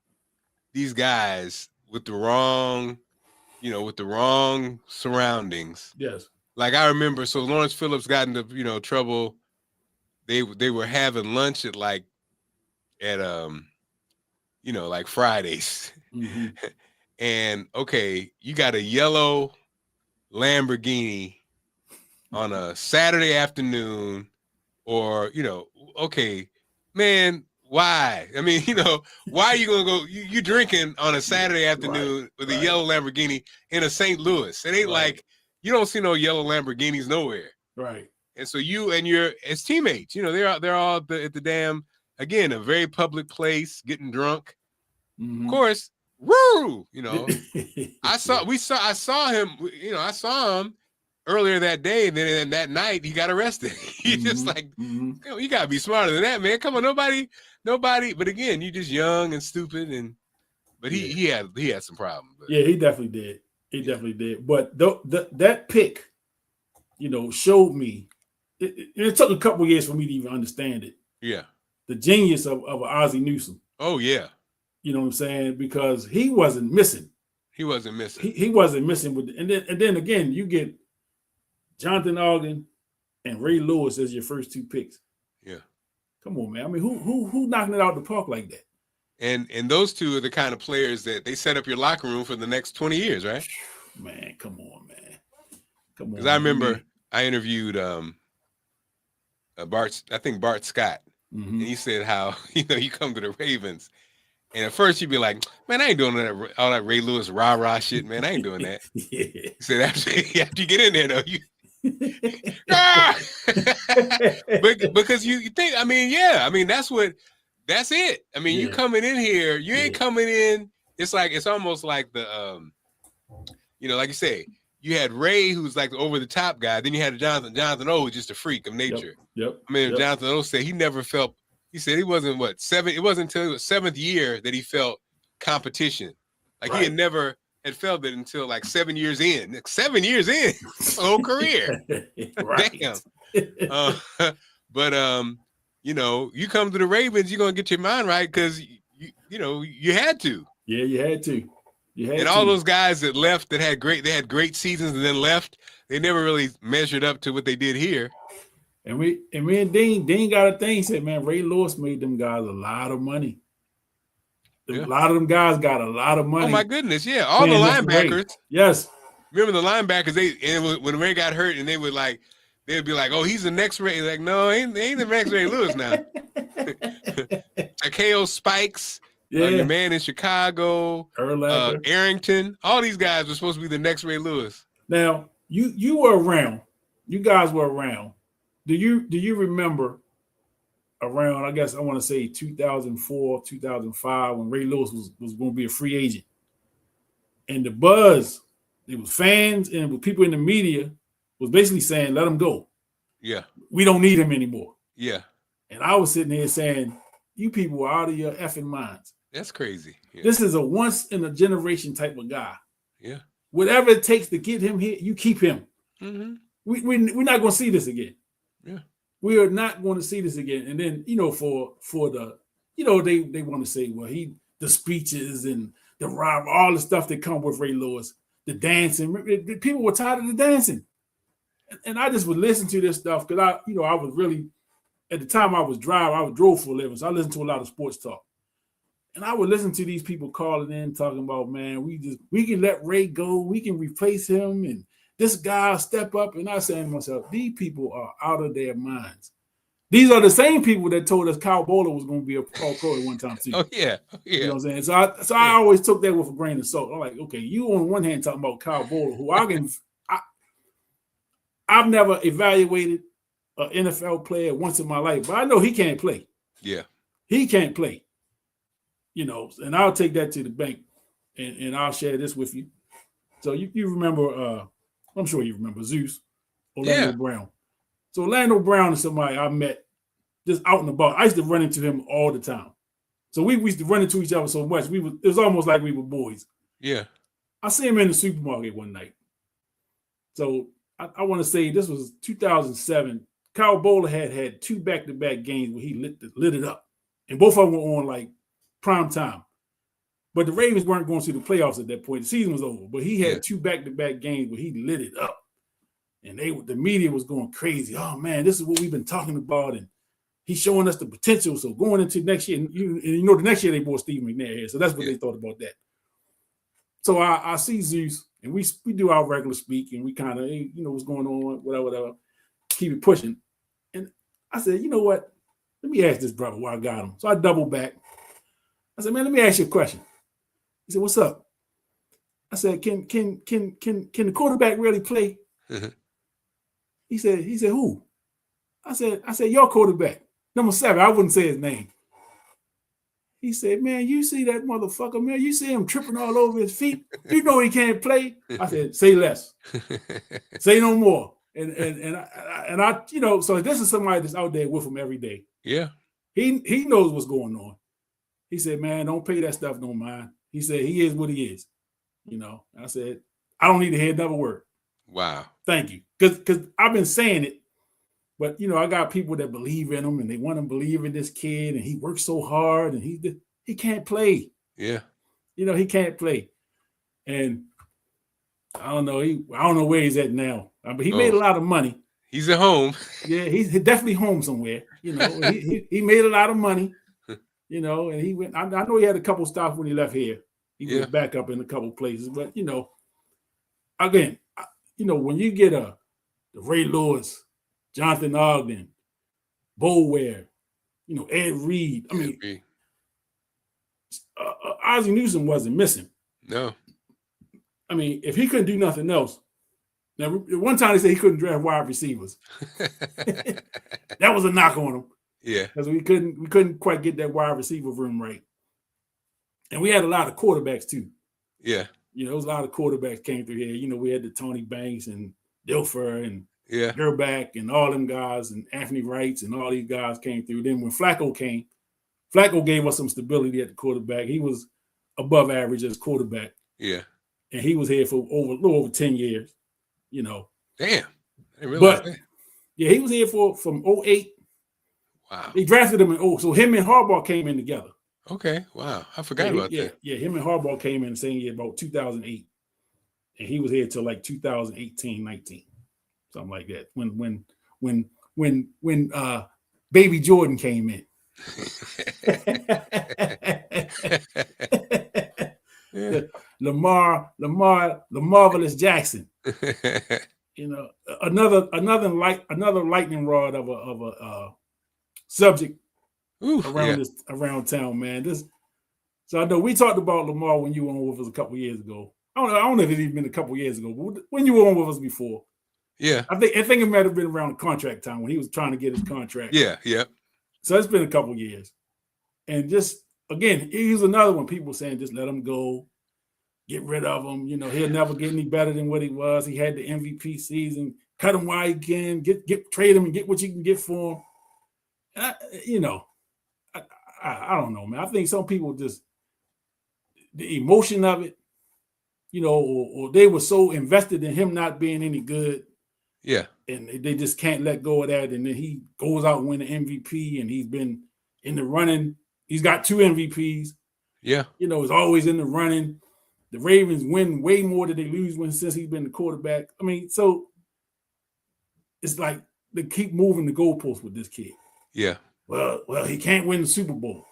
these guys with the wrong surroundings. Yes. Like I remember, so Lawrence Phillips got into trouble. They were having lunch at like Fridays, and you got a yellow Lamborghini on a Saturday afternoon, or man, why? I mean, why are you gonna go? You drinking on a Saturday afternoon with a yellow Lamborghini in a St. Louis? It ain't like. You don't see no yellow Lamborghinis nowhere, right? And so you and your as teammates, they're all at the damn again, a very public place, getting drunk. Mm-hmm. Of course, woo! You know, I saw him. You know, I saw him earlier that day, and then that night he got arrested. He's just like, you gotta be smarter than that, man. Come on, nobody. But again, you're just young and stupid, but he had some problems. But. Yeah, he definitely did. He definitely did. But that pick, you know, showed me. It took a couple years for me to even understand it. Yeah, the genius of Ozzie Newsome. Oh yeah, you know what I'm saying, because he wasn't missing. He wasn't missing. He wasn't missing with, and then again you get Jonathan Ogden and Ray Lewis as your first two picks. Yeah, come on, man. I mean, who knocking it out the park like that? And those two are the kind of players that they set up your locker room for the next 20 years, right? Man, come on, man. Come on. Because I remember I interviewed Bart Scott, and he said how, you know, you come to the Ravens, and at first you'd be like, man, I ain't doing all that Ray Lewis rah-rah shit, man. I ain't doing that. He said, after you get in there, though, you because you think, I mean, that's it. I mean, you coming in here, you ain't coming in. It's almost like the, you know, like you say, you had Ray, who's like the over the top guy. Then you had Jonathan O, who's just a freak of nature. Yep. I mean, Jonathan O said he never felt. He said he wasn't it wasn't until he was 7th year that he felt competition. Like he had never had felt it until like 7 years in. 7 years in, whole career. Damn. But you know, you come to the Ravens, you're gonna get your mind right because you had to. Yeah, you had to. All those guys that left that had great seasons and then left, they never really measured up to what they did here. And me and Dean got a thing. Said, man, Ray Lewis made them guys a lot of money. A lot of them guys got a lot of money. Oh my goodness, yeah. All the linebackers. Yes. Remember the linebackers, when Ray got hurt and they'd be like, oh, he's the next Ray. Like, no, ain't the next Ray Lewis now. Takeo Spikes, your man in Chicago, Arrington, all these guys were supposed to be the next Ray Lewis. Now, you were around. You guys were around. Do you remember around, I guess I want to say 2004, 2005, when Ray Lewis was going to be a free agent? And the buzz, it was fans and it was people in the media, was basically saying, let him go. Yeah. We don't need him anymore. Yeah. And I was sitting here saying, you people are out of your effing minds. That's crazy. Yeah. This is a once in a generation type of guy. Yeah. Whatever it takes to get him here, you keep him. Mm-hmm. We're not going to see this again. Yeah. We are not going to see this again. And then, for the, they want to say, well, the speeches and the rhyme, all the stuff that come with Ray Lewis, the dancing. People were tired of the dancing. And I just would listen to this stuff because I was really, at the time I drove for a living. So I listened to a lot of sports talk. And I would listen to these people calling in, talking about, man, we can let Ray go. We can replace him. And this guy step up. And I said to myself, these people are out of their minds. These are the same people that told us Kyle Bowler was going to be a Pro at one time too. Oh, yeah. You know what I'm saying? So I always took that with a grain of salt. I'm like, okay, you on one hand talking about Kyle Bowler, who I've never evaluated an NFL player once in my life, but I know he can't play. Yeah. He can't play. And I'll take that to the bank and I'll share this with you. So you remember, I'm sure you remember Zeus, Orlando Brown. So Orlando Brown is somebody I met just out and about. I used to run into him all the time. So we used to run into each other so much. It was almost like we were boys. Yeah. I see him in the supermarket one night. So I want to say this was 2007. Kyle Bowler had two back-to-back games where he lit it up. And both of them were on like prime time. But the Ravens weren't going to the playoffs at that point. The season was over. But he had two back-to-back games where he lit it up. And the media was going crazy. Oh, man, this is what we've been talking about. And he's showing us the potential. So going into next year, and the next year they brought Steve McNair here. So that's what they thought about that. So I see Zeus, and we do our regular speak, and we kind of, what's going on, whatever, keep it pushing. And I said, you know what? Let me ask this brother why I got him. So I double back. I said, man, let me ask you a question. He said, what's up? I said, can the quarterback really play? Mm-hmm. He said, who? I said, your quarterback, number 7. I wouldn't say his name. He said, man, you see that motherfucker, man? You see him tripping all over his feet? You know he can't play. I said, say less. Say no more. And I, you know, so this is somebody that's out there with him every day. Yeah. He knows what's going on. He said, man, don't pay that stuff no mind. He said, he is what he is. You know, I said, I don't need to hear another word. Wow. Thank you. Because I've been saying it, but, you know, I got people that believe in him and they want to believe in this kid and he works so hard and he can't play. Yeah. You know, he can't play. And I don't know. I don't know where he's at now. But he made a lot of money. He's at home. Yeah, he's definitely home somewhere. You know, he made a lot of money. You know, and he went. I know he had a couple stops when he left here. He was back up in a couple places, but you know, again, you know, when you get the Ray Lewis, Jonathan Ogden, Bo Ware, you know, Ed Reed. I mean, Ozzie Newsome wasn't missing. No. I mean, if he couldn't do nothing else. Now, one time they said he couldn't draft wide receivers. That was a knock on him. Yeah, because we couldn't quite get that wide receiver room right, and we had a lot of quarterbacks too. Yeah, you know, there was a lot of quarterbacks came through here. You know, we had the Tony Banks and Dilfer and yeah, Gerback and all them guys and Anthony Wrights and all these guys came through. Then when Flacco came, Flacco gave us some stability at the quarterback. He was above average as quarterback. Yeah, and he was here for a little over 10 years. You know, damn, I didn't realize that. Yeah, he was here from 2008. Wow. They drafted him in 2008. So him and Harbaugh came in together. Okay. Wow. I forgot about that. Yeah, him and Harbaugh came in the same year, about 2008. And he was here till like 2018, 19. Something like that. When Baby Jordan came in. Yeah. Lamar, the Marvelous Jackson. You know, another lightning rod of a subject around town, man. So I know we talked about Lamar when you were on with us a couple years ago. I don't know if it's even been a couple years ago, but when you were on with us before. Yeah. I think it might have been around contract time when he was trying to get his contract. Yeah, yeah. So it's been a couple years. And just again, he's another one. People saying just let him go, get rid of him. You know, he'll never get any better than what he was. He had the MVP season. Cut him while you can. Trade him and get what you can get for him. And I don't know, man. I think some people just the emotion of it, you know, or they were so invested in him not being any good. Yeah. And they just can't let go of that. And then he goes out and win the MVP, and he's been in the running. He's got 2 MVPs. Yeah. You know, he's always in the running. The Ravens win way more than they lose since he's been the quarterback. I mean, so it's like they keep moving the goalposts with this kid. Yeah. Well, he can't win the Super Bowl.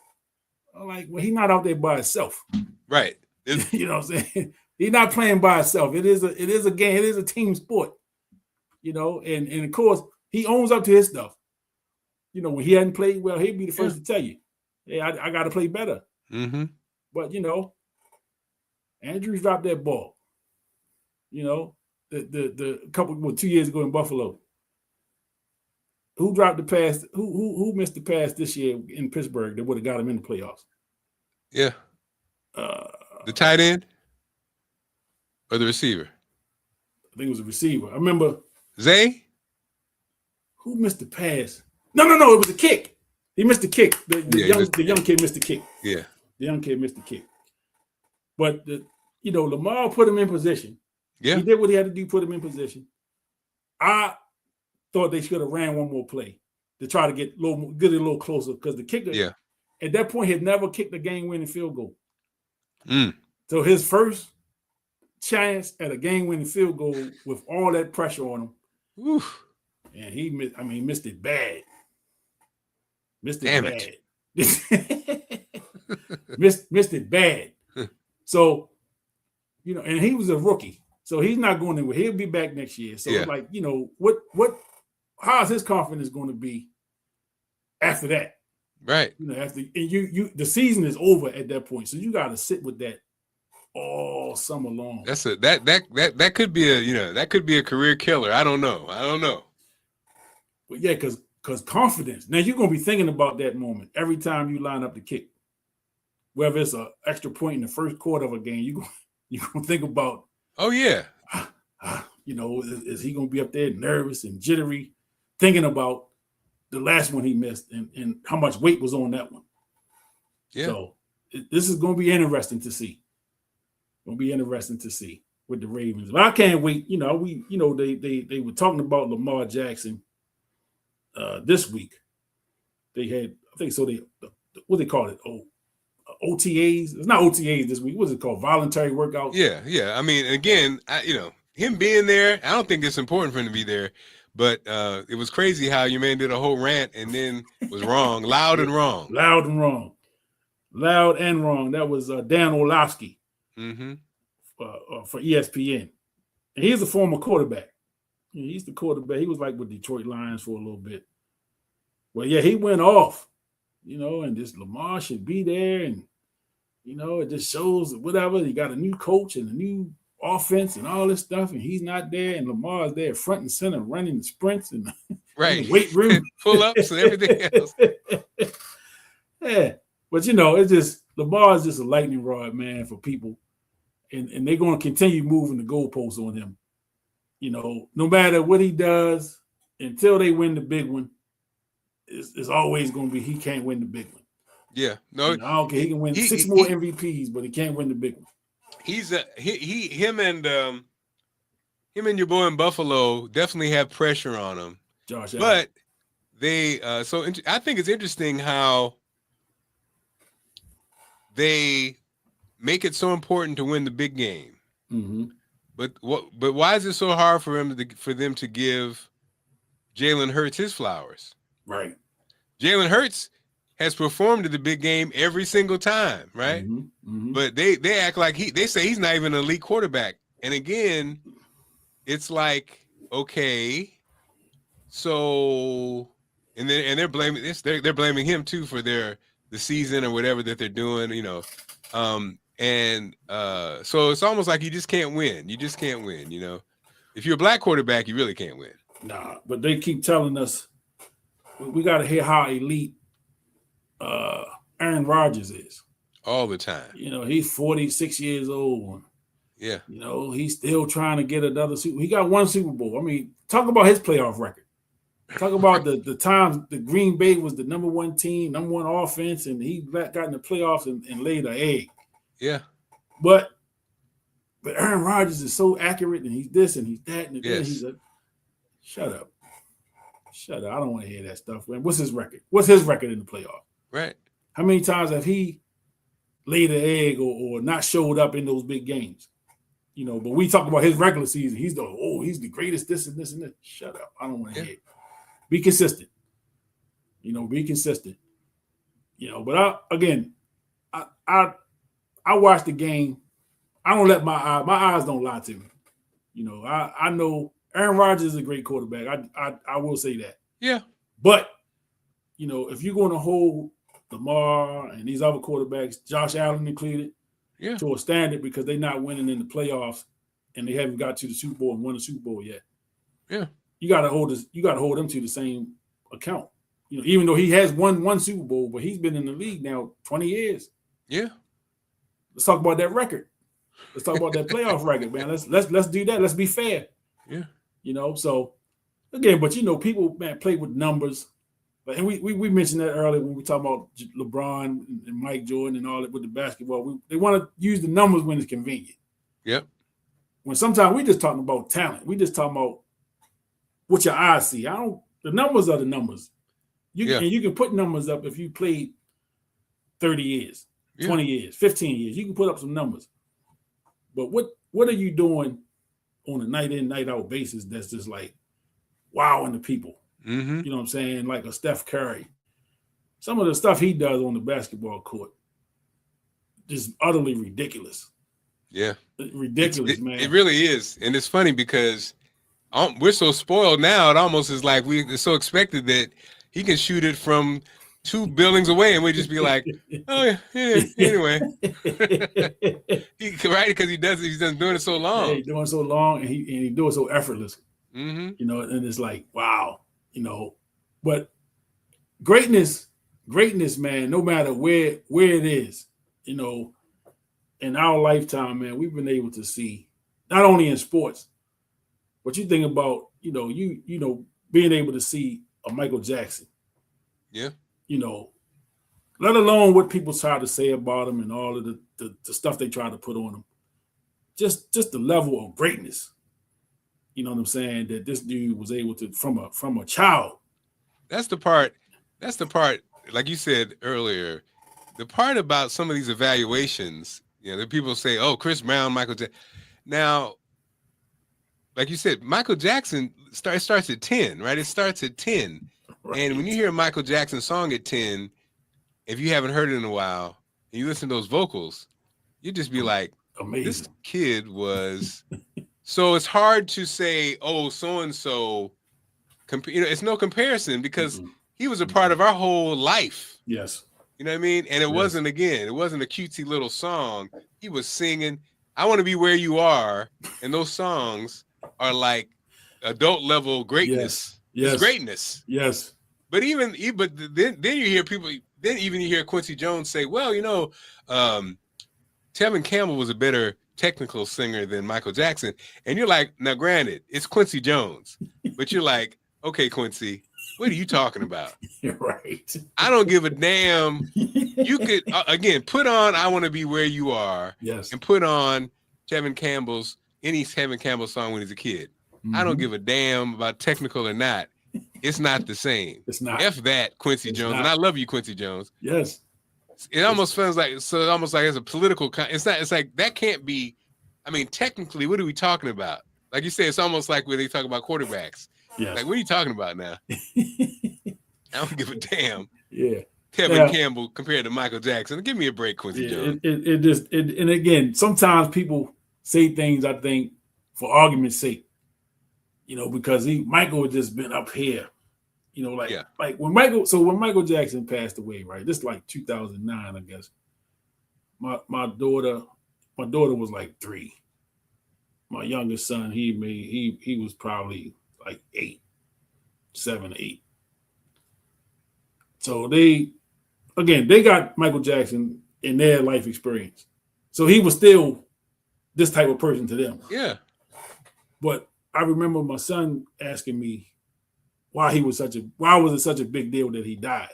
I'm like, well, he's not out there by himself. Right. You know what I'm saying? He's not playing by himself. It is a game. It is a team sport. You know, and of course, he owns up to his stuff. You know, when he hadn't played well, he'd be the first to tell you, hey, I got to play better. Mm-hmm. But, you know, Andrews dropped that ball. You know, the couple 2 years ago in Buffalo. Who dropped the pass? Who missed the pass this year in Pittsburgh that would have got him in the playoffs? Yeah. The tight end or the receiver? I think it was a receiver. I remember Zay. Who missed the pass? No, it was a kick. He missed the kick. The young kid missed the kick. Yeah. The young kid missed the kick. But Lamar put him in position. Yeah. He did what he had to do, put him in position. I thought they should have ran one more play to try to get a little closer, because the kicker at that point had never kicked a game-winning field goal. So his first chance at a game-winning field goal with all that pressure on him, oof. And he missed it bad. Missed it bad. So, you know, and he was a rookie, so he's not going anywhere. He'll be back next year. So, like, you know, how's his confidence going to be after that? Right. You know, after you the season is over at that point, so you got to sit with that all summer long. That could be a career killer. I don't know. But yeah, because confidence. Now you're gonna be thinking about that moment every time you line up the kick. whether it's an extra point in the first quarter of a game, you're gonna think about, oh yeah, is he gonna be up there nervous and jittery, thinking about the last one he missed and how much weight was on that one. Yeah. So this is gonna be interesting to see. Gonna be interesting to see with the Ravens. But I can't wait. They were talking about Lamar Jackson this week. They had, I think so. What they call it? OTAs. It's not OTAs this week. What's it called? Voluntary workouts. Yeah. I mean, again, him being there, I don't think it's important for him to be there. But it was crazy how your man did a whole rant and then was wrong, loud and wrong. Loud and wrong. That was Dan Orlovsky for ESPN. And he's a former quarterback. He's the quarterback. He was like with Detroit Lions for a little bit. Well, yeah, he went off, and this Lamar should be there. And, it just shows whatever. You got a new coach and a new offense and all this stuff, and he's not there. And Lamar's there front and center running the sprints and right. the weight room. Pull-ups and everything else. Yeah. But, it's just Lamar's just a lightning rod, man, for people. And they're going to continue moving the goalposts on him. No matter what he does, until they win the big one, it's always going to be he can't win the big one. Yeah. No. I don't care. He can win 6 more MVPs, but he can't win the big one. Him and your boy in Buffalo definitely have pressure on him. Josh Allen. But they I think it's interesting how they make it so important to win the big game. Mm-hmm. But why is it so hard for them to give Jalen Hurts his flowers? Right. Jalen Hurts has performed at the big game every single time, right? Mm-hmm. Mm-hmm. But they act like they say he's not even an elite quarterback. And again, it's like, okay, so and they're blaming this, they're blaming him too for the season or whatever that they're doing, so it's almost like you just can't win. You just can't win, If you're a black quarterback, you really can't win. Nah, but they keep telling us we got to hear how elite Aaron Rodgers is. All the time. He's 46 years old. Yeah. He's still trying to get another Super. He got 1 Super Bowl. I mean, talk about his playoff record. Talk about the times the Green Bay was the number 1 team, number 1 offense, and he got in the playoffs and laid an egg. Yeah. But Aaron Rodgers is so accurate, and he's this and he's that, and yes. He's shut up. I don't want to hear that stuff. Man. What's his record? What's his record in the playoffs? Right. How many times have he laid an egg or not showed up in those big games? But we talk about his regular season. He's the greatest this and this and this. Shut up. I don't want to hear it. Be consistent. Be consistent. But I watch the game. I don't let my eyes don't lie to me. I know Aaron Rodgers is a great quarterback. I will say that. Yeah. But if you're going to hold Lamar and these other quarterbacks, Josh Allen included, to a standard because they're not winning in the playoffs and they haven't got to the Super Bowl and won the Super Bowl yet. Yeah. You gotta hold them to the same account. Even though he has won 1 Super Bowl, but he's been in the league now 20 years. Yeah. Let's talk about that record. Let's talk about that playoff record, man. Let's do that. Let's be fair. Yeah. So again, but people, man, play with numbers. And we mentioned that earlier when we talk about LeBron and Mike Jordan and all that with the basketball. They want to use the numbers when it's convenient. Yep. When sometimes we just talking about talent. We just talking about what your eyes see. The numbers are the numbers. And you can put numbers up if you played 30 years, 20 years, 15 years. You can put up some numbers. But what are you doing on a night in, night out basis that's just like wowing the people? Mm-hmm. You know what I'm saying? Like a Steph Curry. Some of the stuff he does on the basketball court, just utterly ridiculous. Yeah. Ridiculous, man. It really is. And it's funny because we're so spoiled now. It almost is like it's so expected that he can shoot it from 2 buildings away and we just be like, oh, yeah anyway. Right? Because he's done doing it so long. Yeah, he's doing it so long and he do it so effortless. Mm-hmm. And it's like, wow. But greatness, man, no matter where it is, you know, in our lifetime, man, we've been able to see not only in sports, but you think about, you know, being able to see a Michael Jackson, Yeah. you know, let alone what people try to say about him and all of the stuff they try to put on him. Just the level of greatness. You know what I'm saying? That this dude was able to from a child. That's the part. That's the part. Like you said earlier, the part about some of these evaluations. The people say, "Oh, Chris Brown, Michael Jackson." Now, like you said, Michael Jackson starts at 10, right? It starts at 10, Right. and when you hear a Michael Jackson song at 10, if you haven't heard it in a while, and you listen to those vocals, you just be like, amazing. This kid was. So it's hard to say, oh, so and so. It's no comparison because he was a part of our whole life. Yes. You know what I mean? And it wasn't a cutesy little song. He was singing, "I Want to Be Where You Are," and those songs are like adult level greatness. Yes. It's greatness. Yes. But then you hear people. Then even you hear Quincy Jones say, "Well, Tevin Campbell was a better technical singer than Michael Jackson," and you're like, now, granted, it's Quincy Jones, but you're like, okay, Quincy, what are you talking about? You're right. I don't give a damn. You could again put on "I Want to Be Where You Are," yes, and put on any Tevin Campbell song when he's a kid. Mm-hmm. I don't give a damn about technical or not. It's not the same. It's not. F that, Quincy Jones, and I love you, Quincy Jones. Yes. It almost feels like it's a political. It's not. It's like that can't be. I mean, technically, what are we talking about? Like you said, it's almost like when they talk about quarterbacks. Yes. Like, what are you talking about now? I don't give a damn. Yeah. Tevin Campbell compared to Michael Jackson. Give me a break, Quincy Jones. And again, sometimes people say things, I think, for argument's sake. Because Michael had just been up here. Like when Michael Jackson passed away, right? This is like 2009, I guess. My daughter was like 3. My youngest son, he was probably like 7, 8. So they got Michael Jackson in their life experience. So he was still this type of person to them. Yeah. But I remember my son asking me why was it such a big deal that he died?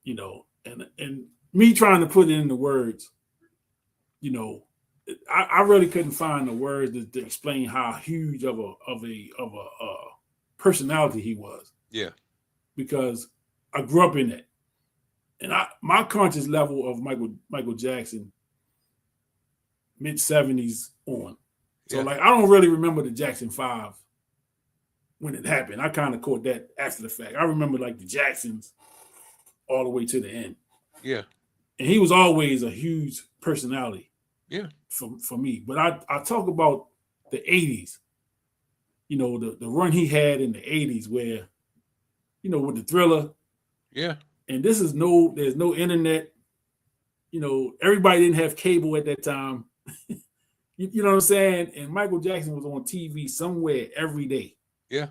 And me trying to put it into words, I really couldn't find the words to explain how huge of a personality he was. Yeah. Because I grew up in it. And my conscious level of Michael Jackson, mid-70s on. So I don't really remember the Jackson 5 when it happened. I kind of caught that after the fact. I remember like the Jacksons all the way to the end. Yeah. And he was always a huge personality. Yeah. For me. But I talk about the 80s. The run he had in the 80s where, with the Thriller. Yeah. And there's no internet. Everybody didn't have cable at that time. You know what I'm saying? And Michael Jackson was on TV somewhere every day. Yeah.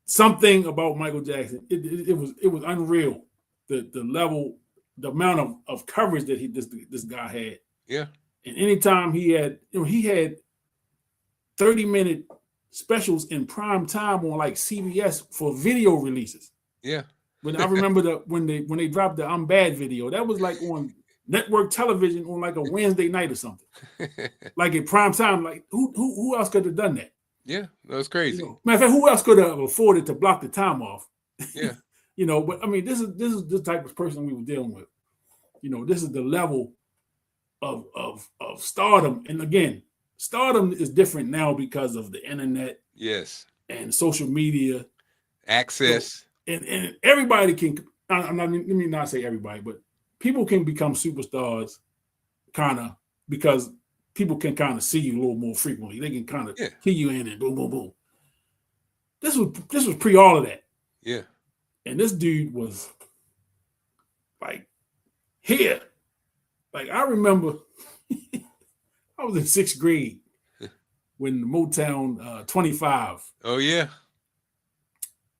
Something about Michael Jackson. It was unreal. The level, the amount of coverage that this guy had. Yeah. And anytime he had 30-minute specials in prime time on like CBS for video releases. Yeah. When I remember when they dropped the "I'm Bad" video, that was like on network television on like a Wednesday night or something. Like in prime time, like who else could have done that? Yeah, that was crazy. Matter of fact, who else could have afforded to block the time off? Yeah. But I mean, this is the type of person we were dealing with. This is the level of stardom. And again, stardom is different now because of the internet. Yes. And social media. Access. And everybody can, let me not say everybody, but people can become superstars kind of because people can kind of see you a little more frequently. They can kind of key you in and boom, boom, boom. This was pre all of that. Yeah. And this dude was like here. Like I remember I was in 6th grade when the Motown 25. Oh yeah.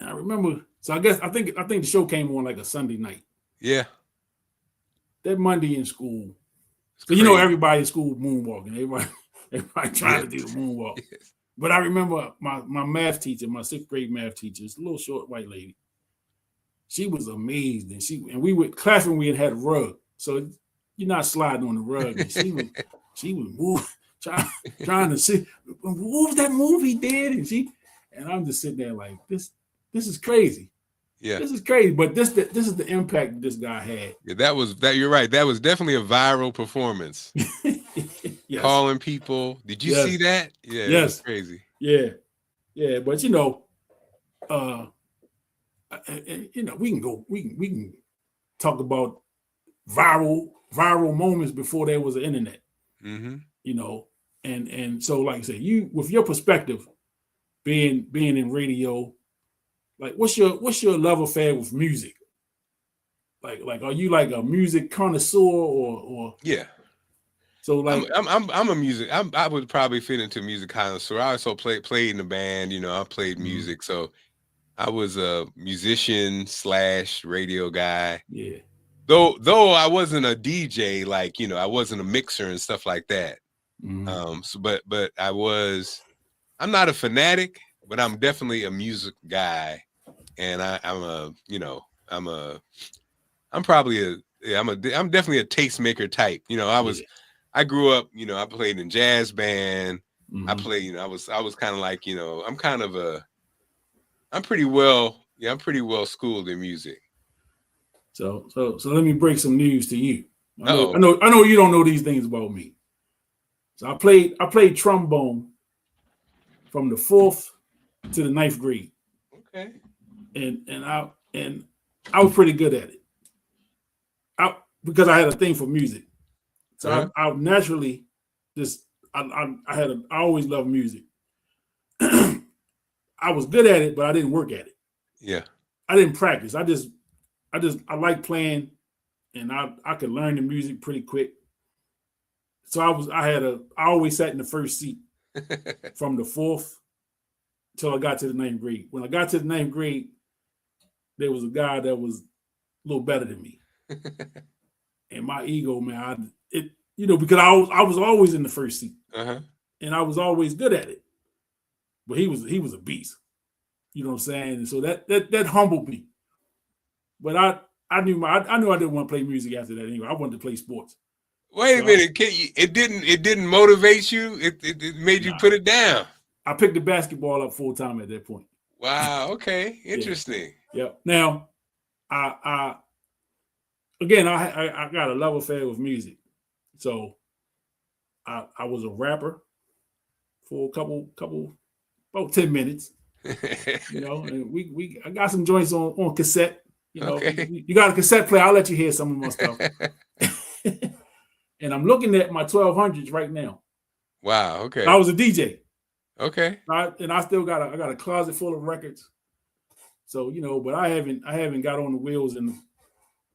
And I remember, so I think the show came on like a Sunday night. Yeah. that Monday in school. It's So you know crazy. everybody in school moonwalking. Everybody trying to do the moonwalk. Yes. But I remember my math teacher, my 6th grade math teacher, this little short white lady. She was amazed, and we would classroom we had a rug, so you're not sliding on the rug. And she was moving, trying to see what was that move he did, and I'm just sitting there like this is crazy. Yeah. This is crazy, but this is the impact this guy had. Yeah, that you're right. That was definitely a viral performance. Yes. Calling people. Did you see that? Yeah, yes. It was crazy. Yeah, but you know, we can talk about viral moments before there was an internet. Mm-hmm. You know, and so like I said, you with your perspective, being in radio, like what's your love affair with music? Like are you like a music connoisseur or yeah? So like I'm a music. I would probably fit into music connoisseur. I also played in the band. You know, I played music, so I was a musician / radio guy. Yeah. Though I wasn't a DJ, like, you know, I wasn't a mixer and stuff like that. So but I'm not a fanatic, but I'm definitely a music guy. And I'm definitely a tastemaker type. You know, I grew up, you know, I played in jazz band. I played, you know, I was kind of like, you know, I'm pretty well schooled in music. So let me break some news to you. I know you don't know these things about me. So I played trombone from the 4th to the 9th grade. Okay. And I was pretty good at it. Because I had a thing for music. So I naturally just I always loved music. I was good at it, but I didn't work at it. Yeah. I didn't practice. I like playing, and I could learn the music pretty quick. So I always sat in the first seat from the 4th till I got to the 9th grade. When I got to the 9th grade, there was a guy that was a little better than me. And my ego, man, because I was always in the first seat. And I was always good at it. But he was a beast. You know what I'm saying? And so that humbled me. But I knew I didn't want to play music after that anyway. I wanted to play sports. Wait a minute, it didn't motivate you? It made you put it down. I picked the basketball up full time at that point. Wow, okay. Interesting. Yeah. Now, I got a love affair with music. So I was a rapper for a couple about 10 minutes. You know, and I got some joints on cassette. You know, you got a cassette player, I'll let you hear some of my stuff. And I'm looking at my 1200s right now. Wow, okay. I was a DJ. Okay. I still got a closet full of records. So, you know, but I haven't got on the wheels in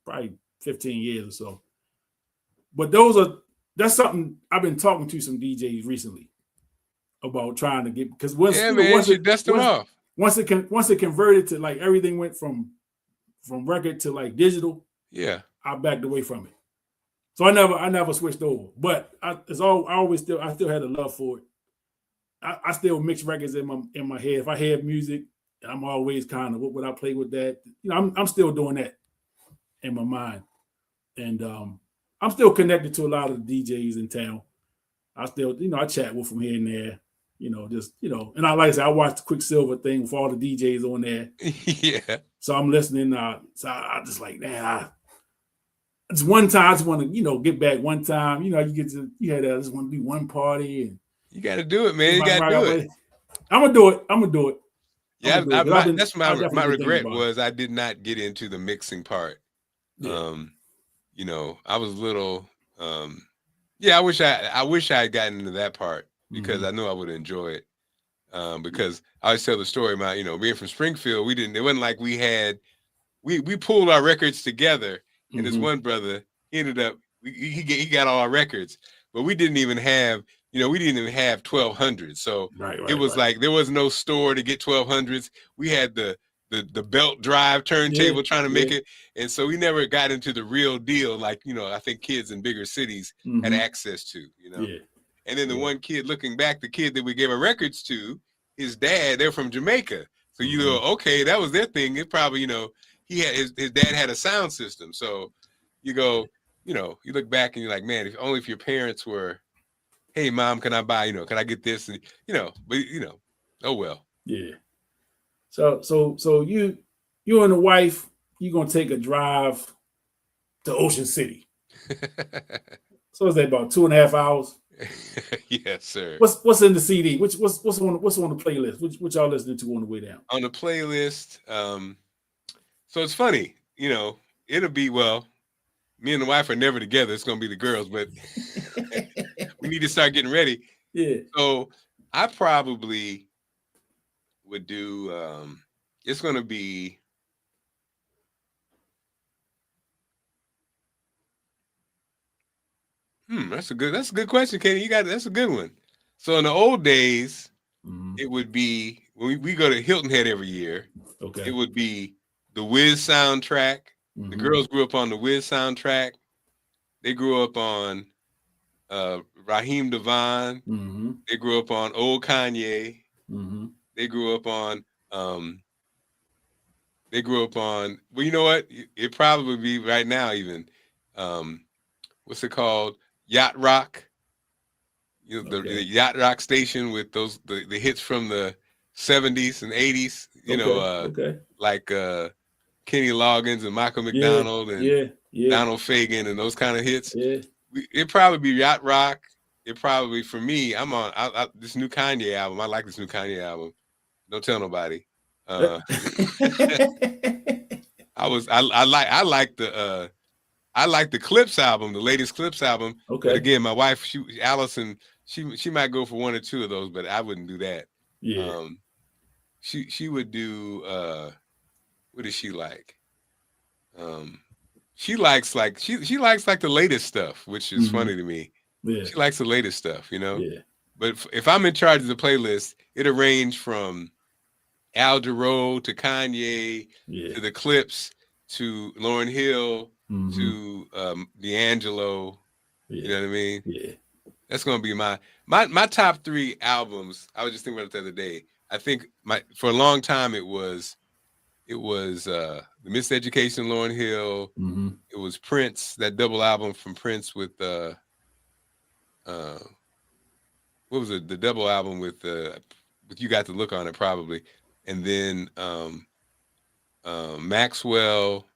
probably 15 years or so. But that's something I've been talking to some DJs recently about trying to get, because once it converted to like everything went from record to like digital, I backed away from it. So I never switched over. But I still had a love for it. I still mix records in my head. If I hear music, I'm always kind of, what would I play with that? You know, I'm still doing that in my mind. And I'm still connected to a lot of the DJs in town. I still, you know, I chat with them here and there, you know, just, you know, and like I said, I watched the Quicksilver thing with all the DJs on there. Yeah. So I'm listening. So I just like, man, it's one time I just want to, you know, get back one time. You know, I just want to do one party. And you got to do it, man. You got to do it. I'm going to do it. Yeah, that's my regret was I did not get into the mixing part. Yeah. You know, I was little. I wish I had gotten into that part because I knew I would enjoy it. Because I always tell the story about, you know, being from Springfield, it wasn't like we pulled our records together, and this one brother ended up he got all our records, but we didn't even have 1200s. So it was like there was no store to get 1200s. We had the the belt drive turntable trying to make yeah. it. And so we never got into the real deal, like, you know, I think kids in bigger cities had access to, you know. Yeah. And then the one kid, looking back, the kid that we gave our records to, his dad, they're from Jamaica. So you go, okay, that was their thing. It probably, you know, he had his dad had a sound system. So you go, you know, you look back and you're like, man, if your parents were, hey mom, can I buy, you know, can I get this? And you know, but you know, oh well. Yeah. So you and the wife, you're gonna take a drive to Ocean City. So is that about 2.5 hours? Yes, sir. What's in the CD? What's on the playlist? Which y'all listening to on the way down? On the playlist, so it's funny, you know, it'll be, well, me and the wife are never together. It's gonna be the girls, but we need to start getting ready. Yeah. So I probably would do it's gonna be that's a good question, Katie. That's a good one. So in the old days, it would be when we go to Hilton Head every year. Okay. It would be the Wiz soundtrack. The girls grew up on the Wiz soundtrack. They grew up on Raheem Devon. They grew up on old Kanye. They grew up on well, you know what? It probably be right now even what's it called? Yacht Rock. You know, the Yacht Rock station with those the hits from the 70s and 80s, you know, like Kenny Loggins and Michael McDonald and Donald Fagen and those kind of hits. Yeah. It'd probably be Yacht Rock. It probably, for me, I'm on this new Kanye album. I like this new Kanye album. Don't tell nobody. I like the Clips album, the latest Clips album. Okay. But again, my wife, Allison, she might go for one or two of those, but I wouldn't do that. Yeah. She would do what does she like? She likes she likes like the latest stuff, which is funny to me. Yeah. She likes the latest stuff, you know. Yeah. But if I'm in charge of the playlist, it'll range from Al Jarreau to Kanye to the Clips to Lauryn Hill to D'Angelo. Yeah. You know what I mean? Yeah. That's gonna be my top 3 albums. I was just thinking about it the other day. I think for a long time it was the Miseducation, Lauryn Hill. It was Prince, that double album from Prince with what was it? The double album with You Got the Look on It, probably, and then Maxwell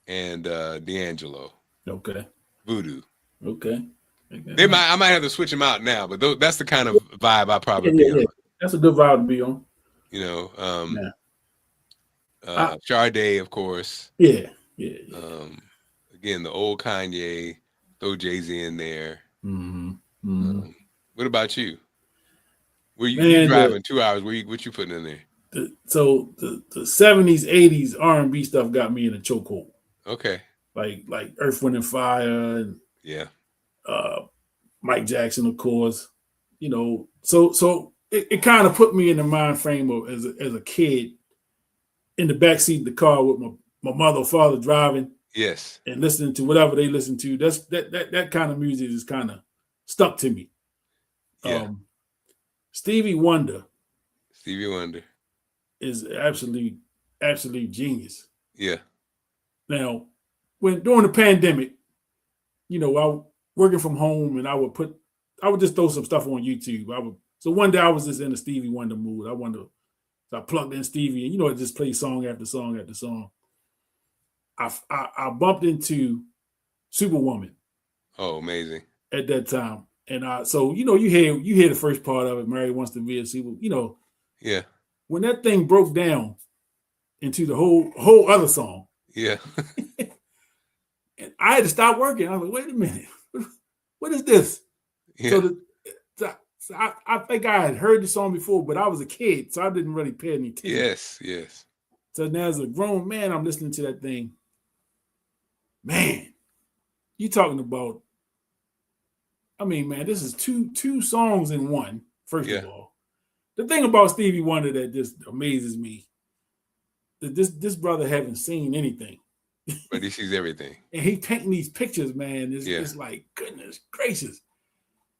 and D'Angelo. Okay. Voodoo. Okay. I might have to switch them out now, but that's the kind of vibe I probably be on. That's a good vibe to be on. You know, Sade, of course. Yeah. Again, the old Kanye, throw Jay-Z in there. What about you? Were you driving 2 hours? What you putting in there? The 70s, 80s R&B stuff got me in a chokehold. Okay. Like Earth, Wind and Fire and Mike Jackson, of course. You know, so it kind of put me in the mind frame of as a kid in the backseat of the car with my mother or father driving. Yes. And listening to whatever they listen to. That kind of music is kind of stuck to me. Yeah. Stevie Wonder is absolute genius. Yeah. Now, during the pandemic, you know, I working from home and I would just throw some stuff on YouTube. So one day I was just in a Stevie Wonder mood. So I plugged in Stevie and, you know, it just plays song after song after song. I bumped into Superwoman. Oh, amazing. At that time. And so, you know, you hear the first part of it, Mary Wants to Be a Super, you know. Yeah. When that thing broke down into the whole other song. Yeah. And I had to stop working. I was like, wait a minute. What is this? Yeah. So I think I had heard the song before, but I was a kid, so I didn't really pay any attention. Yes. So now as a grown man, I'm listening to that thing. Man, you talking about, I mean, man, this is two songs in one, first of all. The thing about Stevie Wonder that just amazes me, this brother haven't seen anything. But he sees everything. And he painting these pictures, man. It's like, goodness gracious.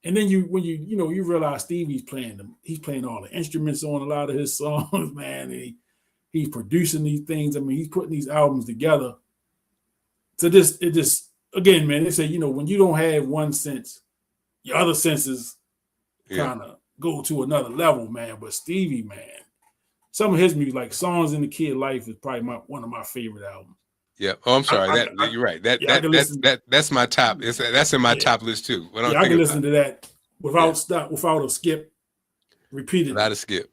And then when you realize Stevie's playing them, he's playing all the instruments on a lot of his songs, man. And he's producing these things. I mean, he's putting these albums together. So it just again, man, they say, when you don't have one sense, your other senses kind of go to another level, man. But Stevie, man, some of his music, like Songs in the Kid Life, is probably one of my favorite albums. Yeah. Oh, I'm sorry. You're right. That's my top. That's in my top list too. I can listen to that without a skip, repeatedly. Without a skip.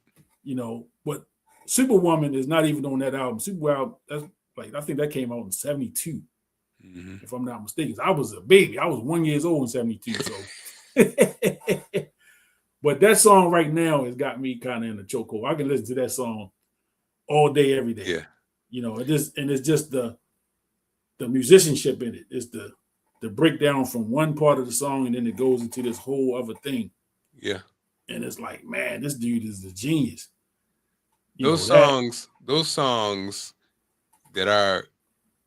But Superwoman is not even on that album. Superwoman, that's I think that came out in 72, if I'm not mistaken. I was a baby. I was 1 year old in 72. So, but that song right now has got me kind of in a chokehold. I can listen to that song all day, every day. Yeah. It's just the musicianship in it. It's the breakdown from one part of the song, and then it goes into this whole other thing. Yeah. And it's like, man, this dude is a genius. Those songs that our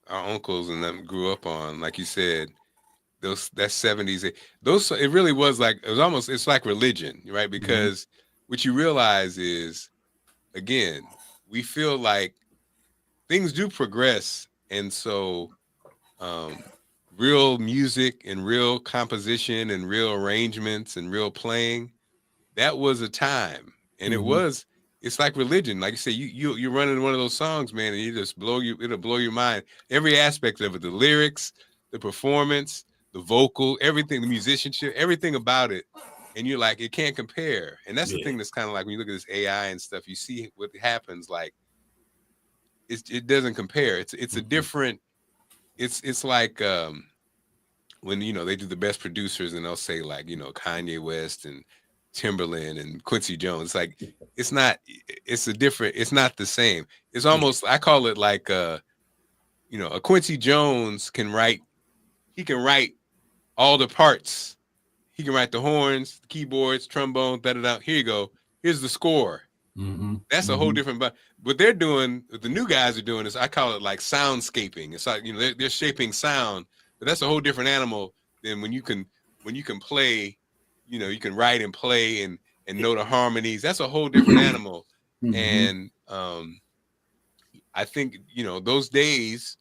uncles and them grew up on, like you said, that 70s, it really was like, it's like religion, right? Because what you realize is, again, we feel like things do progress, and so real music and real composition and real arrangements and real playing, that was a time, and it's like religion. Like you say, you're running one of those songs, man, and it'll blow your mind. Every aspect of it, the lyrics, the performance, the vocal, everything, the musicianship, everything about it. And you're like, it can't compare. And that's the thing that's kind of like when you look at this AI and stuff, you see what happens. Like, it doesn't compare. It's a different. It's like when they do the best producers and they'll say like Kanye West and Timberland and Quincy Jones. Like it's not. It's not the same. It's almost. I call it like a Quincy Jones can write. He can write all the parts. He can write the horns, the keyboards, trombone, da-da-da. Here you go. Here's the score. That's a whole different. But what they're doing, what the new guys are doing is, I call it like soundscaping. It's like they're shaping sound, but that's a whole different animal than when you can play. You can write and play and know the harmonies. That's a whole different animal. And I think those days.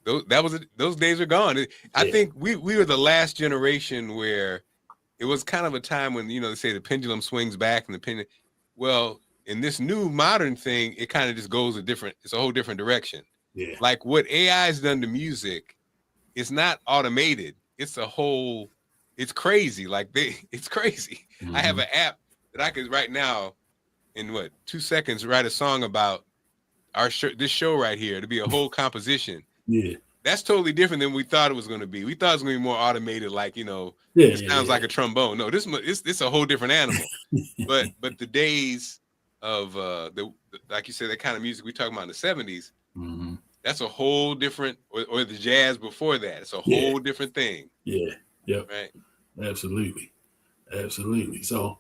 Those days are gone. I think we were the last generation where it was kind of a time when they say the pendulum swings back and the pendulum. Well, in this new modern thing, it kind of just goes it's a whole different direction. Yeah. Like what AI has done to music, it's not automated. It's crazy. Like it's crazy. I have an app that I could right now in 2 seconds write a song about this show right here to be a whole composition. Yeah, that's totally different than we thought it was going to be. We thought it was going to be more automated, like it sounds like a trombone. No, it's a whole different animal. but the days of like you said, that kind of music we talking about in the 70s, that's a whole different, or the jazz before that. It's a whole different thing. Yeah, yep, right, absolutely. So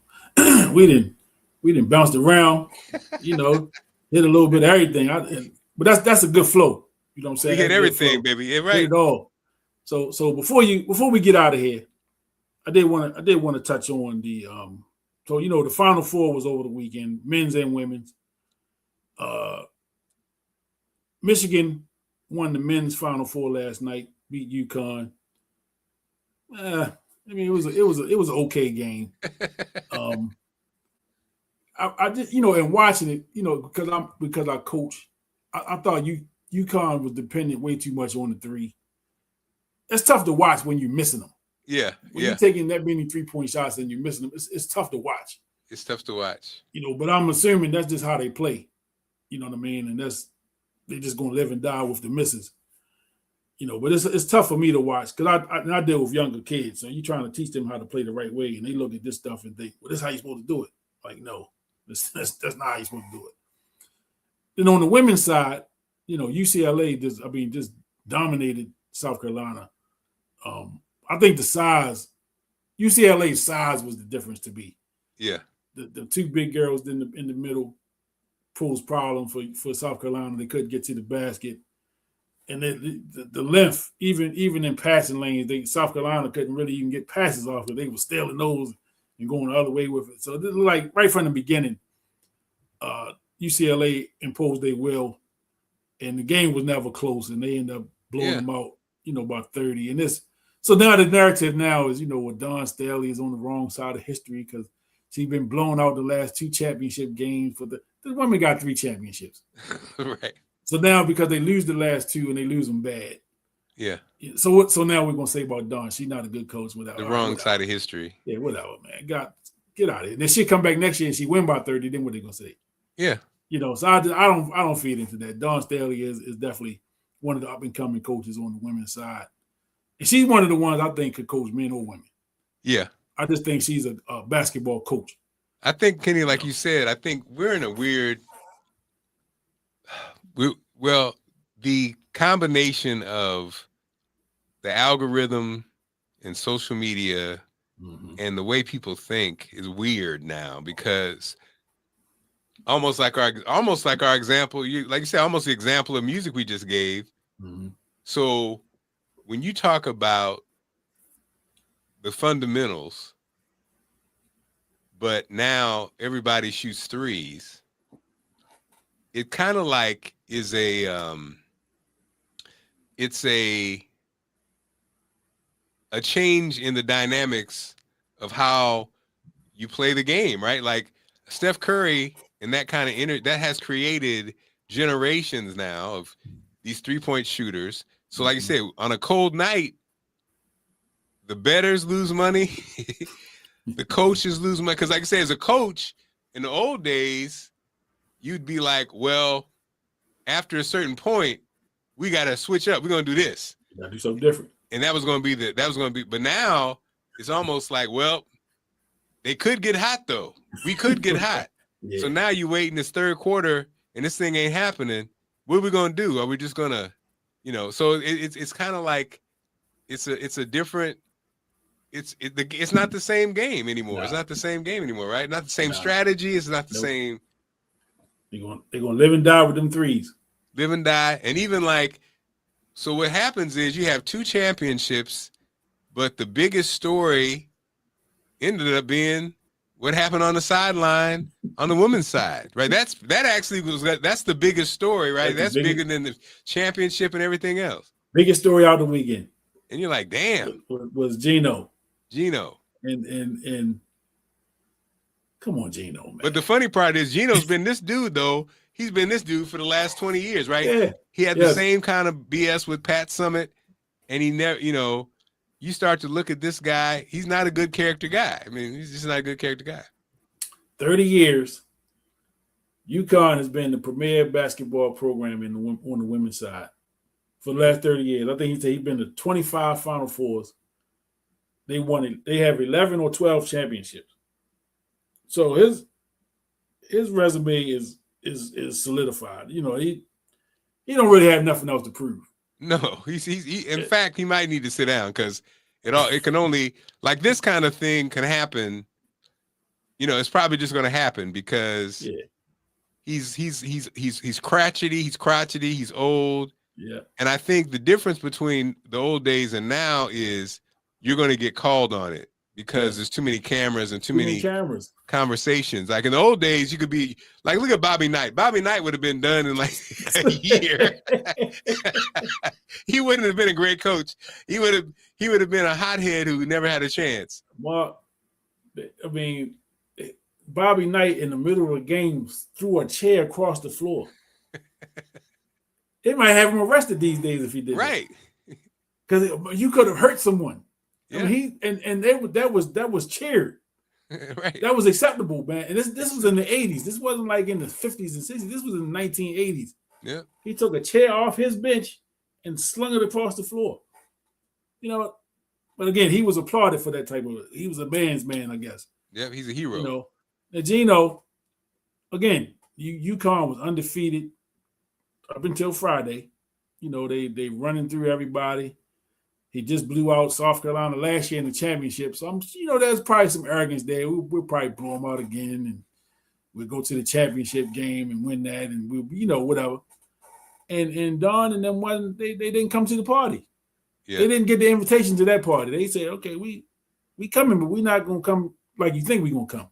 we didn't bounce around, hit a little bit of everything. But that's a good flow. You know what I'm saying? We hit everything, baby. Yeah, right. Hit it all. So before we get out of here, I did want to touch on the the Final Four was over the weekend, men's and women's. Michigan won the men's Final Four last night, beat UConn. It was an okay game. I just and watching it, because I coach, I thought UConn was dependent way too much on the three. It's tough to watch when you're missing them. Yeah, when you're taking that many 3-point shots and you're missing them, it's tough to watch. It's tough to watch. But I'm assuming that's just how they play. You know what I mean? And they're just gonna live and die with the misses. But it's tough for me to watch because I deal with younger kids, so you're trying to teach them how to play the right way, and they look at this stuff and think, well, this is how you're supposed to do it. Like, no, that's not how you're supposed to do it. Then on the women's side, UCLA just dominated South Carolina. I think UCLA's size was the difference to me. Yeah. The two big girls in the middle, posed problem for South Carolina. They couldn't get to the basket. And the length, even in passing lanes, South Carolina couldn't really even get passes off it. They were stealing those and going the other way with it. So this is like right from the beginning, UCLA imposed their will, and the game was never close, and they ended up blowing them out, about 30. And so now the narrative now is, with Dawn Staley is on the wrong side of history because she's been blown out the last 2 championship games. The women got 3 championships. Right. So now because they lose the last 2 and they lose them bad. Yeah. So now we're gonna say about Dawn, she's not a good coach without the wrong side of history. Yeah, whatever, man. Get out of here. Then she come back next year and she win by 30. Then what they gonna say? Yeah. So I don't feed into that. Dawn Staley is definitely one of the up and coming coaches on the women's side, and she's one of the ones I think could coach men or women. Yeah. I just think she's a basketball coach. I think, Kenny, like you said, I think we're in a weird. Well, the combination of the algorithm and social media and the way people think is weird now because almost like our example, like you said, almost the example of music we just gave. Mm-hmm. So when you talk about the fundamentals, but now everybody shoots threes, it kind of like is it's a change in the dynamics of how you play the game, right? Like Steph Curry and that kind of that has created generations now of these 3-point shooters. So like you said, on a cold night, the bettors lose money, the coaches lose money. Because like I say, as a coach in the old days, you'd be like, well, after a certain point, we got to switch up. We're going to do this. You got to do something different. And that was going to be, but now it's almost like, well, they could get hot though. We could get hot. Yeah. So now you wait in this third quarter and this thing ain't happening. What are we going to do? Are we just going to, so it's kind of like, it's a different, it's not the same game anymore. It's not the same game anymore, right? Not the same strategy. It's not the same. They're going to live and die with them threes. Live and die. And even like, so what happens is you have 2 championships, but the biggest story ended up being what happened on the sideline on the women's side, right? That's the biggest story, right? That's bigger than the championship and everything else. Biggest story out the weekend. And you're like, damn. Was Gino. And come on, Gino, man. But the funny part is Gino's been this dude, though. He's been this dude for the last 20 years, right? Yeah. He had the same kind of BS with Pat Summitt, and he never, you start to look at this guy, he's not a good character guy. I mean, he's just not a good character guy. 30 years, UConn has been the premier basketball program on the women's side for the last 30 years. I think he's been to 25 Final Fours. They have 11 or 12 championships. So his resume is solidified. He don't really have nothing else to prove. No, he in fact, he might need to sit down because it can only, like, this kind of thing can happen. It's probably just going to happen because he's crotchety, he's old. Yeah. And I think the difference between the old days and now is you're going to get called on it because there's too many cameras and too many conversations. Like in the old days, you could be like, look at Bobby Knight. Bobby Knight would have been done in like a year. He wouldn't have been a great coach. He would have been a hothead who never had a chance. Well, I mean, Bobby Knight in the middle of the game threw a chair across the floor. They might have him arrested these days if he did. Right. Because you could have hurt someone. Yeah. I mean, that was cheered. Right. That was acceptable, man. And this was in the 80s. This wasn't like in the 50s and 60s. This was in the 1980s. Yeah. He took a chair off his bench and slung it across the floor. But again, he was applauded for that he was a man's man, I guess. Yeah, he's a hero. And Gino, again, UConn was undefeated up until Friday. They running through everybody. He just blew out South Carolina last year in the championship. So there's probably some arrogance there. We'll probably blow him out again. we'll go to the championship game and win that, and we'll, whatever. And Don and them they didn't come to the party. Yeah. They didn't get the invitation to that party. They said, okay, we coming, but we're not gonna come like you think we're gonna come.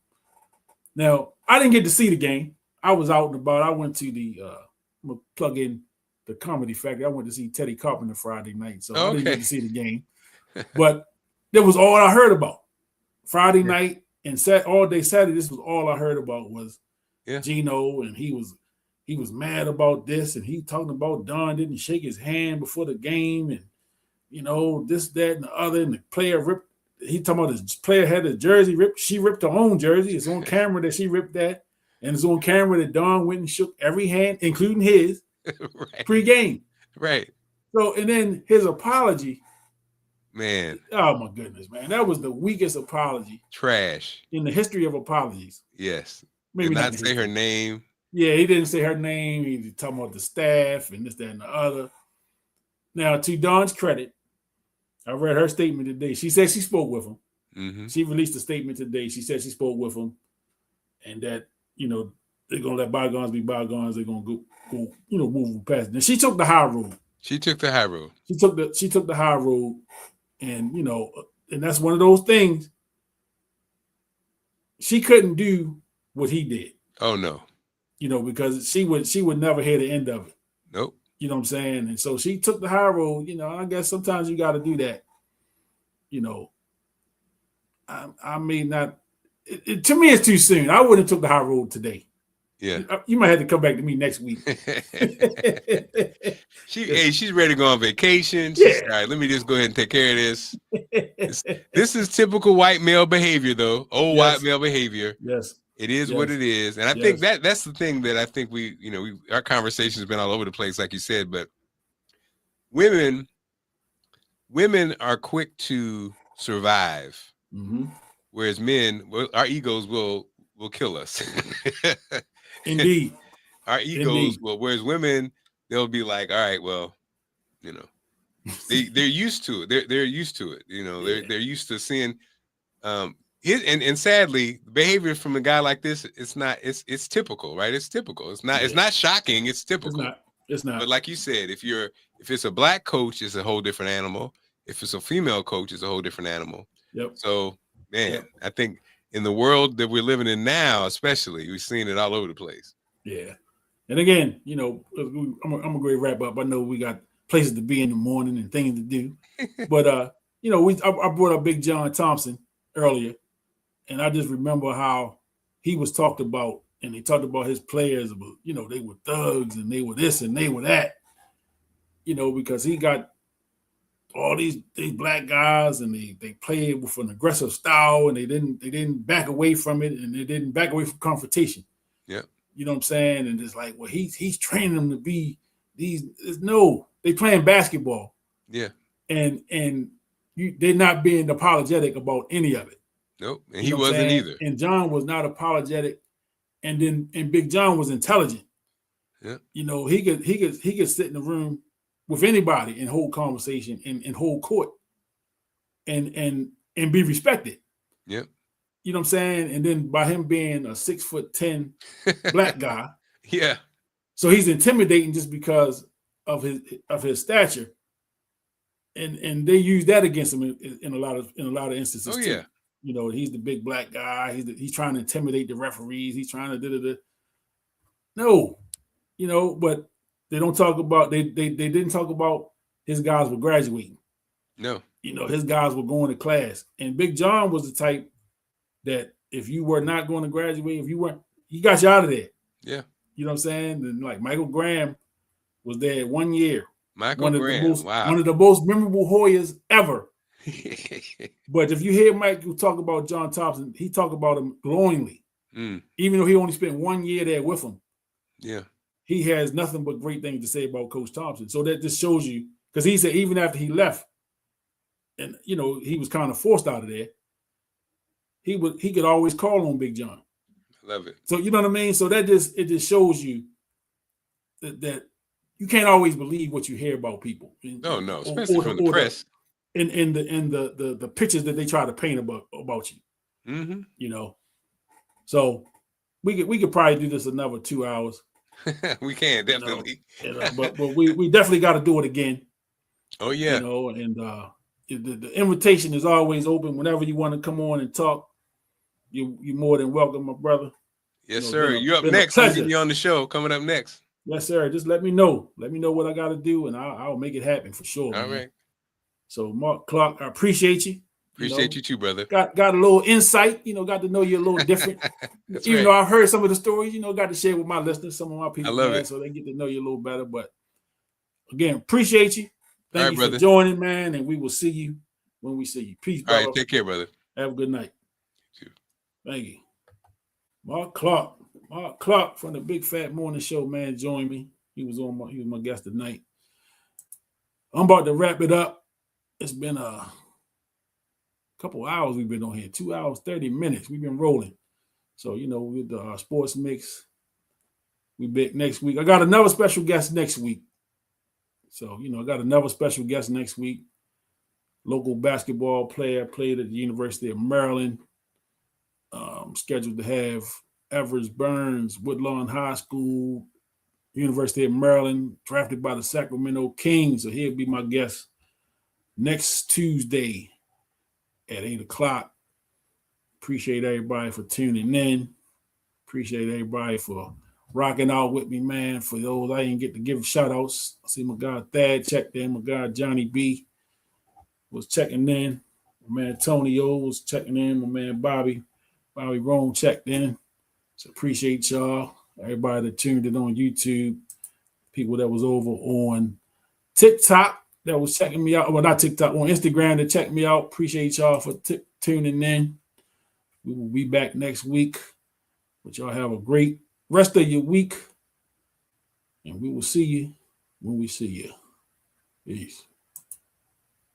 Now, I didn't get to see the game. I was out and about. I went to I'm gonna plug in the Comedy Factory. I went to see Teddy Carpenter Friday night, so I didn't get to see the game. But that was all I heard about. Friday night and all day Saturday, this was all I heard about was Gino, and he was mad about this, and he talking about Don didn't shake his hand before the game, and this, that, and the other, and the player ripped. He talking about his player had a jersey ripped. She ripped her own jersey. It's on camera that she ripped that, and it's on camera that Don went and shook every hand, including his, pre-game. Right. So, and then his apology. Man. Oh, my goodness, man. That was the weakest apology. Trash. In the history of apologies. Yes. Maybe did not say her name. Yeah, he didn't say her name. He was talking about the staff and this, that, and the other. Now, to Dawn's credit, I read her statement today. She said she spoke with him. Mm-hmm. She released a statement today. She said she spoke with him, and that they're gonna let bygones be bygones. They're gonna go move past it. And she took the high road. She took the high road. She took the high road, and and that's one of those things. She couldn't do what he did. Oh no. Because she would never hear the end of it. Nope. You know what I'm saying? And so she took the high road. I guess sometimes you got to do that. I may not. To me, it's too soon. I wouldn't have took the high road today. Yeah. You might have to come back to me next week. She's ready to go on vacation. She's, all right, let me just go ahead and take care of this. This is typical white male behavior, though. White male behavior. Yes. It is what it is. And I think that's the thing that I think our conversation has been all over the place, like you said, but women are quick to survive. Mm-hmm. Whereas men, our egos will kill us. Indeed. Our egos will, whereas women, they'll be like, all right, well, they're used to it. They're used to it. They're used to seeing and sadly, behavior from a guy like this, it's typical, right? It's typical. It's not shocking, it's typical. It's not. But like you said, if it's a black coach, it's a whole different animal. If it's a female coach, it's a whole different animal. Yep. So, man, I think in the world that we're living in now, especially, we've seen it all over the place. Yeah. And again, I'm gonna go wrap up. I know we got places to be in the morning and things to do. But I brought up Big John Thompson earlier, and I just remember how he was talked about, and they talked about his players, about, they were thugs and they were this and they were that, because he got all these black guys, and they played with an aggressive style, and they didn't back away from it, and they didn't back away from confrontation. Yeah. You know what I'm saying? And it's like, well, he's training them to be these. No, they playing basketball. Yeah. And they're not being apologetic about any of it. Nope. And he wasn't either. And John was not apologetic. And Big John was intelligent. Yeah. He could sit in the room with anybody and hold conversation and hold court and be respected. Yep. You know what I'm saying? And then by him being a 6'10" black guy. Yeah. So he's intimidating just because of his stature. And they use that against him in a lot of instances. Oh yeah. Too. He's the big black guy. He's trying to intimidate the referees. He's trying to No, but they don't talk about they didn't talk about his guys were graduating. No. His guys were going to class. And Big John was the type that if you were not going to graduate, he got you out of there. Yeah. You know what I'm saying? And like Michael Graham was there 1 year. One of the most memorable Hoyas ever. But if you hear Mike talk about John Thompson, he talk about him glowingly. Even though he only spent 1 year there with him. Yeah. He has nothing but great things to say about Coach Thompson. So that just shows you, because he said even after he left, and he was kind of forced out of there, he could always call on Big John. Love it. So you know what I mean? So it just shows you that you can't always believe what you hear about people. No, especially from the press. In the pictures that they try to paint about you. Mm-hmm. So we could probably do this another 2 hours. We can definitely. But we definitely got to do it again. Oh yeah. And the invitation is always open. Whenever you want to come on and talk, you're more than welcome, my brother. Yes, sir. You're up next. We'll get you on the show. Coming up next. Yes, sir. Just let me know. Let me know what I got to do, and I'll make it happen for sure. All man. right. So, Marc Clarke, I appreciate you. Appreciate you too, brother. Got a little insight. Got to know you a little different. Even though I've heard some of the stories, got to share with my listeners, some of my people, man, so they get to know you a little better. But again, appreciate you. Thank you for joining, man, and we will see you when we see you. Peace, brother. All right, take care, brother. Have a good night. You too. Thank you. Marc Clarke from the Big Fat Morning Show, man, joined me. He was my guest tonight. I'm about to wrap it up. It's been a couple hours we've been on here, 2 hours, 30 minutes. We've been rolling. So, with the sports mix, we back next week. I got another special guest next week. So, I got another special guest next week. Local basketball player, played at the University of Maryland. Scheduled to have Everett Burns, Woodlawn High School, University of Maryland, drafted by the Sacramento Kings. So he'll be my guest next Tuesday at 8 o'clock. Appreciate everybody for tuning in. Appreciate everybody for rocking out with me, man. For those I didn't get to give shout outs, I see my guy Thad checked in, my guy Johnny B was checking in, my man Tony O was checking in, my man Bobby Rome checked in. So appreciate y'all, everybody that tuned in on YouTube, people that was over on TikTok that was checking me out. Well, not TikTok, on Instagram that checked me out. Appreciate y'all for tuning in. We will be back next week. But y'all have a great rest of your week. And we will see you when we see you. Peace.